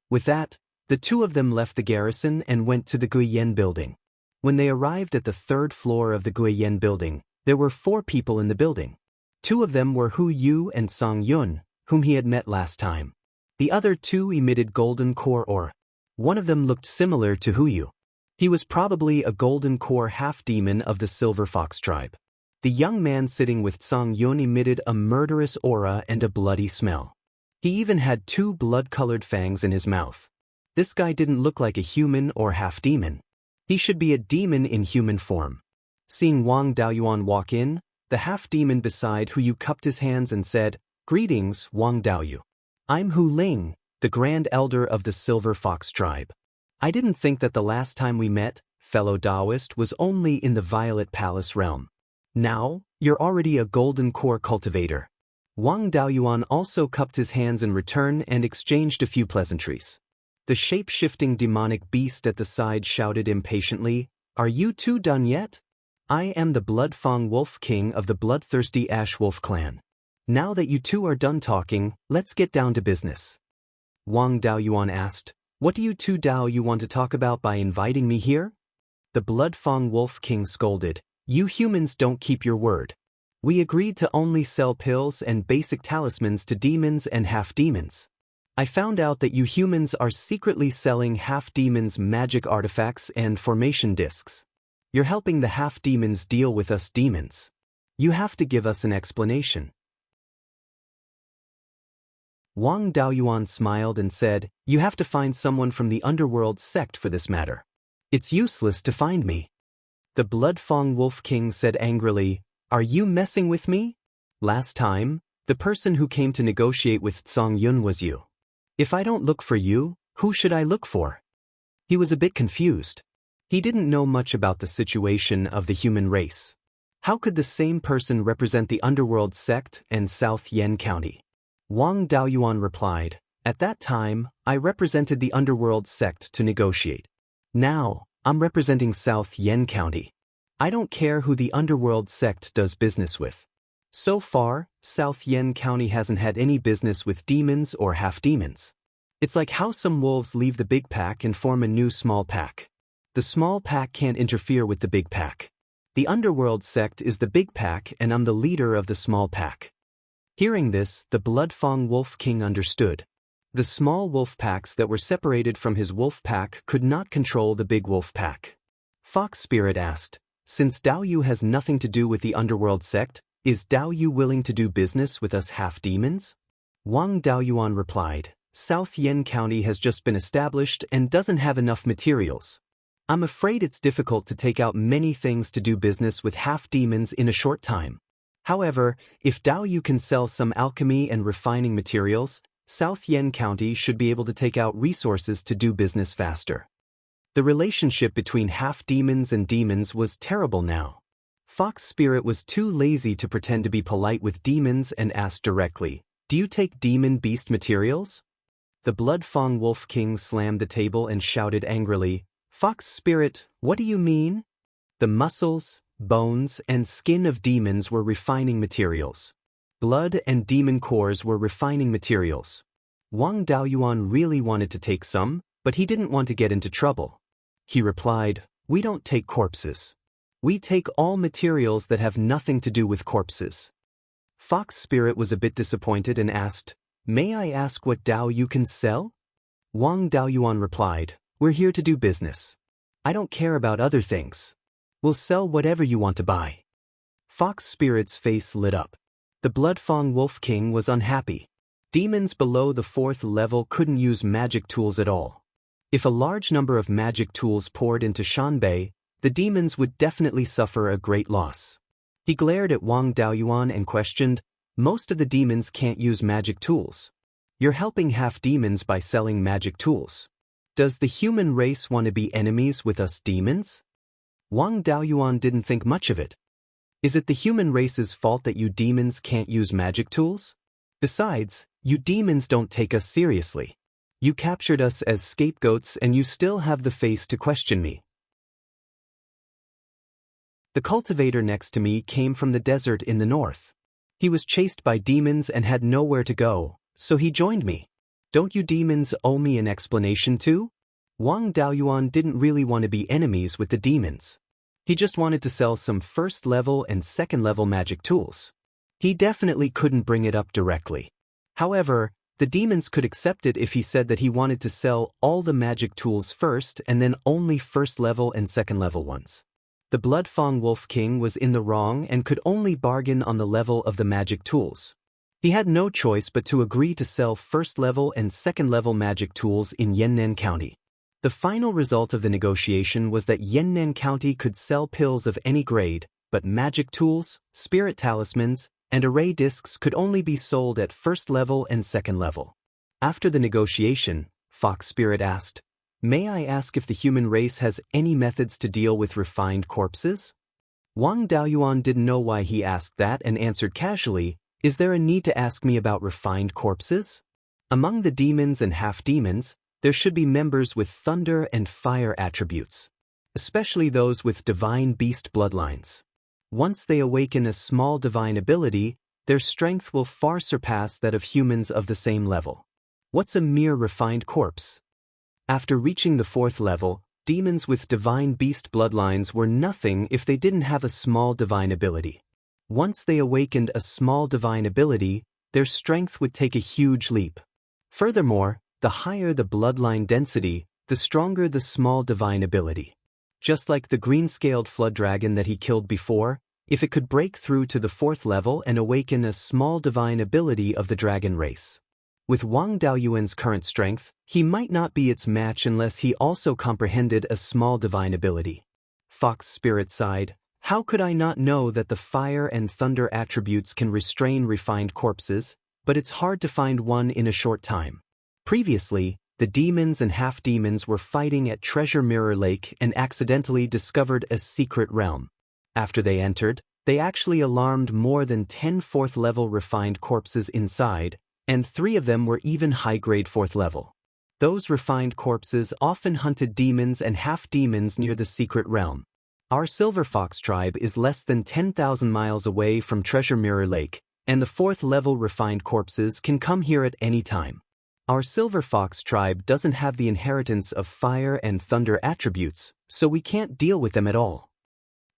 With that, the two of them left the garrison and went to the Guiyan building. When they arrived at the 3rd floor of the Guiyan building, there were 4 people in the building. 2 of them were Hu Yu and Song Yun, whom he had met last time. The other 2 emitted golden core aura. One of them looked similar to Hu Yu. He was probably a golden core half-demon of the Silver Fox tribe. The young man sitting with Song Yun emitted a murderous aura and a bloody smell. He even had 2 blood-colored fangs in his mouth. This guy didn't look like a human or half-demon. He should be a demon in human form. Seeing Wang Daoyuan walk in, the half-demon beside Hu Yu cupped his hands and said, "Greetings, Wang Daoyu. I'm Hu Ling, the Grand Elder of the Silver Fox tribe. I didn't think that the last time we met, fellow Daoist, was only in the Violet Palace realm. Now, you're already a golden core cultivator." Wang Daoyuan also cupped his hands in return and exchanged a few pleasantries. The shape-shifting demonic beast at the side shouted impatiently, "Are you two done yet? I am the Bloodfang Wolf King of the bloodthirsty Ash Wolf clan. Now that you two are done talking, let's get down to business." Wang Daoyuan asked, "What do you two Dao want to talk about by inviting me here?" The Bloodfang Wolf King scolded, "You humans don't keep your word. We agreed to only sell pills and basic talismans to demons and half-demons. I found out that you humans are secretly selling half-demons magic artifacts and formation discs. You're helping the half-demons deal with us demons. You have to give us an explanation." Wang Daoyuan smiled and said, "You have to find someone from the Underworld sect for this matter. It's useless to find me." The Bloodfang Wolf King said angrily, "Are you messing with me? Last time, the person who came to negotiate with Song Yun was you. If I don't look for you, who should I look for?" He was a bit confused. He didn't know much about the situation of the human race. How could the same person represent the Underworld sect and South Yen County? Wang Daoyuan replied, "At that time, I represented the Underworld sect to negotiate. Now, I'm representing South Yen County. I don't care who the Underworld sect does business with. So far, South Yen County hasn't had any business with demons or half-demons. It's like how some wolves leave the big pack and form a new small pack. The small pack can't interfere with the big pack. The Underworld sect is the big pack and I'm the leader of the small pack." Hearing this, the Bloodfang Wolf King understood. The small wolf packs that were separated from his wolf pack could not control the big wolf pack. Fox Spirit asked, "Since Daoyu has nothing to do with the Underworld sect, is Daoyu willing to do business with us half-demons?" Wang Daoyuan replied, "South Yen County has just been established and doesn't have enough materials. I'm afraid it's difficult to take out many things to do business with half-demons in a short time. However, if Daoyu can sell some alchemy and refining materials, South Yen County should be able to take out resources to do business faster. The relationship between half-demons and demons was terrible now. Fox Spirit was too lazy to pretend to be polite with demons and asked directly, "Do you take demon beast materials?" The Blood-Fang Wolf King slammed the table and shouted angrily, "Fox Spirit, what do you mean?" The muscles, bones, and skin of demons were refining materials. Blood and demon cores were refining materials. Wang Daoyuan really wanted to take some, but he didn't want to get into trouble. He replied, "We don't take corpses. We take all materials that have nothing to do with corpses." Fox Spirit was a bit disappointed and asked, "May I ask what Dao you can sell?" Wang Daoyuan replied, "We're here to do business. I don't care about other things. We'll sell whatever you want to buy." Fox Spirit's face lit up. The Blood-Fang Wolf King was unhappy. Demons below the 4th level couldn't use magic tools at all. If a large number of magic tools poured into Shanbei, the demons would definitely suffer a great loss. He glared at Wang Daoyuan and questioned, "Most of the demons can't use magic tools. You're helping half-demons by selling magic tools. Does the human race want to be enemies with us demons?" Wang Daoyuan didn't think much of it. Is it the human race's fault that you demons can't use magic tools? Besides, you demons don't take us seriously. You captured us as scapegoats and you still have the face to question me. The cultivator next to me came from the desert in the north. He was chased by demons and had nowhere to go, so he joined me. Don't you demons owe me an explanation too? Wang Daoyuan didn't really want to be enemies with the demons. He just wanted to sell some first-level and second-level magic tools. He definitely couldn't bring it up directly. However, the demons could accept it if he said that he wanted to sell all the magic tools first and then only first-level and second-level ones. The Blood-Fang Wolf King was in the wrong and could only bargain on the level of the magic tools. He had no choice but to agree to sell first-level and second-level magic tools in Yannan County. The final result of the negotiation was that Yannan County could sell pills of any grade, but magic tools, spirit talismans, and array discs could only be sold at first level and second level. After the negotiation, Fox Spirit asked, "May I ask if the human race has any methods to deal with refined corpses?" Wang Daoyuan didn't know why he asked that and answered casually, "Is there a need to ask me about refined corpses? Among the demons and half-demons, there should be members with thunder and fire attributes, especially those with divine beast bloodlines. Once they awaken a small divine ability, their strength will far surpass that of humans of the same level. What's a mere refined corpse?" After reaching the 4th level, demons with divine beast bloodlines were nothing if they didn't have a small divine ability. Once they awakened a small divine ability, their strength would take a huge leap. Furthermore, the higher the bloodline density, the stronger the small divine ability. Just like the green-scaled flood dragon that he killed before, if it could break through to the 4th level and awaken a small divine ability of the dragon race. With Wang Daoyuan's current strength, he might not be its match unless he also comprehended a small divine ability. Fox Spirit sighed, "How could I not know that the fire and thunder attributes can restrain refined corpses, but it's hard to find one in a short time." Previously, the demons and half-demons were fighting at Treasure Mirror Lake and accidentally discovered a secret realm. After they entered, they actually alarmed more than 10 4th-level refined corpses inside, and 3 of them were even high-grade 4th level. Those refined corpses often hunted demons and half-demons near the secret realm. Our Silver Fox tribe is less than 10,000 miles away from Treasure Mirror Lake, and the 4th-level refined corpses can come here at any time. Our Silver Fox tribe doesn't have the inheritance of fire and thunder attributes, so we can't deal with them at all.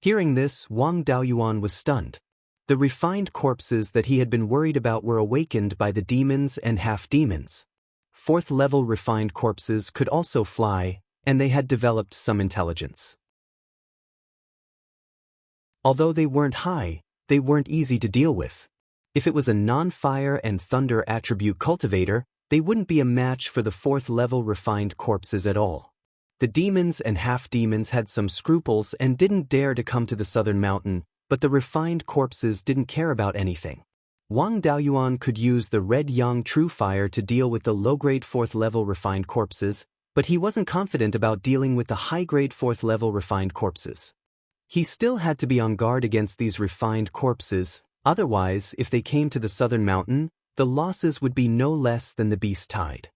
Hearing this, Wang Daoyuan was stunned. The refined corpses that he had been worried about were awakened by the demons and half-demons. 4th-level refined corpses could also fly, and they had developed some intelligence. Although they weren't high, they weren't easy to deal with. If it was a non-fire and thunder attribute cultivator, they wouldn't be a match for the 4th-level refined corpses at all. The demons and half-demons had some scruples and didn't dare to come to the southern mountain, but the refined corpses didn't care about anything. Wang Daoyuan could use the red yang true fire to deal with the low-grade 4th-level refined corpses, but he wasn't confident about dealing with the high-grade 4th-level refined corpses. He still had to be on guard against these refined corpses, otherwise, if they came to the southern mountain, the losses would be no less than the beast tide.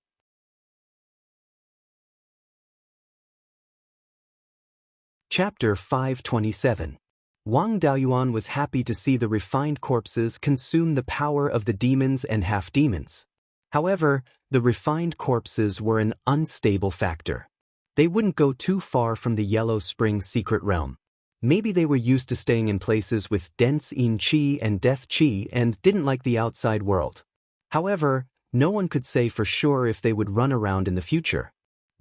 Chapter 527. Wang Daoyuan was happy to see the refined corpses consume the power of the demons and half-demons. However, the refined corpses were an unstable factor. They wouldn't go too far from the Yellow Spring secret realm. Maybe they were used to staying in places with dense yin qi and death qi and didn't like the outside world. However, no one could say for sure if they would run around in the future.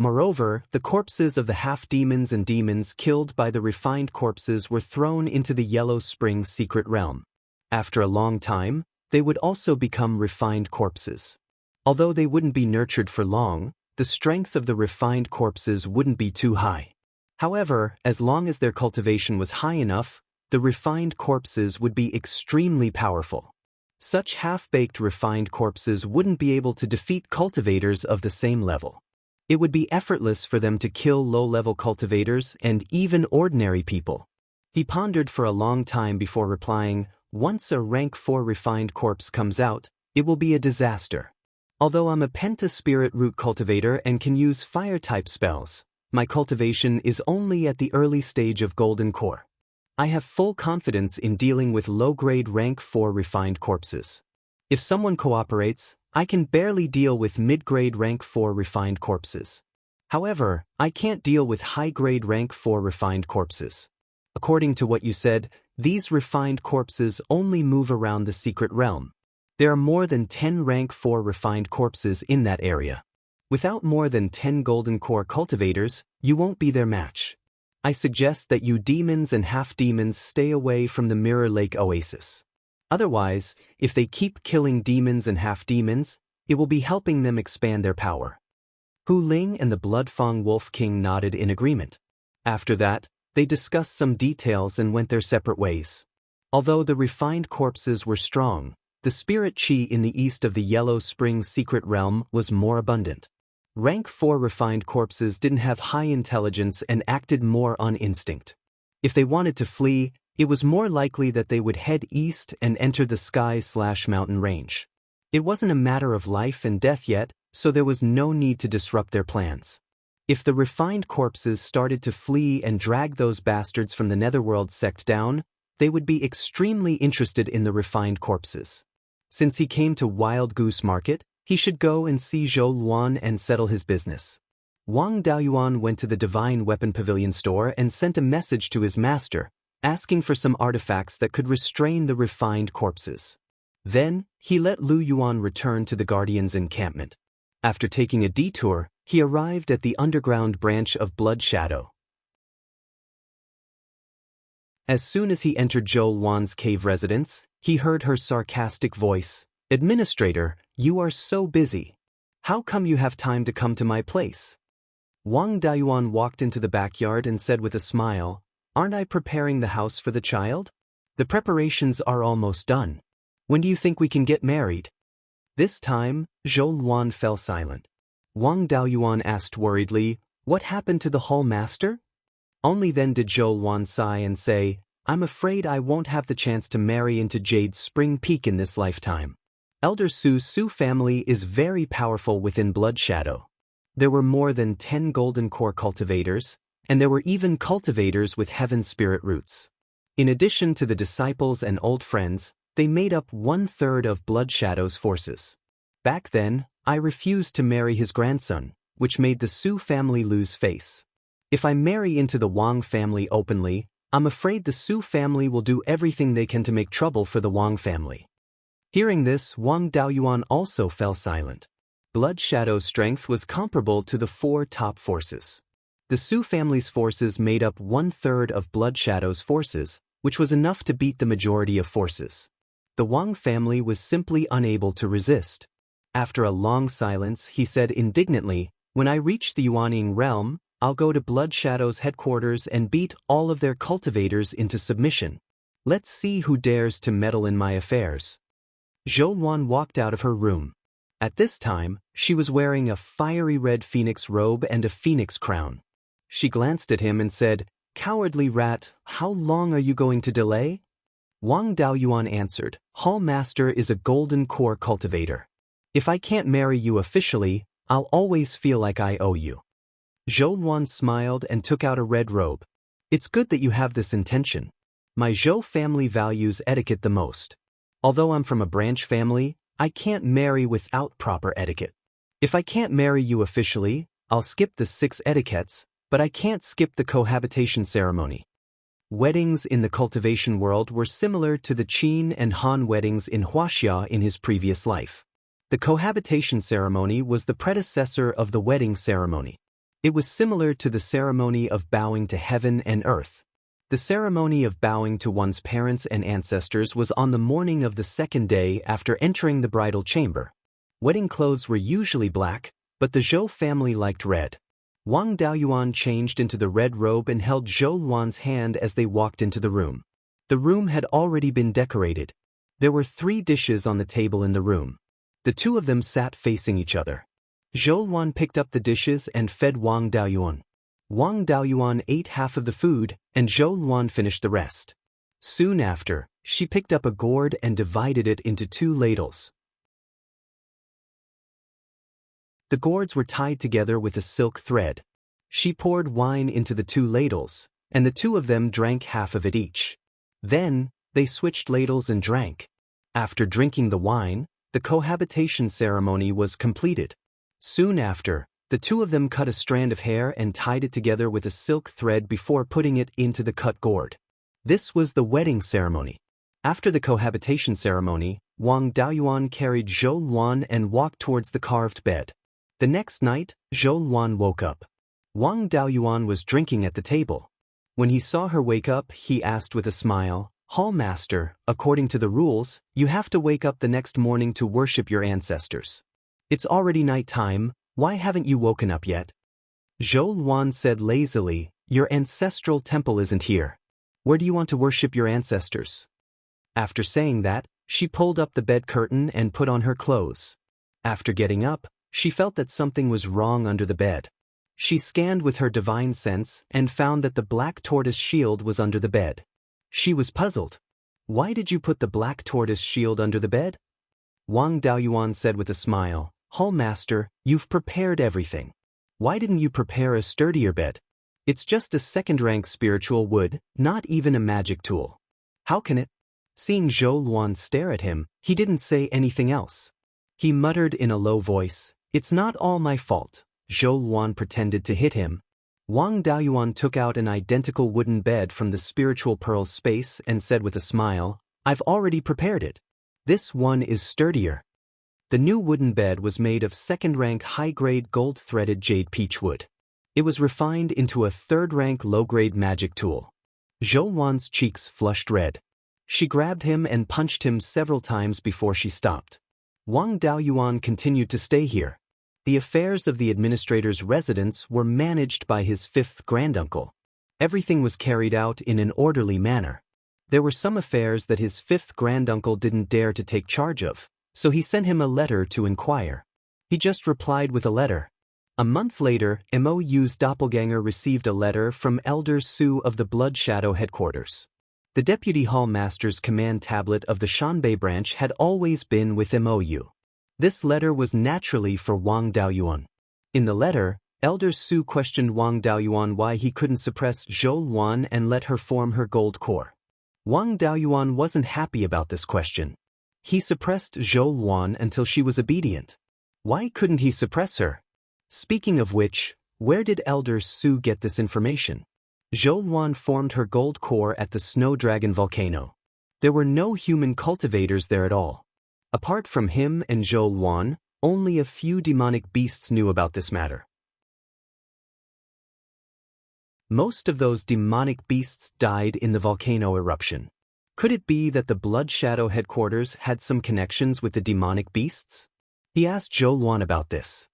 Moreover, the corpses of the half-demons and demons killed by the refined corpses were thrown into the Yellow Spring secret realm. After a long time, they would also become refined corpses. Although they wouldn't be nurtured for long, the strength of the refined corpses wouldn't be too high. However, as long as their cultivation was high enough, the refined corpses would be extremely powerful. Such half-baked refined corpses wouldn't be able to defeat cultivators of the same level. It would be effortless for them to kill low-level cultivators and even ordinary people. He pondered for a long time before replying, "Once a rank 4 refined corpse comes out, it will be a disaster. Although I'm a penta-spirit root cultivator and can use fire-type spells, my cultivation is only at the early stage of golden core. I have full confidence in dealing with low-grade rank 4 refined corpses. If someone cooperates, I can barely deal with mid-grade rank 4 refined corpses. However, I can't deal with high-grade rank 4 refined corpses. According to what you said, these refined corpses only move around the secret realm. There are more than 10 rank 4 refined corpses in that area. Without more than 10 golden core cultivators, you won't be their match. I suggest that you demons and half-demons stay away from the Mirror Lake Oasis. Otherwise, if they keep killing demons and half-demons, it will be helping them expand their power." Hu Ling and the Bloodfang Wolf King nodded in agreement. After that, they discussed some details and went their separate ways. Although the refined corpses were strong, the spirit qi in the east of the Yellow Spring secret realm was more abundant. Rank 4 refined corpses didn't have high intelligence and acted more on instinct. If they wanted to flee, it was more likely that they would head east and enter the sky/mountain range. It wasn't a matter of life and death yet, so there was no need to disrupt their plans. If the refined corpses started to flee and drag those bastards from the netherworld sect down, they would be extremely interested in the refined corpses. Since he came to Wild Goose Market, he should go and see Zhou Luan and settle his business. Wang Daoyuan went to the Divine Weapon Pavilion store and sent a message to his master, asking for some artifacts that could restrain the refined corpses. Then, he let Lu Yuan return to the Guardian's encampment. After taking a detour, he arrived at the underground branch of Blood Shadow. As soon as he entered Zhou Luan's cave residence, he heard her sarcastic voice, "Administrator, you are so busy. How come you have time to come to my place?" Wang Daoyuan walked into the backyard and said with a smile, "Aren't I preparing the house for the child? The preparations are almost done. When do you think we can get married?" This time, Zhou Luan fell silent. Wang Daoyuan asked worriedly, "What happened to the Hall Master?" Only then did Zhou Luan sigh and say, "I'm afraid I won't have the chance to marry into Jade's Spring Peak in this lifetime. Elder Su family is very powerful within Blood Shadow. There were more than 10 golden core cultivators, and there were even cultivators with heaven spirit roots. In addition to the disciples and old friends, they made up 1/3 of Blood Shadow's forces. Back then, I refused to marry his grandson, which made the Su family lose face. If I marry into the Wang family openly, I'm afraid the Su family will do everything they can to make trouble for the Wang family." Hearing this, Wang Daoyuan also fell silent. Blood Shadow's strength was comparable to the 4 top forces. The Su family's forces made up 1/3 of Blood Shadow's forces, which was enough to beat the majority of forces. The Wang family was simply unable to resist. After a long silence, he said indignantly, "When I reach the Yuanying realm, I'll go to Blood Shadow's headquarters and beat all of their cultivators into submission. Let's see who dares to meddle in my affairs. Zhou Luan walked out of her room. At this time, she was wearing a fiery red phoenix robe and a phoenix crown. She glanced at him and said, "Cowardly rat, how long are you going to delay?" Wang Daoyuan answered, "Hall Master is a golden core cultivator. If I can't marry you officially, I'll always feel like I owe you." Zhou Luan smiled and took out a red robe. "It's good that you have this intention. My Zhou family values etiquette the most. Although I'm from a branch family, I can't marry without proper etiquette. If I can't marry you officially, I'll skip the 6 etiquettes, but I can't skip the cohabitation ceremony." Weddings in the cultivation world were similar to the Qin and Han weddings in Wuxia in his previous life. The cohabitation ceremony was the predecessor of the wedding ceremony. It was similar to the ceremony of bowing to heaven and earth. The ceremony of bowing to one's parents and ancestors was on the morning of the second day after entering the bridal chamber. Wedding clothes were usually black, but the Zhou family liked red. Wang Daoyuan changed into the red robe and held Zhou Luan's hand as they walked into the room. The room had already been decorated. There were 3 dishes on the table in the room. The 2 of them sat facing each other. Zhou Luan picked up the dishes and fed Wang Daoyuan. Wang Daoyuan ate half of the food, and Zhou Luan finished the rest. Soon after, she picked up a gourd and divided it into 2 ladles. The gourds were tied together with a silk thread. She poured wine into the 2 ladles, and the 2 of them drank half of it each. Then, they switched ladles and drank. After drinking the wine, the cohabitation ceremony was completed. Soon after, the 2 of them cut a strand of hair and tied it together with a silk thread before putting it into the cut gourd. This was the wedding ceremony. After the cohabitation ceremony, Wang Daoyuan carried Zhou Luan and walked towards the carved bed. The next night, Zhou Luan woke up. Wang Daoyuan was drinking at the table. When he saw her wake up, he asked with a smile, "Hall Master, according to the rules, you have to wake up the next morning to worship your ancestors. It's already night time. Why haven't you woken up yet?" Zhou Luan said lazily, "Your ancestral temple isn't here. Where do you want to worship your ancestors?" After saying that, she pulled up the bed curtain and put on her clothes. After getting up, she felt that something was wrong under the bed. She scanned with her divine sense and found that the black tortoise shield was under the bed. She was puzzled. "Why did you put the black tortoise shield under the bed?" Wang Daoyuan said with a smile, "Hall Master, you've prepared everything. Why didn't you prepare a sturdier bed? It's just a second-rank spiritual wood, not even a magic tool. How can it?" Seeing Zhou Luan stare at him, he didn't say anything else. He muttered in a low voice, "It's not all my fault." Zhou Luan pretended to hit him. Wang Daoyuan took out an identical wooden bed from the spiritual pearl's space and said with a smile, "I've already prepared it. This one is sturdier." The new wooden bed was made of second-rank high-grade gold-threaded jade peach wood. It was refined into a third-rank low-grade magic tool. Zhou Luan's cheeks flushed red. She grabbed him and punched him several times before she stopped. Wang Daoyuan continued to stay here. The affairs of the administrator's residence were managed by his 5th granduncle. Everything was carried out in an orderly manner. There were some affairs that his 5th granduncle didn't dare to take charge of, so he sent him a letter to inquire. He just replied with a letter. A month later, Mou's doppelganger received a letter from Elder Su of the Blood Shadow headquarters. The Deputy Hall Master's command tablet of the Shanbei branch had always been with Mou. This letter was naturally for Wang Daoyuan. In the letter, Elder Su questioned Wang Daoyuan why he couldn't suppress Zhou Luan and let her form her gold core. Wang Daoyuan wasn't happy about this question. He suppressed Zhou Luan until she was obedient. Why couldn't he suppress her? Speaking of which, where did Elder Su get this information? Zhou Luan formed her gold core at the Snow Dragon volcano. There were no human cultivators there at all. Apart from him and Zhou Luan, only a few demonic beasts knew about this matter. Most of those demonic beasts died in the volcano eruption. Could it be that the Blood Shadow headquarters had some connections with the demonic beasts? He asked Zhou Luan about this.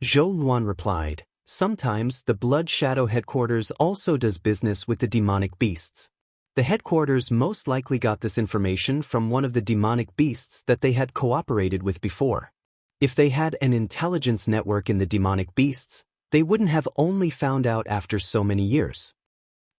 Zhou Luan replied, Sometimes the Blood Shadow headquarters also does business with the demonic beasts. The headquarters most likely got this information from one of the demonic beasts that they had cooperated with before. If they had an intelligence network in the demonic beasts, they wouldn't have only found out after so many years.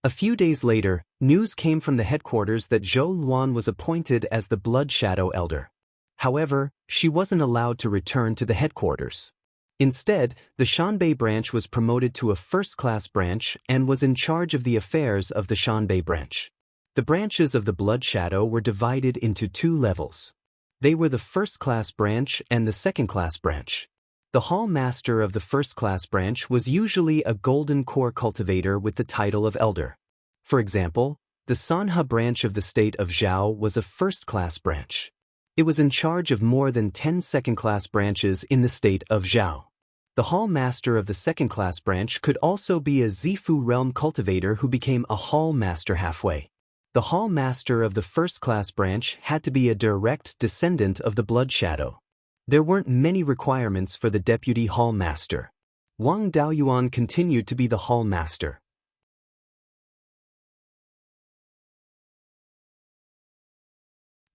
A few days later, news came from the headquarters that Zhou Luan was appointed as the Blood Shadow Elder. However, she wasn't allowed to return to the headquarters. Instead, the Shanbei branch was promoted to a first-class branch and was in charge of the affairs of the Shanbei branch. The branches of the Blood Shadow were divided into 2 levels. They were the first-class branch and the second-class branch. The Hall Master of the first-class branch was usually a golden core cultivator with the title of Elder. For example, the Sanhe branch of the state of Zhao was a first-class branch. It was in charge of more than 10 second-class branches in the state of Zhao. The Hall Master of the second-class branch could also be a Zifu realm cultivator who became a Hall Master halfway. The Hall Master of the first-class branch had to be a direct descendant of the Blood Shadow. There weren't many requirements for the Deputy Hall Master. Wang Daoyuan continued to be the Hall Master.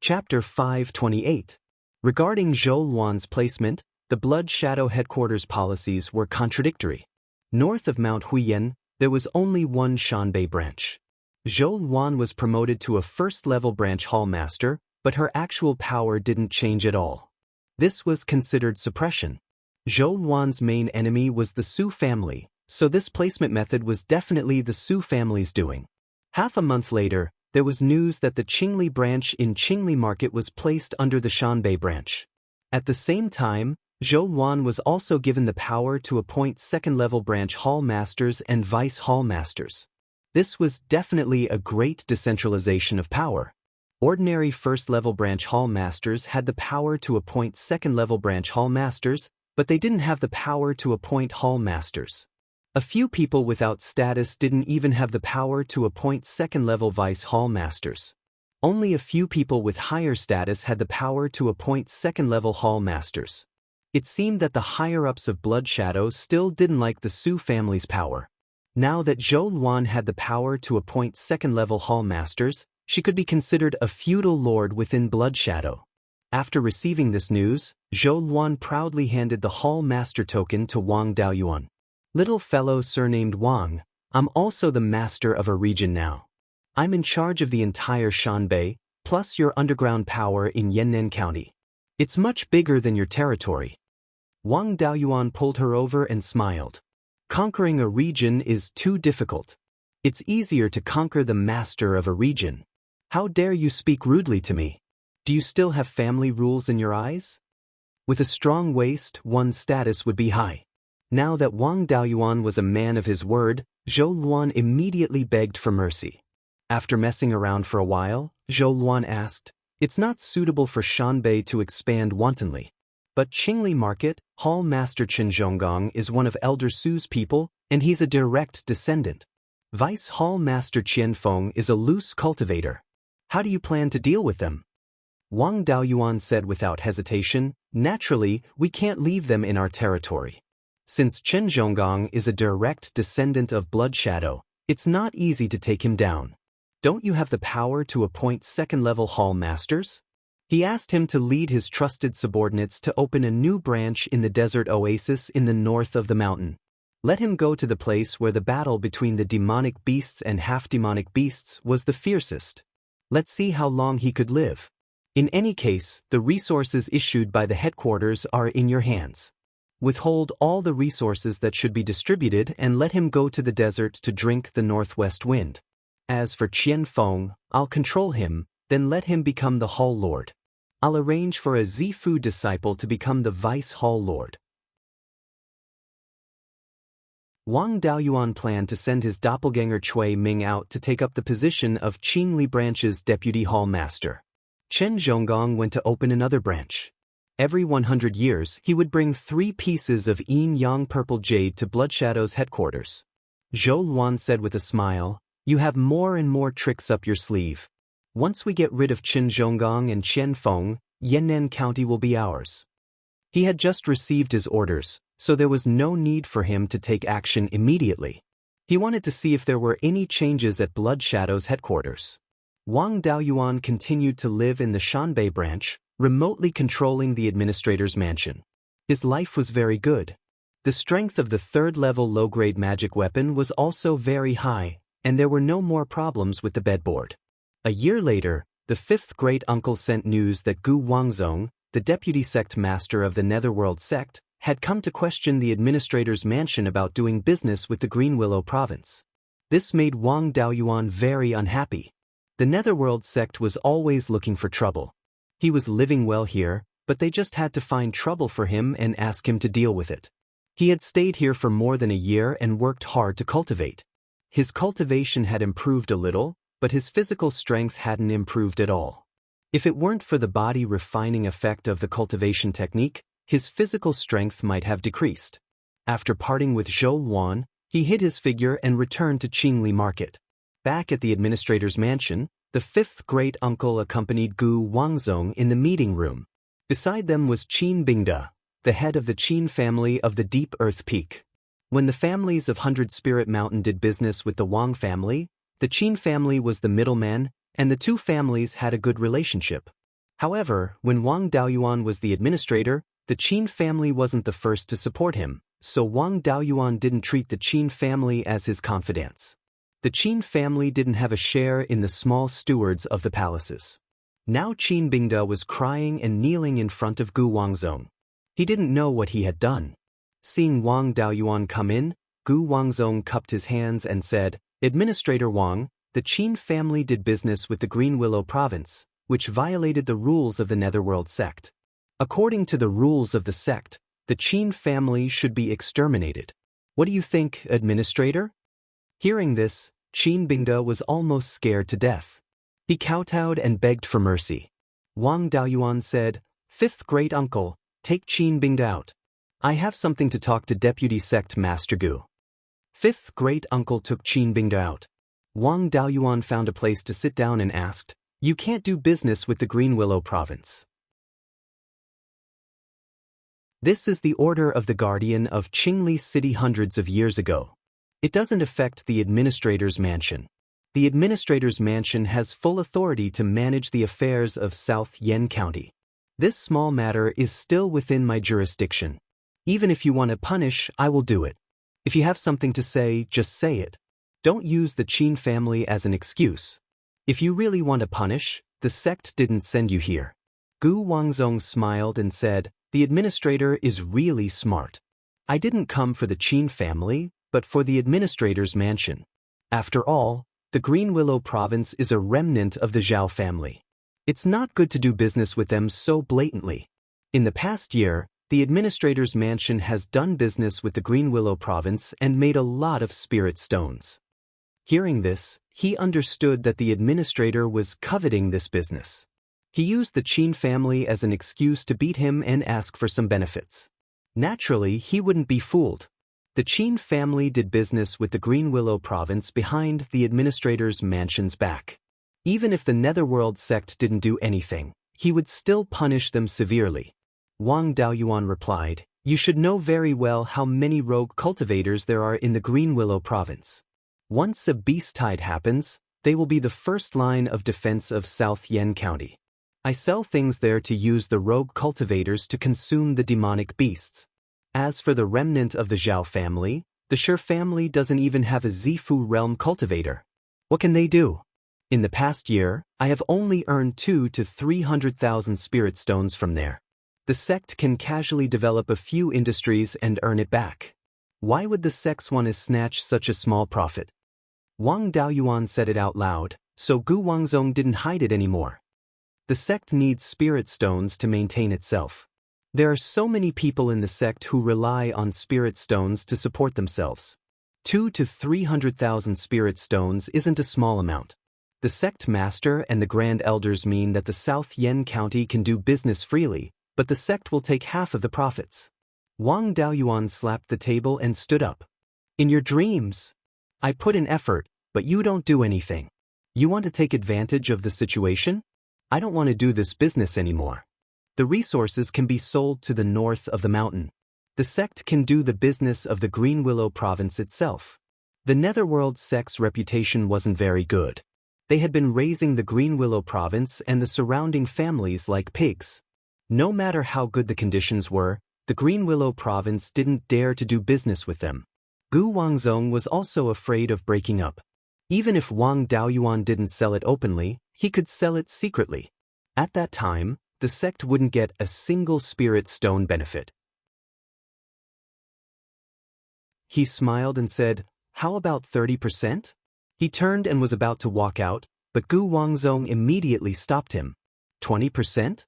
Chapter 528. Regarding Zhou Luan's placement, the Blood Shadow headquarters policies were contradictory. North of Mount Huiyan, there was only one Shanbei branch. Zhou Luan was promoted to a first-level branch hall master, but her actual power didn't change at all. This was considered suppression. Zhou Luan's main enemy was the Su family, so this placement method was definitely the Su family's doing. Half a month later, there was news that the Qingli branch in Qingli Market was placed under the Shanbei branch. At the same time, Zhou Luan was also given the power to appoint second-level branch hall masters and vice hall masters. This was definitely a great decentralization of power. Ordinary first-level branch hall masters had the power to appoint second-level branch hall masters, but they didn't have the power to appoint hall masters. A few people without status didn't even have the power to appoint second-level vice hall masters. Only a few people with higher status had the power to appoint second-level hall masters. It seemed that the higher-ups of Blood Shadow still didn't like the Su family's power. Now that Zhou Luan had the power to appoint second-level hall masters, she could be considered a feudal lord within Blood Shadow. After receiving this news, Zhou Luan proudly handed the hall master token to Wang Daoyuan. "Little fellow surnamed Wang, I'm also the master of a region now. I'm in charge of the entire Shanbei, plus your underground power in Yannan County. It's much bigger than your territory." Wang Daoyuan pulled her over and smiled. "Conquering a region is too difficult. It's easier to conquer the master of a region. How dare you speak rudely to me? Do you still have family rules in your eyes?" With a strong waist, one's status would be high. Now that Wang Daoyuan was a man of his word, Zhou Luan immediately begged for mercy. After messing around for a while, Zhou Luan asked, "It's not suitable for Shanbei to expand wantonly. But Qingli Market, Hall Master Chen Zhonggong is one of Elder Su's people, and he's a direct descendant. Vice Hall Master Qian Feng is a loose cultivator. How do you plan to deal with them?" Wang Daoyuan said without hesitation, "Naturally, we can't leave them in our territory. Since Chen Zhonggong is a direct descendant of Blood Shadow, it's not easy to take him down. Don't you have the power to appoint second-level hall masters?" He asked him to lead his trusted subordinates to open a new branch in the desert oasis in the north of the mountain. Let him go to the place where the battle between the demonic beasts and half-demonic beasts was the fiercest. Let's see how long he could live. In any case, the resources issued by the headquarters are in your hands. Withhold all the resources that should be distributed and let him go to the desert to drink the northwest wind. As for Qian Feng, I'll control him, then let him become the Hall Lord. I'll arrange for a Zifu disciple to become the Vice Hall Lord. Wang Daoyuan planned to send his doppelganger Cui Ming out to take up the position of Qingli Branch's Deputy Hall Master. Chen Zhonggong went to open another branch. Every 100 years, he would bring 3 pieces of yin-yang purple jade to Blood Shadow's headquarters. Zhou Luan said with a smile, "You have more and more tricks up your sleeve. Once we get rid of Chen Zhonggong and Qian Feng, Yannan County will be ours." He had just received his orders, so there was no need for him to take action immediately. He wanted to see if there were any changes at Blood Shadow's headquarters. Wang Daoyuan continued to live in the Shanbei branch, remotely controlling the administrator's mansion. His life was very good. The strength of the third-level low-grade magic weapon was also very high, and there were no more problems with the bedboard. A year later, the fifth great-uncle sent news that Gu Wangzong, the deputy sect master of the Netherworld sect, had come to question the administrator's mansion about doing business with the Green Willow province. This made Wang Daoyuan very unhappy. The Netherworld sect was always looking for trouble. He was living well here, but they just had to find trouble for him and ask him to deal with it. He had stayed here for more than a year and worked hard to cultivate. His cultivation had improved a little, but his physical strength hadn't improved at all. If it weren't for the body refining effect of the cultivation technique, his physical strength might have decreased. After parting with Zhou Wan, he hid his figure and returned to Qingli Market. Back at the administrator's mansion, the fifth great-uncle accompanied Gu Wangzong in the meeting room. Beside them was Qin Bingda, the head of the Qin family of the Deep Earth Peak. When the families of Hundred Spirit Mountain did business with the Wang family, the Qin family was the middleman, and the two families had a good relationship. However, when Wang Daoyuan was the administrator, the Qin family wasn't the first to support him, so Wang Daoyuan didn't treat the Qin family as his confidants. The Qin family didn't have a share in the small stewards of the palaces. Now Qin Bingda was crying and kneeling in front of Gu Wangzong. He didn't know what he had done. Seeing Wang Daoyuan come in, Gu Wangzong cupped his hands and said, "Administrator Wang, the Qin family did business with the Green Willow province, which violated the rules of the Netherworld sect. According to the rules of the sect, the Qin family should be exterminated. What do you think, Administrator?" Hearing this, Qin Bingda was almost scared to death. He kowtowed and begged for mercy. Wang Daoyuan said, "Fifth great-uncle, take Qin Bingda out. I have something to talk to Deputy Sect Master Gu." Fifth great-uncle took Qin Bingda out. Wang Daoyuan found a place to sit down and asked, "You can't do business with the Green Willow province." This is the order of the Guardian of Qingli City hundreds of years ago. It doesn't affect the administrator's mansion. The administrator's mansion has full authority to manage the affairs of South Yen County. This small matter is still within my jurisdiction. Even if you want to punish, I will do it. If you have something to say, just say it. Don't use the Qin family as an excuse. If you really want to punish, the sect didn't send you here. Gu Wangzong smiled and said, "The administrator is really smart. I didn't come for the Qin family, but for the administrator's mansion. After all, the Green Willow province is a remnant of the Zhao family. It's not good to do business with them so blatantly. In the past year, the administrator's mansion has done business with the Green Willow province and made a lot of spirit stones." Hearing this, he understood that the administrator was coveting this business. He used the Qin family as an excuse to beat him and ask for some benefits. Naturally, he wouldn't be fooled. The Qin family did business with the Green Willow province behind the administrator's mansion's back. Even if the Netherworld sect didn't do anything, he would still punish them severely. Wang Daoyuan replied, "You should know very well how many rogue cultivators there are in the Green Willow province. Once a beast tide happens, they will be the first line of defense of South Yen County. I sell things there to use the rogue cultivators to consume the demonic beasts. As for the remnant of the Zhao family, the Shi family doesn't even have a Zifu realm cultivator. What can they do? In the past year, I have only earned 200,000 to 300,000 spirit stones from there. The sect can casually develop a few industries and earn it back. Why would the sects want to snatch such a small profit?" Wang Daoyuan said it out loud, so Gu Wangzong didn't hide it anymore. The sect needs spirit stones to maintain itself. There are so many people in the sect who rely on spirit stones to support themselves. 200,000 to 300,000 spirit stones isn't a small amount. The sect master and the grand elders mean that the South Yen County can do business freely, but the sect will take half of the profits. Wang Daoyuan slapped the table and stood up. "In your dreams? I put in effort, but you don't do anything. You want to take advantage of the situation? I don't want to do this business anymore. The resources can be sold to the north of the mountain. The sect can do the business of the Green Willow province itself. The Netherworld sect's reputation wasn't very good. They had been raising the Green Willow province and the surrounding families like pigs. No matter how good the conditions were, the Green Willow province didn't dare to do business with them. Gu Wangzong was also afraid of breaking up. Even if Wang Daoyuan didn't sell it openly, he could sell it secretly. At that time, the sect wouldn't get a single spirit stone benefit. He smiled and said, "How about 30%? He turned and was about to walk out, but Gu Wangzong immediately stopped him. 20%?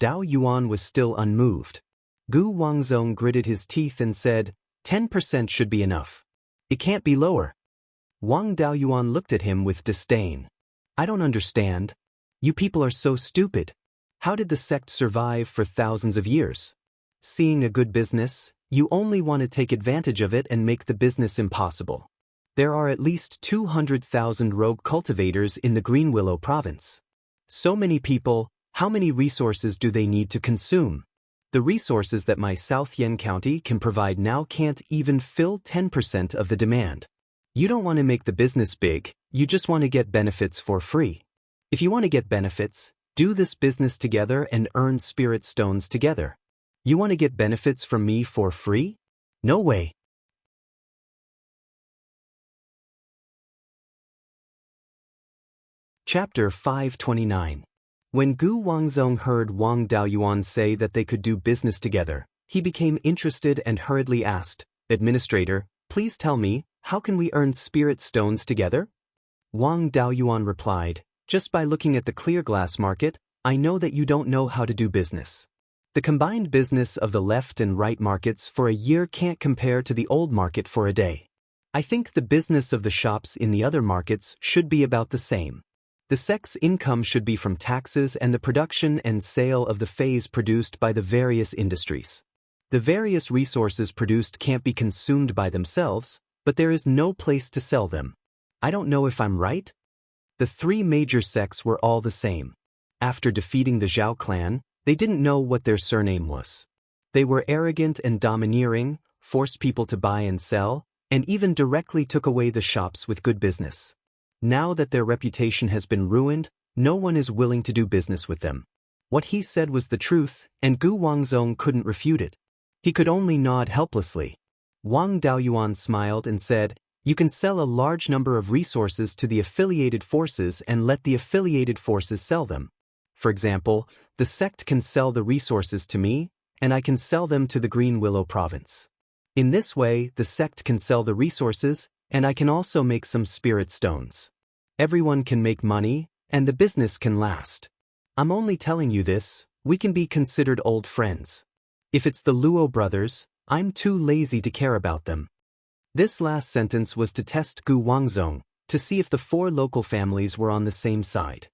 Dao Yuan was still unmoved. Gu Wangzong gritted his teeth and said, 10% should be enough. It can't be lower. Wang Daoyuan looked at him with disdain. I don't understand. You people are so stupid. How did the sect survive for thousands of years? Seeing a good business, you only want to take advantage of it and make the business impossible. There are at least 200,000 rogue cultivators in the Green Willow province. So many people, how many resources do they need to consume? The resources that my South Yen County can provide now can't even fill 10% of the demand. You don't want to make the business big, you just want to get benefits for free. If you want to get benefits, do this business together and earn spirit stones together. You want to get benefits from me for free? No way. Chapter 529. When Gu Wangzong heard Wang Daoyuan say that they could do business together, he became interested and hurriedly asked, Administrator, please tell me, how can we earn spirit stones together? Wang Daoyuan replied, just by looking at the clear glass market, I know that you don't know how to do business. The combined business of the left and right markets for a year can't compare to the old market for a day. I think the business of the shops in the other markets should be about the same. The sect's income should be from taxes and the production and sale of the phase produced by the various industries. The various resources produced can't be consumed by themselves, but there is no place to sell them. I don't know if I'm right? The three major sects were all the same. After defeating the Zhao clan, they didn't know what their surname was. They were arrogant and domineering, forced people to buy and sell, and even directly took away the shops with good business. Now that their reputation has been ruined, no one is willing to do business with them. What he said was the truth, and Gu Wangzong couldn't refute it. He could only nod helplessly. Wang Daoyuan smiled and said, You can sell a large number of resources to the affiliated forces and let the affiliated forces sell them. For example, the sect can sell the resources to me, and I can sell them to the Green Willow province. In this way, the sect can sell the resources, and I can also make some spirit stones. Everyone can make money, and the business can last. I'm only telling you this, we can be considered old friends. If it's the Luo brothers, I'm too lazy to care about them. This last sentence was to test Gu Wangzong, to see if the four local families were on the same side.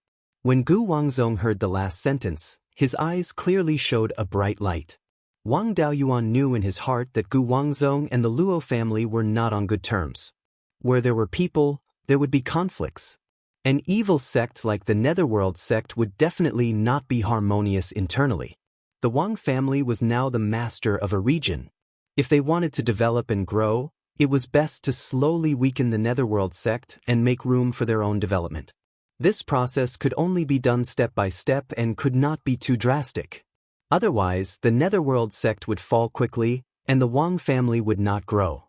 When Gu Wangzong heard the last sentence, his eyes clearly showed a bright light. Wang Daoyuan knew in his heart that Gu Wangzong and the Luo family were not on good terms. Where there were people, there would be conflicts. An evil sect like the Netherworld sect would definitely not be harmonious internally. The Wang family was now the master of a region. If they wanted to develop and grow, it was best to slowly weaken the Netherworld sect and make room for their own development. This process could only be done step by step and could not be too drastic. Otherwise, the Netherworld sect would fall quickly, and the Wang family would not grow.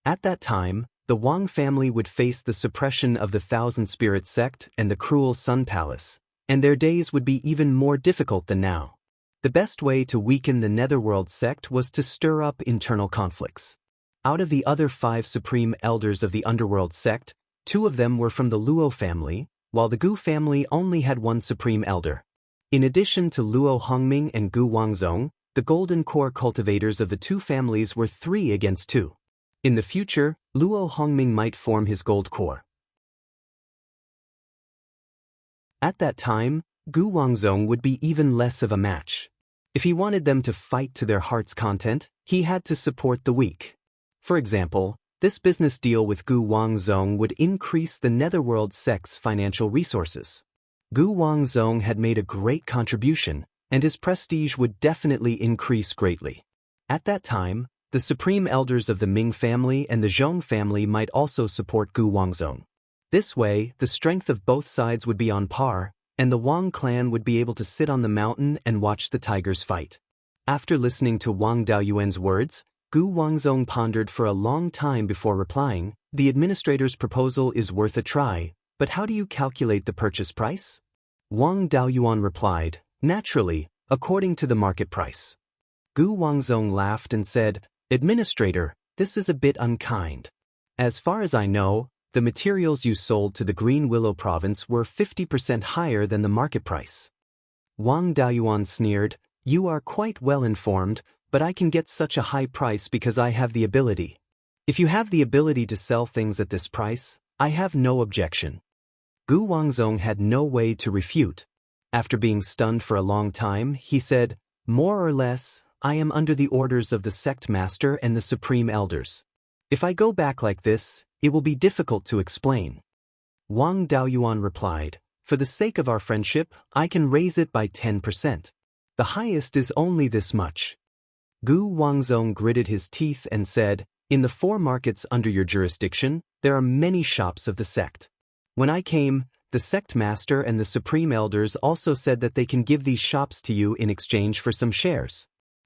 At that time, the Wang family would face the suppression of the Thousand Spirit sect and the cruel Sun Palace, and their days would be even more difficult than now. The best way to weaken the Netherworld sect was to stir up internal conflicts. Out of the other 5 supreme elders of the Underworld sect, 2 of them were from the Luo family, while the Gu family only had 1 supreme elder. In addition to Luo Hongming and Gu Wangzong, the golden core cultivators of the 2 families were 3 against 2. In the future, Luo Hongming might form his gold core. At that time, Gu Wangzong would be even less of a match. If he wanted them to fight to their heart's content, he had to support the weak. For example, this business deal with Gu Wangzong would increase the Netherworld sect's financial resources. Gu Wangzong had made a great contribution, and his prestige would definitely increase greatly. At that time, The supreme elders of the Ming family and the Zhong family might also support Gu Wangzong. This way, the strength of both sides would be on par, and the Wang clan would be able to sit on the mountain and watch the tigers fight. After listening to Wang Daoyuan's words, Gu Wangzong pondered for a long time before replying, "The administrator's proposal is worth a try, but how do you calculate the purchase price?" Wang Daoyuan replied, "Naturally, according to the market price." Gu Wangzong laughed and said, "Administrator, this is a bit unkind. As far as I know, the materials you sold to the Green Willow province were 50% higher than the market price." Wang Daoyuan sneered, "You are quite well informed, but I can get such a high price because I have the ability. If you have the ability to sell things at this price, I have no objection." Gu Wangzong had no way to refute. After being stunned for a long time, he said, "More or less, I am under the orders of the sect master and the supreme elders. If I go back like this, it will be difficult to explain." Wang Daoyuan replied, "For the sake of our friendship, I can raise it by 10%. The highest is only this much." Gu Wangzong gritted his teeth and said, "In the 4 markets under your jurisdiction, there are many shops of the sect. When I came, the sect master and the supreme elders also said that they can give these shops to you in exchange for some shares.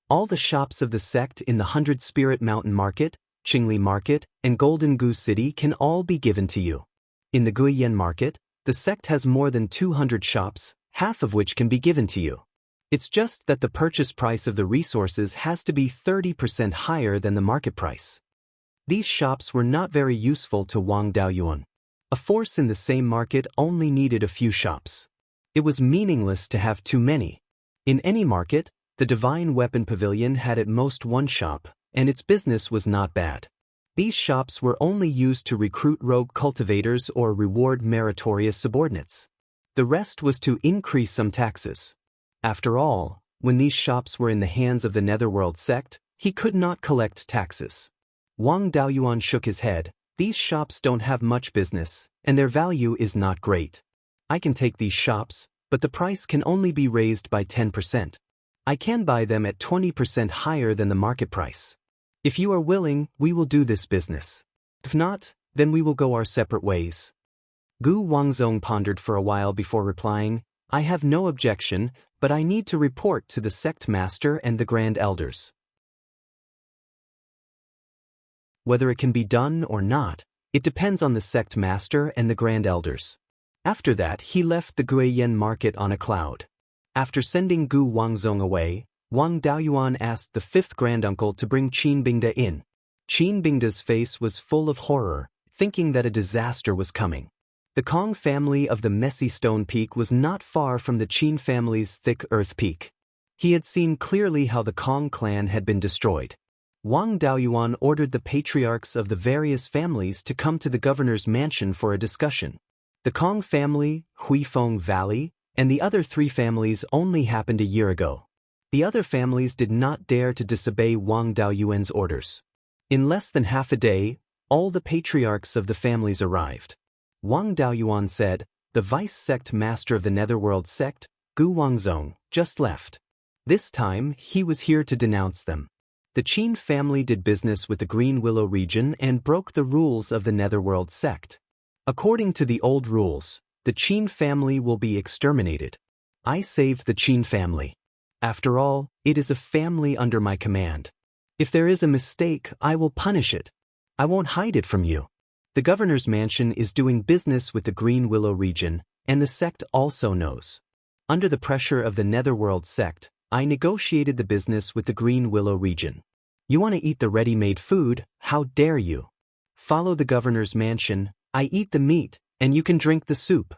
All the shops of the sect in the 100 Spirit Mountain Market, Qingli Market, and Golden Goose City can all be given to you. In the Guiyan Market, the sect has more than 200 shops, half of which can be given to you. It's just that the purchase price of the resources has to be 30% higher than the market price." These shops were not very useful to Wang Daoyuan. A force in the same market only needed a few shops. It was meaningless to have too many. In any market, the Divine Weapon Pavilion had at most 1 shop, and its business was not bad. These shops were only used to recruit rogue cultivators or reward meritorious subordinates. The rest was to increase some taxes. After all, when these shops were in the hands of the Netherworld sect, he could not collect taxes. Wang Daoyuan shook his head. "These shops don't have much business, and their value is not great. I can take these shops, but the price can only be raised by 10%. I can buy them at 20% higher than the market price. If you are willing, we will do this business. If not, then we will go our separate ways." Gu Wangzong pondered for a while before replying, "I have no objection, but I need to report to the sect master and the grand elders. Whether it can be done or not, it depends on the sect master and the grand elders." After that, he left the Guiyan market on a cloud. After sending Gu Wangzong away, Wang Daoyuan asked the 5th granduncle to bring Qin Bingda in. Qin Bingda's face was full of horror, thinking that a disaster was coming. The Kong family of the Messy Stone Peak was not far from the Qin family's Thick Earth Peak. He had seen clearly how the Kong clan had been destroyed. Wang Daoyuan ordered the patriarchs of the various families to come to the governor's mansion for a discussion. The Kong family, Huifeng Valley, and the other 3 families only happened a year ago. The other families did not dare to disobey Wang Daoyuan's orders. In less than half a day, all the patriarchs of the families arrived. Wang Daoyuan said, "The vice sect master of the Netherworld sect, Gu Wangzong, just left. This time, he was here to denounce them. The Qin family did business with the Green Willow region and broke the rules of the Netherworld sect. According to the old rules, the Qin family will be exterminated. I saved the Qin family. After all, it is a family under my command. If there is a mistake, I will punish it. I won't hide it from you. The governor's mansion is doing business with the Green Willow region, and the sect also knows. Under the pressure of the Netherworld sect, I negotiated the business with the Green Willow region. You want to eat the ready-made food? How dare you? Follow the governor's mansion, I eat the meat, and you can drink the soup.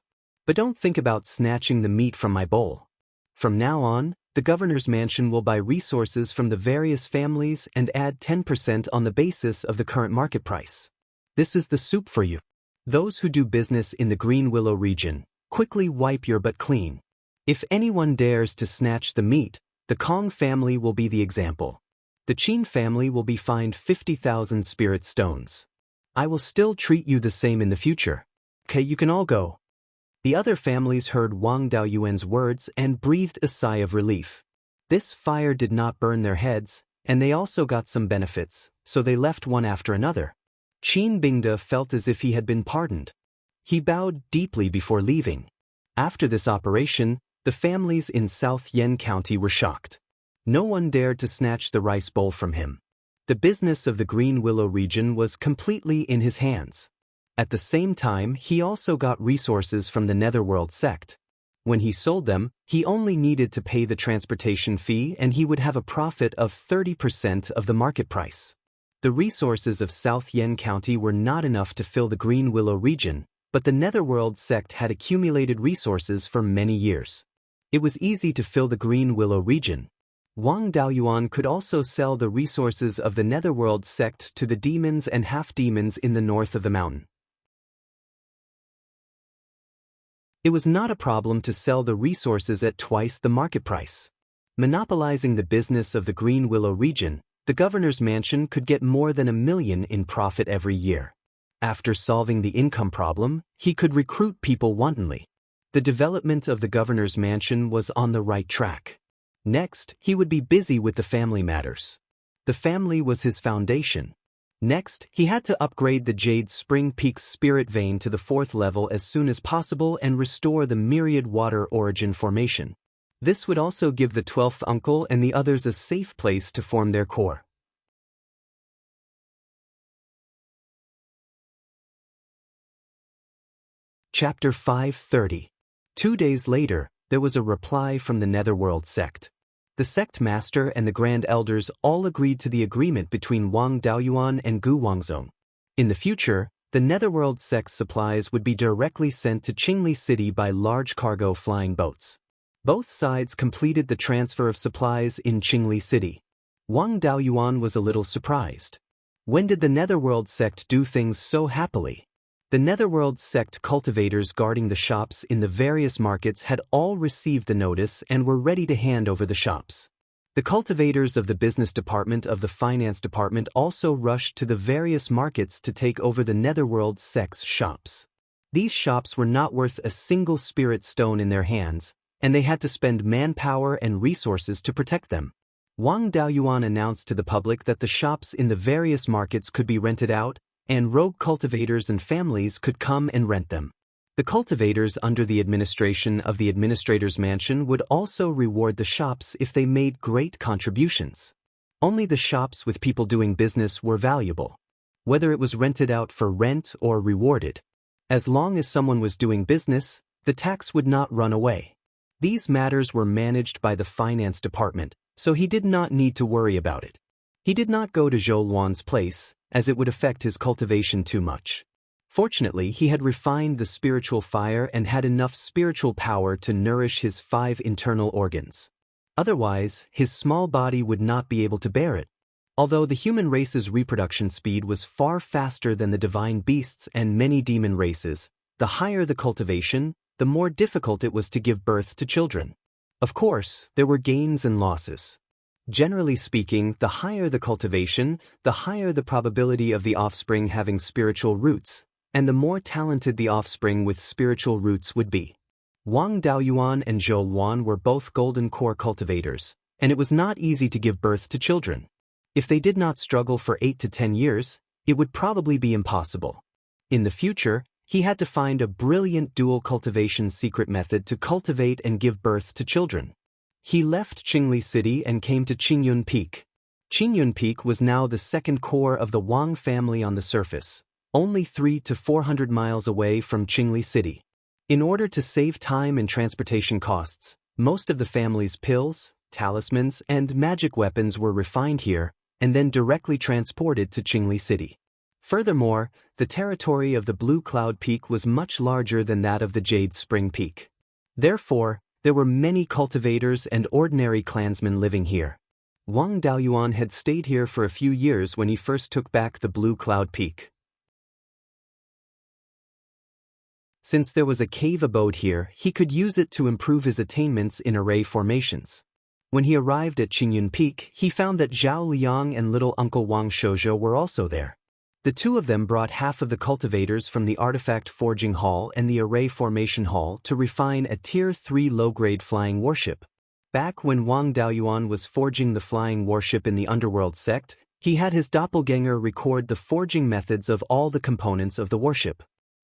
But don't think about snatching the meat from my bowl. From now on, the governor's mansion will buy resources from the various families and add 10% on the basis of the current market price. This is the soup for you. Those who do business in the Green Willow region, quickly wipe your butt clean. If anyone dares to snatch the meat, the Kong family will be the example. The Qin family will be fined 50,000 spirit stones. I will still treat you the same in the future. Okay, you can all go." The other families heard Wang Daoyuan's words and breathed a sigh of relief. This fire did not burn their heads, and they also got some benefits, so they left one after another. Qin Bingde felt as if he had been pardoned. He bowed deeply before leaving. After this operation, the families in South Yen County were shocked. No one dared to snatch the rice bowl from him. The business of the Green Willow region was completely in his hands. At the same time, he also got resources from the Netherworld sect. When he sold them, he only needed to pay the transportation fee and he would have a profit of 30% of the market price. The resources of South Yen County were not enough to fill the Green Willow region, but the Netherworld sect had accumulated resources for many years. It was easy to fill the Green Willow region. Wang Daoyuan could also sell the resources of the Netherworld sect to the demons and half-demons in the north of the mountain. It was not a problem to sell the resources at twice the market price. Monopolizing the business of the Green Willow region, the governor's mansion could get more than $1 million in profit every year. After solving the income problem, he could recruit people wantonly. The development of the governor's mansion was on the right track. Next, he would be busy with the family matters. The family was his foundation. Next, he had to upgrade the Jade Spring Peak's spirit vein to the 4th level as soon as possible and restore the myriad water origin formation. This would also give the 12th uncle and the others a safe place to form their core. Chapter 530. 2 days later, there was a reply from the Netherworld sect. The sect master and the grand elders all agreed to the agreement between Wang Daoyuan and Gu Wangzong. In the future, the Netherworld sect's supplies would be directly sent to Qingli City by large cargo flying boats. Both sides completed the transfer of supplies in Qingli City. Wang Daoyuan was a little surprised. When did the Netherworld sect do things so happily? The Netherworld sect cultivators guarding the shops in the various markets had all received the notice and were ready to hand over the shops. The cultivators of the business department of the finance department also rushed to the various markets to take over the Netherworld sect's shops. These shops were not worth a single spirit stone in their hands, and they had to spend manpower and resources to protect them. Wang Daoyuan announced to the public that the shops in the various markets could be rented out, and rogue cultivators and families could come and rent them. The cultivators under the administration of the administrator's mansion would also reward the shops if they made great contributions. Only the shops with people doing business were valuable, whether it was rented out for rent or rewarded. As long as someone was doing business, the tax would not run away. These matters were managed by the finance department, so he did not need to worry about it. He did not go to Zhou Luan's place, as it would affect his cultivation too much. Fortunately, he had refined the spiritual fire and had enough spiritual power to nourish his 5 internal organs. Otherwise, his small body would not be able to bear it. Although the human race's reproduction speed was far faster than the divine beasts and many demon races, the higher the cultivation, the more difficult it was to give birth to children. Of course, there were gains and losses. Generally speaking, the higher the cultivation, the higher the probability of the offspring having spiritual roots, and the more talented the offspring with spiritual roots would be. Wang Daoyuan and Zhou Luan were both golden core cultivators, and it was not easy to give birth to children. If they did not struggle for 8 to 10 years, it would probably be impossible. In the future, he had to find a brilliant dual cultivation secret method to cultivate and give birth to children. He left Qingli City and came to Qingyun Peak. Qingyun Peak was now the second core of the Wang family on the surface, only 300 to 400 miles away from Qingli City. In order to save time and transportation costs, most of the family's pills, talismans, and magic weapons were refined here, and then directly transported to Qingli City. Furthermore, the territory of the Blue Cloud Peak was much larger than that of the Jade Spring Peak. Therefore, there were many cultivators and ordinary clansmen living here. Wang Daoyuan had stayed here for a few years when he first took back the Blue Cloud Peak. Since there was a cave abode here, he could use it to improve his attainments in array formations. When he arrived at Qingyun Peak, he found that Zhao Liang and little uncle Wang Shoujo were also there. The two of them brought half of the cultivators from the Artifact Forging Hall and the Array Formation Hall to refine a Tier 3 low-grade flying warship. Back when Wang Daoyuan was forging the flying warship in the underworld sect, he had his doppelganger record the forging methods of all the components of the warship.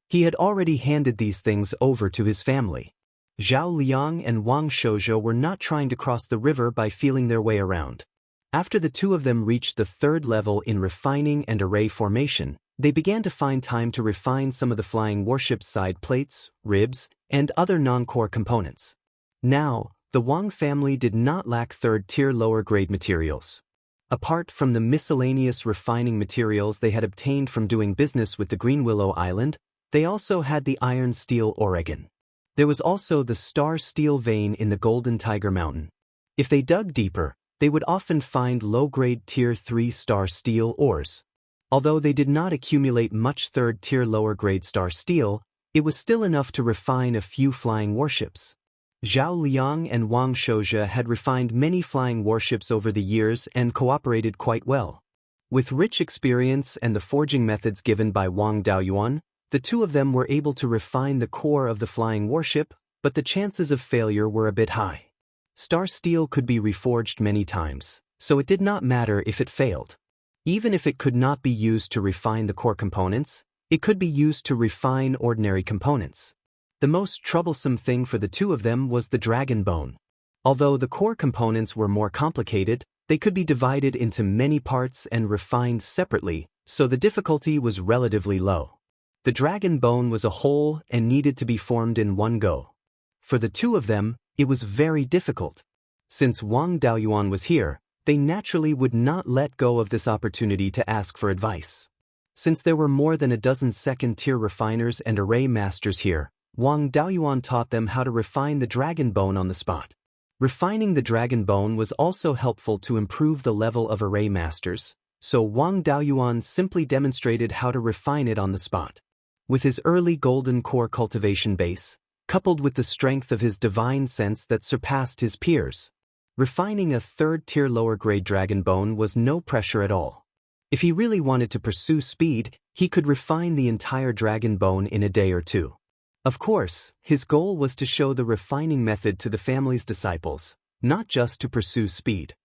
He had already handed these things over to his family. Zhao Liang and Wang Shoujo were not trying to cross the river by feeling their way around. After the two of them reached the third level in refining and array formation, they began to find time to refine some of the flying warship's side plates, ribs, and other non-core components. Now, the Wang family did not lack third-tier lower-grade materials. Apart from the miscellaneous refining materials they had obtained from doing business with the Green Willow Island, they also had the iron steel Oregon. There was also the star steel vein in the Golden Tiger Mountain. If they dug deeper, they would often find low-grade Tier 3 star steel ores. Although they did not accumulate much third-tier lower-grade star steel, it was still enough to refine a few flying warships. Zhao Liang and Wang Shoujo had refined many flying warships over the years and cooperated quite well. With rich experience and the forging methods given by Wang Daoyuan, the two of them were able to refine the core of the flying warship, but the chances of failure were a bit high. Star steel could be reforged many times, so it did not matter if it failed. Even if it could not be used to refine the core components, it could be used to refine ordinary components. The most troublesome thing for the two of them was the dragon bone. Although the core components were more complicated, they could be divided into many parts and refined separately, so the difficulty was relatively low. The dragon bone was a whole and needed to be formed in one go. For the two of them, it was very difficult. Since Wang Daoyuan was here, they naturally would not let go of this opportunity to ask for advice. Since there were more than a dozen second-tier refiners and array masters here, Wang Daoyuan taught them how to refine the dragon bone on the spot. Refining the dragon bone was also helpful to improve the level of array masters, so Wang Daoyuan simply demonstrated how to refine it on the spot. With his early golden core cultivation base, coupled with the strength of his divine sense that surpassed his peers, refining a third-tier lower-grade dragon bone was no pressure at all. If he really wanted to pursue speed, he could refine the entire dragon bone in a day or two. Of course, his goal was to show the refining method to the family's disciples, not just to pursue speed.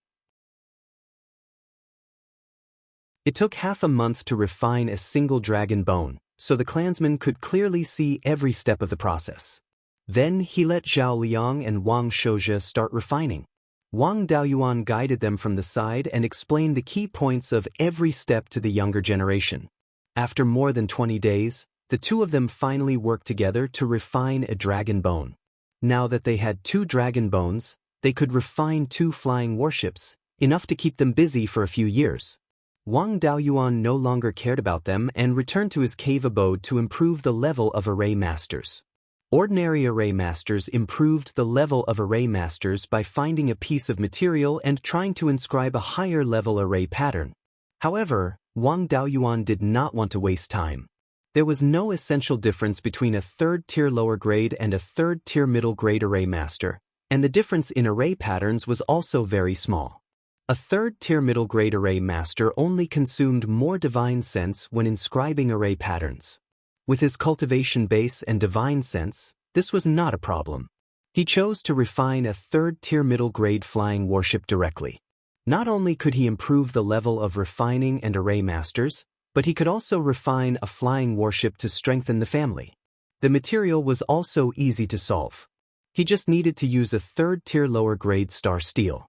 It took half a month to refine a single dragon bone, so the clansmen could clearly see every step of the process. Then he let Zhao Liang and Wang Shoujo start refining. Wang Daoyuan guided them from the side and explained the key points of every step to the younger generation. After more than 20 days, the two of them finally worked together to refine a dragon bone. Now that they had 2 dragon bones, they could refine 2 flying warships, enough to keep them busy for a few years. Wang Daoyuan no longer cared about them and returned to his cave abode to improve the level of array masters. Ordinary array masters improved the level of array masters by finding a piece of material and trying to inscribe a higher-level array pattern. However, Wang Daoyuan did not want to waste time. There was no essential difference between a third-tier lower-grade and a third-tier middle-grade array master, and the difference in array patterns was also very small. A third-tier middle-grade array master only consumed more divine sense when inscribing array patterns. With his cultivation base and divine sense, this was not a problem. He chose to refine a third-tier middle-grade flying warship directly. Not only could he improve the level of refining and array masters, but he could also refine a flying warship to strengthen the family. The material was also easy to solve. He just needed to use a third-tier lower-grade star steel.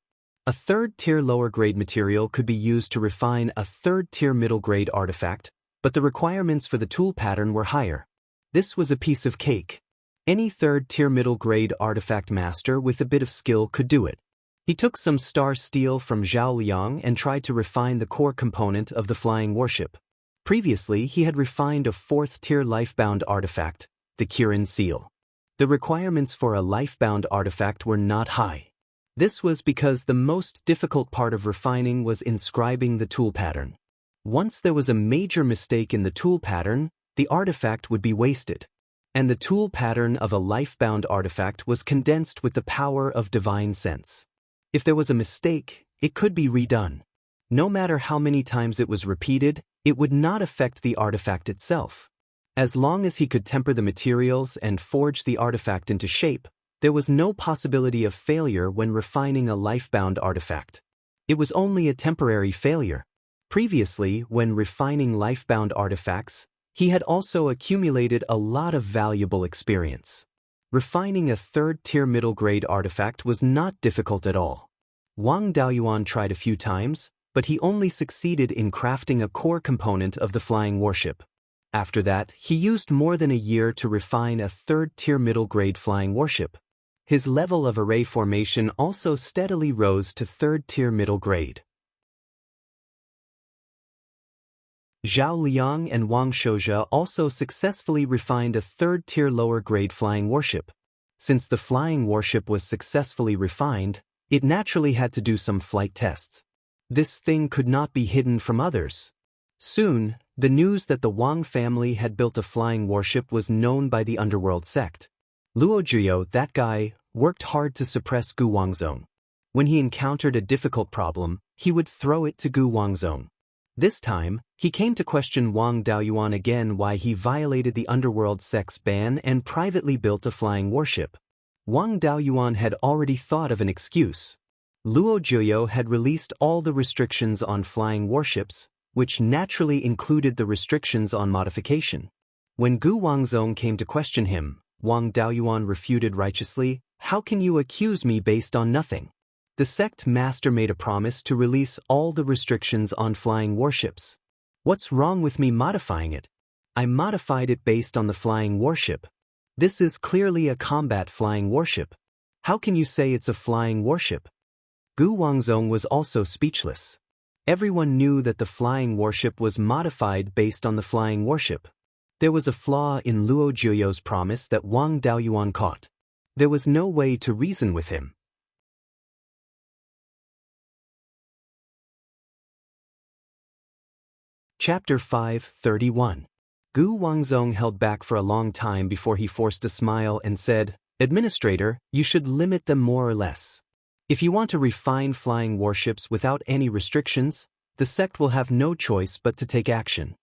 A third-tier lower-grade material could be used to refine a third-tier middle-grade artifact, but the requirements for the tool pattern were higher. This was a piece of cake. Any third-tier middle-grade artifact master with a bit of skill could do it. He took some star steel from Zhao Liang and tried to refine the core component of the flying warship. Previously, he had refined a 4th-tier lifebound artifact, the Kirin seal. The requirements for a lifebound artifact were not high. This was because the most difficult part of refining was inscribing the tool pattern. Once there was a major mistake in the tool pattern, the artifact would be wasted. And the tool pattern of a lifebound artifact was condensed with the power of divine sense. If there was a mistake, it could be redone. No matter how many times it was repeated, it would not affect the artifact itself. As long as he could temper the materials and forge the artifact into shape, There was no possibility of failure when refining a life-bound artifact. It was only a temporary failure. Previously, when refining life-bound artifacts, he had also accumulated a lot of valuable experience. Refining a third-tier middle-grade artifact was not difficult at all. Wang Daoyuan tried a few times, but he only succeeded in crafting a core component of the flying warship. After that, he used more than a year to refine a third-tier middle-grade flying warship. His level of array formation also steadily rose to third-tier middle grade. Zhao Liang and Wang Shoujia also successfully refined a third-tier lower-grade flying warship. Since the flying warship was successfully refined, it naturally had to do some flight tests. This thing could not be hidden from others. Soon, the news that the Wang family had built a flying warship was known by the underworld sect. Luo Zhiyo, that guy, worked hard to suppress Gu Wangzong. When he encountered a difficult problem, he would throw it to Gu Wangzong. This time, he came to question Wang Daoyuan again why he violated the underworld sect's ban and privately built a flying warship. Wang Daoyuan had already thought of an excuse. Luo Zhiyo had released all the restrictions on flying warships, which naturally included the restrictions on modification. When Gu Wangzong came to question him, Wang Daoyuan refuted righteously, "How can you accuse me based on nothing?" The sect master made a promise to release all the restrictions on flying warships. What's wrong with me modifying it? I modified it based on the flying warship. This is clearly a combat flying warship. How can you say it's a flying warship? Gu Wangzong was also speechless. Everyone knew that the flying warship was modified based on the flying warship. There was a flaw in Luo Zhiyo's promise that Wang Daoyuan caught. There was no way to reason with him. Chapter 5:31. Gu Wangzong held back for a long time before he forced a smile and said, "Administrator, you should limit them more or less. If you want to refine flying warships without any restrictions, the sect will have no choice but to take action."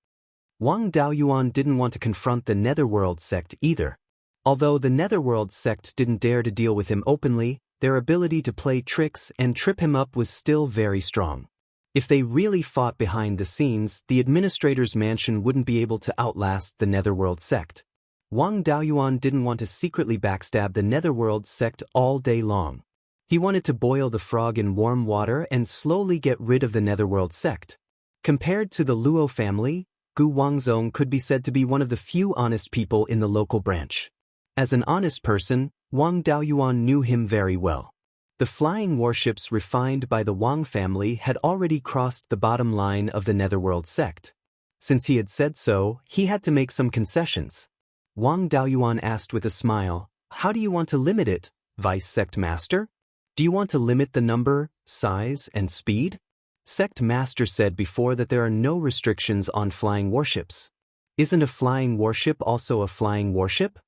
Wang Daoyuan didn't want to confront the Netherworld sect either. Although the Netherworld sect didn't dare to deal with him openly, their ability to play tricks and trip him up was still very strong. If they really fought behind the scenes, the administrator's mansion wouldn't be able to outlast the Netherworld sect. Wang Daoyuan didn't want to secretly backstab the Netherworld sect all day long. He wanted to boil the frog in warm water and slowly get rid of the Netherworld sect. Compared to the Luo family, Gu Wangzong could be said to be one of the few honest people in the local branch. As an honest person, Wang Daoyuan knew him very well. The flying warships refined by the Wang family had already crossed the bottom line of the Netherworld sect. Since he had said so, he had to make some concessions. Wang Daoyuan asked with a smile, "How do you want to limit it, Vice Sect Master? Do you want to limit the number, size, and speed?" Sect Master said before that there are no restrictions on flying warships. "Isn't a flying warship also a flying warship?"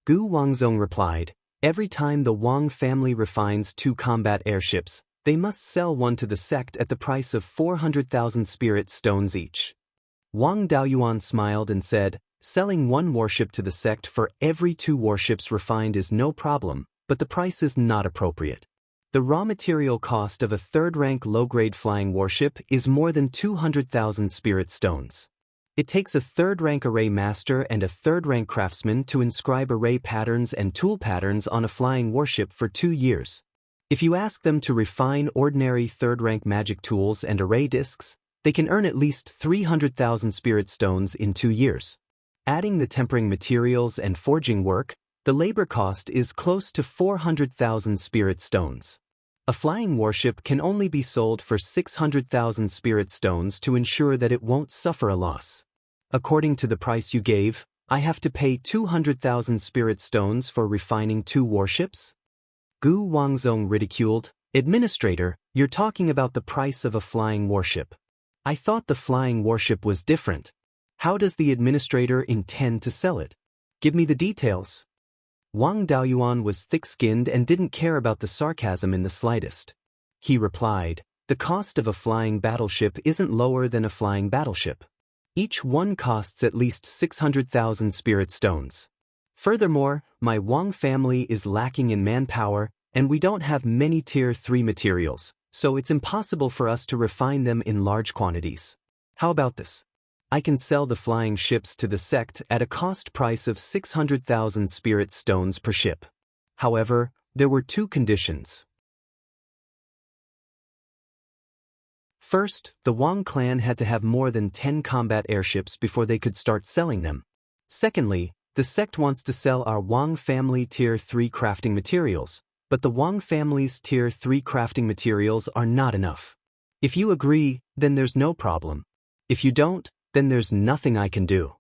Gu Wangzong replied, "Every time the Wang family refines 2 combat airships, they must sell one to the sect at the price of 400,000 spirit stones each." Wang Daoyuan smiled and said, "Selling 1 warship to the sect for every 2 warships refined is no problem, but the price is not appropriate. The raw material cost of a 3rd-rank low-grade flying warship is more than 200,000 spirit stones. It takes a 3rd-rank array master and a 3rd-rank craftsman to inscribe array patterns and tool patterns on a flying warship for 2 years. If you ask them to refine ordinary 3rd-rank magic tools and array discs, they can earn at least 300,000 spirit stones in 2 years. Adding the tempering materials and forging work, the labor cost is close to 400,000 spirit stones. A flying warship can only be sold for 600,000 spirit stones to ensure that it won't suffer a loss. According to the price you gave, I have to pay 200,000 spirit stones for refining 2 warships? Gu Wangzong ridiculed, "Administrator, you're talking about the price of a flying warship. I thought the flying warship was different. How does the administrator intend to sell it? Give me the details." Wang Daoyuan was thick-skinned and didn't care about the sarcasm in the slightest. He replied, "The cost of a flying battleship isn't lower than a flying battleship. Each one costs at least 600,000 spirit stones. Furthermore, my Wang family is lacking in manpower, and we don't have many Tier 3 materials, so it's impossible for us to refine them in large quantities. How about this? I can sell the flying ships to the sect at a cost price of 600,000 spirit stones per ship. However, there were two conditions. First, the Wang clan had to have more than 10 combat airships before they could start selling them. Secondly, the sect wants to sell our Wang family Tier 3 crafting materials, but the Wang family's Tier 3 crafting materials are not enough. If you agree, then there's no problem. If you don't, then there's nothing I can do.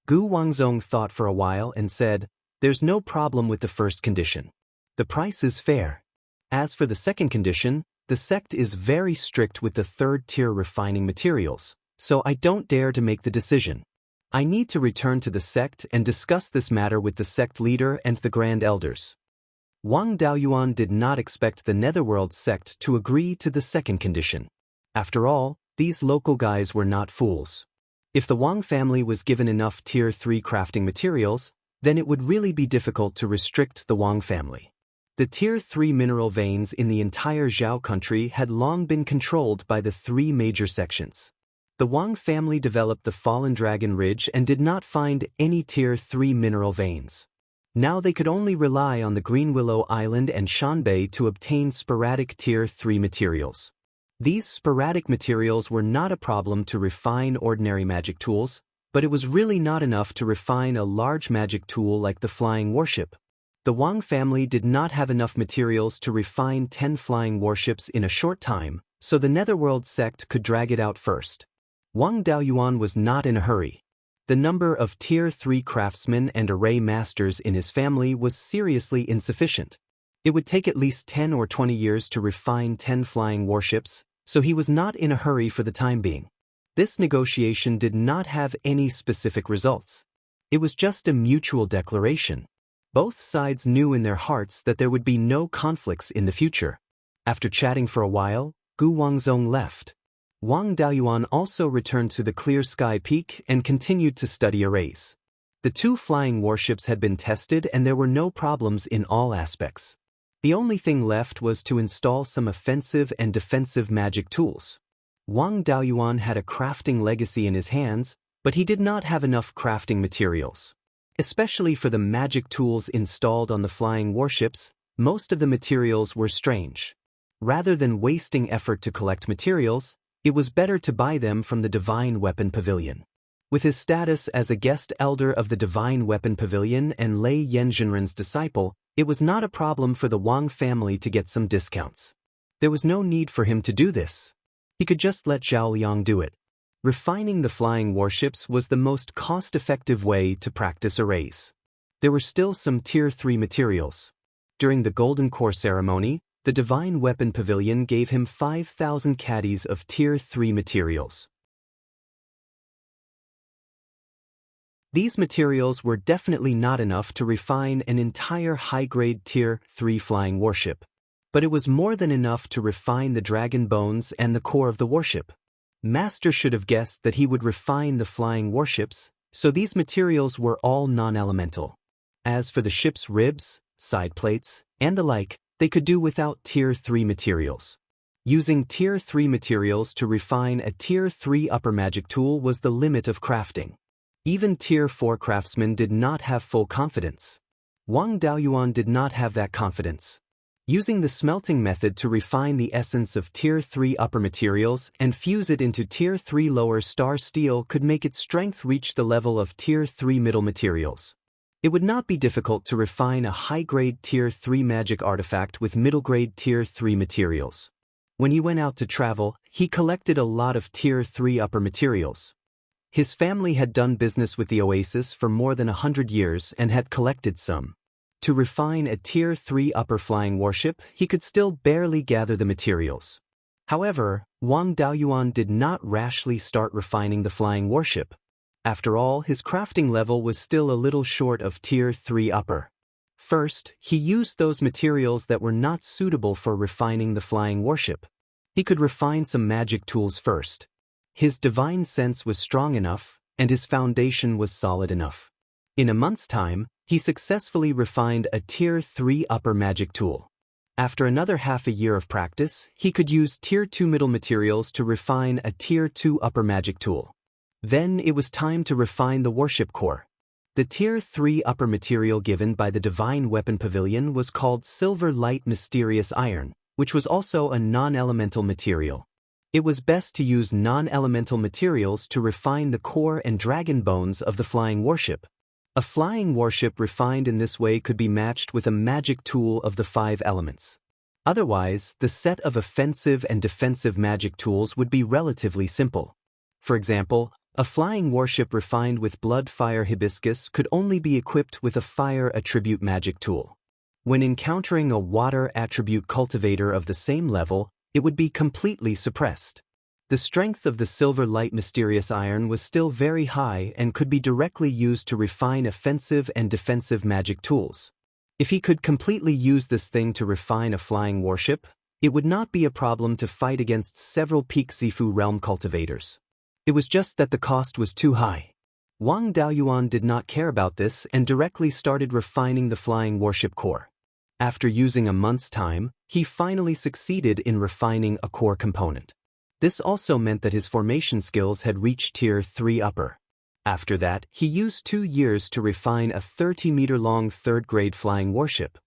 Gu Wangzong thought for a while and said, there's no problem with the first condition. The price is fair. As for the second condition, the sect is very strict with the third-tier refining materials, so I don't dare to make the decision. I need to return to the sect and discuss this matter with the sect leader and the Grand Elders. Wang Daoyuan did not expect the Netherworld sect to agree to the second condition. After all, these local guys were not fools. If the Wang family was given enough Tier 3 crafting materials, then it would really be difficult to restrict the Wang family. The Tier 3 mineral veins in the entire Zhao country had long been controlled by the three major sections. The Wang family developed the Fallen Dragon Ridge and did not find any Tier 3 mineral veins. Now they could only rely on the Green Willow Island and Shanbei to obtain sporadic Tier 3 materials. These sporadic materials were not a problem to refine ordinary magic tools, but it was really not enough to refine a large magic tool like the flying warship. The Wang family did not have enough materials to refine 10 flying warships in a short time, so the Netherworld sect could drag it out first. Wang Daoyuan was not in a hurry. The number of Tier 3 craftsmen and array masters in his family was seriously insufficient. It would take at least 10 or 20 years to refine 10 flying warships, so he was not in a hurry for the time being. This negotiation did not have any specific results. It was just a mutual declaration. Both sides knew in their hearts that there would be no conflicts in the future. After chatting for a while, Gu Wangzong left. Wang Daoyuan also returned to the Clear Sky Peak and continued to study arrays. The two flying warships had been tested and there were no problems in all aspects. The only thing left was to install some offensive and defensive magic tools. Wang Daoyuan had a crafting legacy in his hands, but he did not have enough crafting materials. Especially for the magic tools installed on the flying warships, most of the materials were strange. Rather than wasting effort to collect materials, it was better to buy them from the Divine Weapon Pavilion. With his status as a guest elder of the Divine Weapon Pavilion and Lei Yanzhenren's disciple, it was not a problem for the Wang family to get some discounts. There was no need for him to do this. He could just let Zhao Liang do it. Refining the flying warships was the most cost-effective way to practice arrays. There were still some Tier 3 materials. During the Golden Core ceremony, the Divine Weapon Pavilion gave him 5,000 caddies of Tier 3 materials. These materials were definitely not enough to refine an entire high-grade Tier 3 flying warship, but it was more than enough to refine the dragon bones and the core of the warship. Master should have guessed that he would refine the flying warships, so these materials were all non-elemental. As for the ship's ribs, side plates, and the like, they could do without Tier 3 materials. Using Tier 3 materials to refine a Tier 3 upper magic tool was the limit of crafting. Even Tier 4 craftsmen did not have full confidence. Wang Daoyuan did not have that confidence. Using the smelting method to refine the essence of Tier 3 upper materials and fuse it into Tier 3 lower star steel could make its strength reach the level of Tier 3 middle materials. It would not be difficult to refine a high-grade Tier 3 magic artifact with middle-grade Tier 3 materials. When he went out to travel, he collected a lot of Tier 3 upper materials. His family had done business with the Oasis for more than 100 years and had collected some. To refine a Tier 3 upper flying warship, he could still barely gather the materials. However, Wang Daoyuan did not rashly start refining the flying warship. After all, his crafting level was still a little short of Tier 3 upper. First, he used those materials that were not suitable for refining the flying warship. He could refine some magic tools first. His divine sense was strong enough, and his foundation was solid enough. In a month's time, he successfully refined a Tier 3 upper magic tool. After another half a year of practice, he could use Tier 2 middle materials to refine a Tier 2 upper magic tool. Then it was time to refine the worship core. The Tier 3 upper material given by the Divine Weapon Pavilion was called Silver Light Mysterious Iron, which was also a non-elemental material. It was best to use non-elemental materials to refine the core and dragon bones of the flying warship. A flying warship refined in this way could be matched with a magic tool of the 5 elements. Otherwise, the set of offensive and defensive magic tools would be relatively simple. For example, a flying warship refined with blood-fire hibiscus could only be equipped with a fire attribute magic tool. When encountering a water attribute cultivator of the same level, it would be completely suppressed. The strength of the Silver Light Mysterious Iron was still very high and could be directly used to refine offensive and defensive magic tools. If he could completely use this thing to refine a flying warship, it would not be a problem to fight against several peak Zifu realm cultivators. It was just that the cost was too high. Wang Daoyuan did not care about this and directly started refining the flying warship core. After using a month's time, he finally succeeded in refining a core component. This also meant that his formation skills had reached Tier 3 upper. After that, he used 2 years to refine a 30-meter-long third-grade flying warship.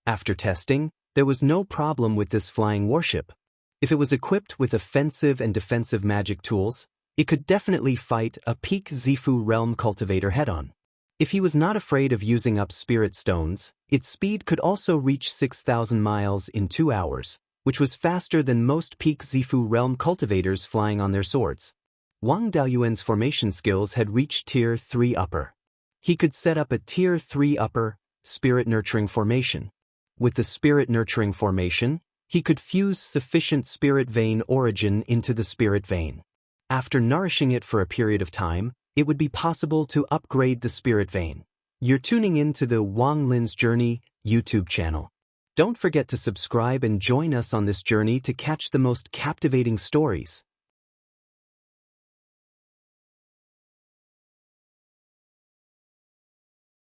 After testing, there was no problem with this flying warship. If it was equipped with offensive and defensive magic tools, it could definitely fight a peak Zifu realm cultivator head-on. If he was not afraid of using up spirit stones, its speed could also reach 6,000 miles in 2 hours, which was faster than most peak Zifu realm cultivators flying on their swords. Wang Daoyuan's formation skills had reached Tier 3 upper. He could set up a Tier 3 upper, spirit nurturing formation. With the spirit nurturing formation, he could fuse sufficient spirit vein origin into the spirit vein. After nourishing it for a period of time, it would be possible to upgrade the spirit vein. You're tuning in to the Wang Lin's Journey YouTube channel. Don't forget to subscribe and join us on this journey to catch the most captivating stories.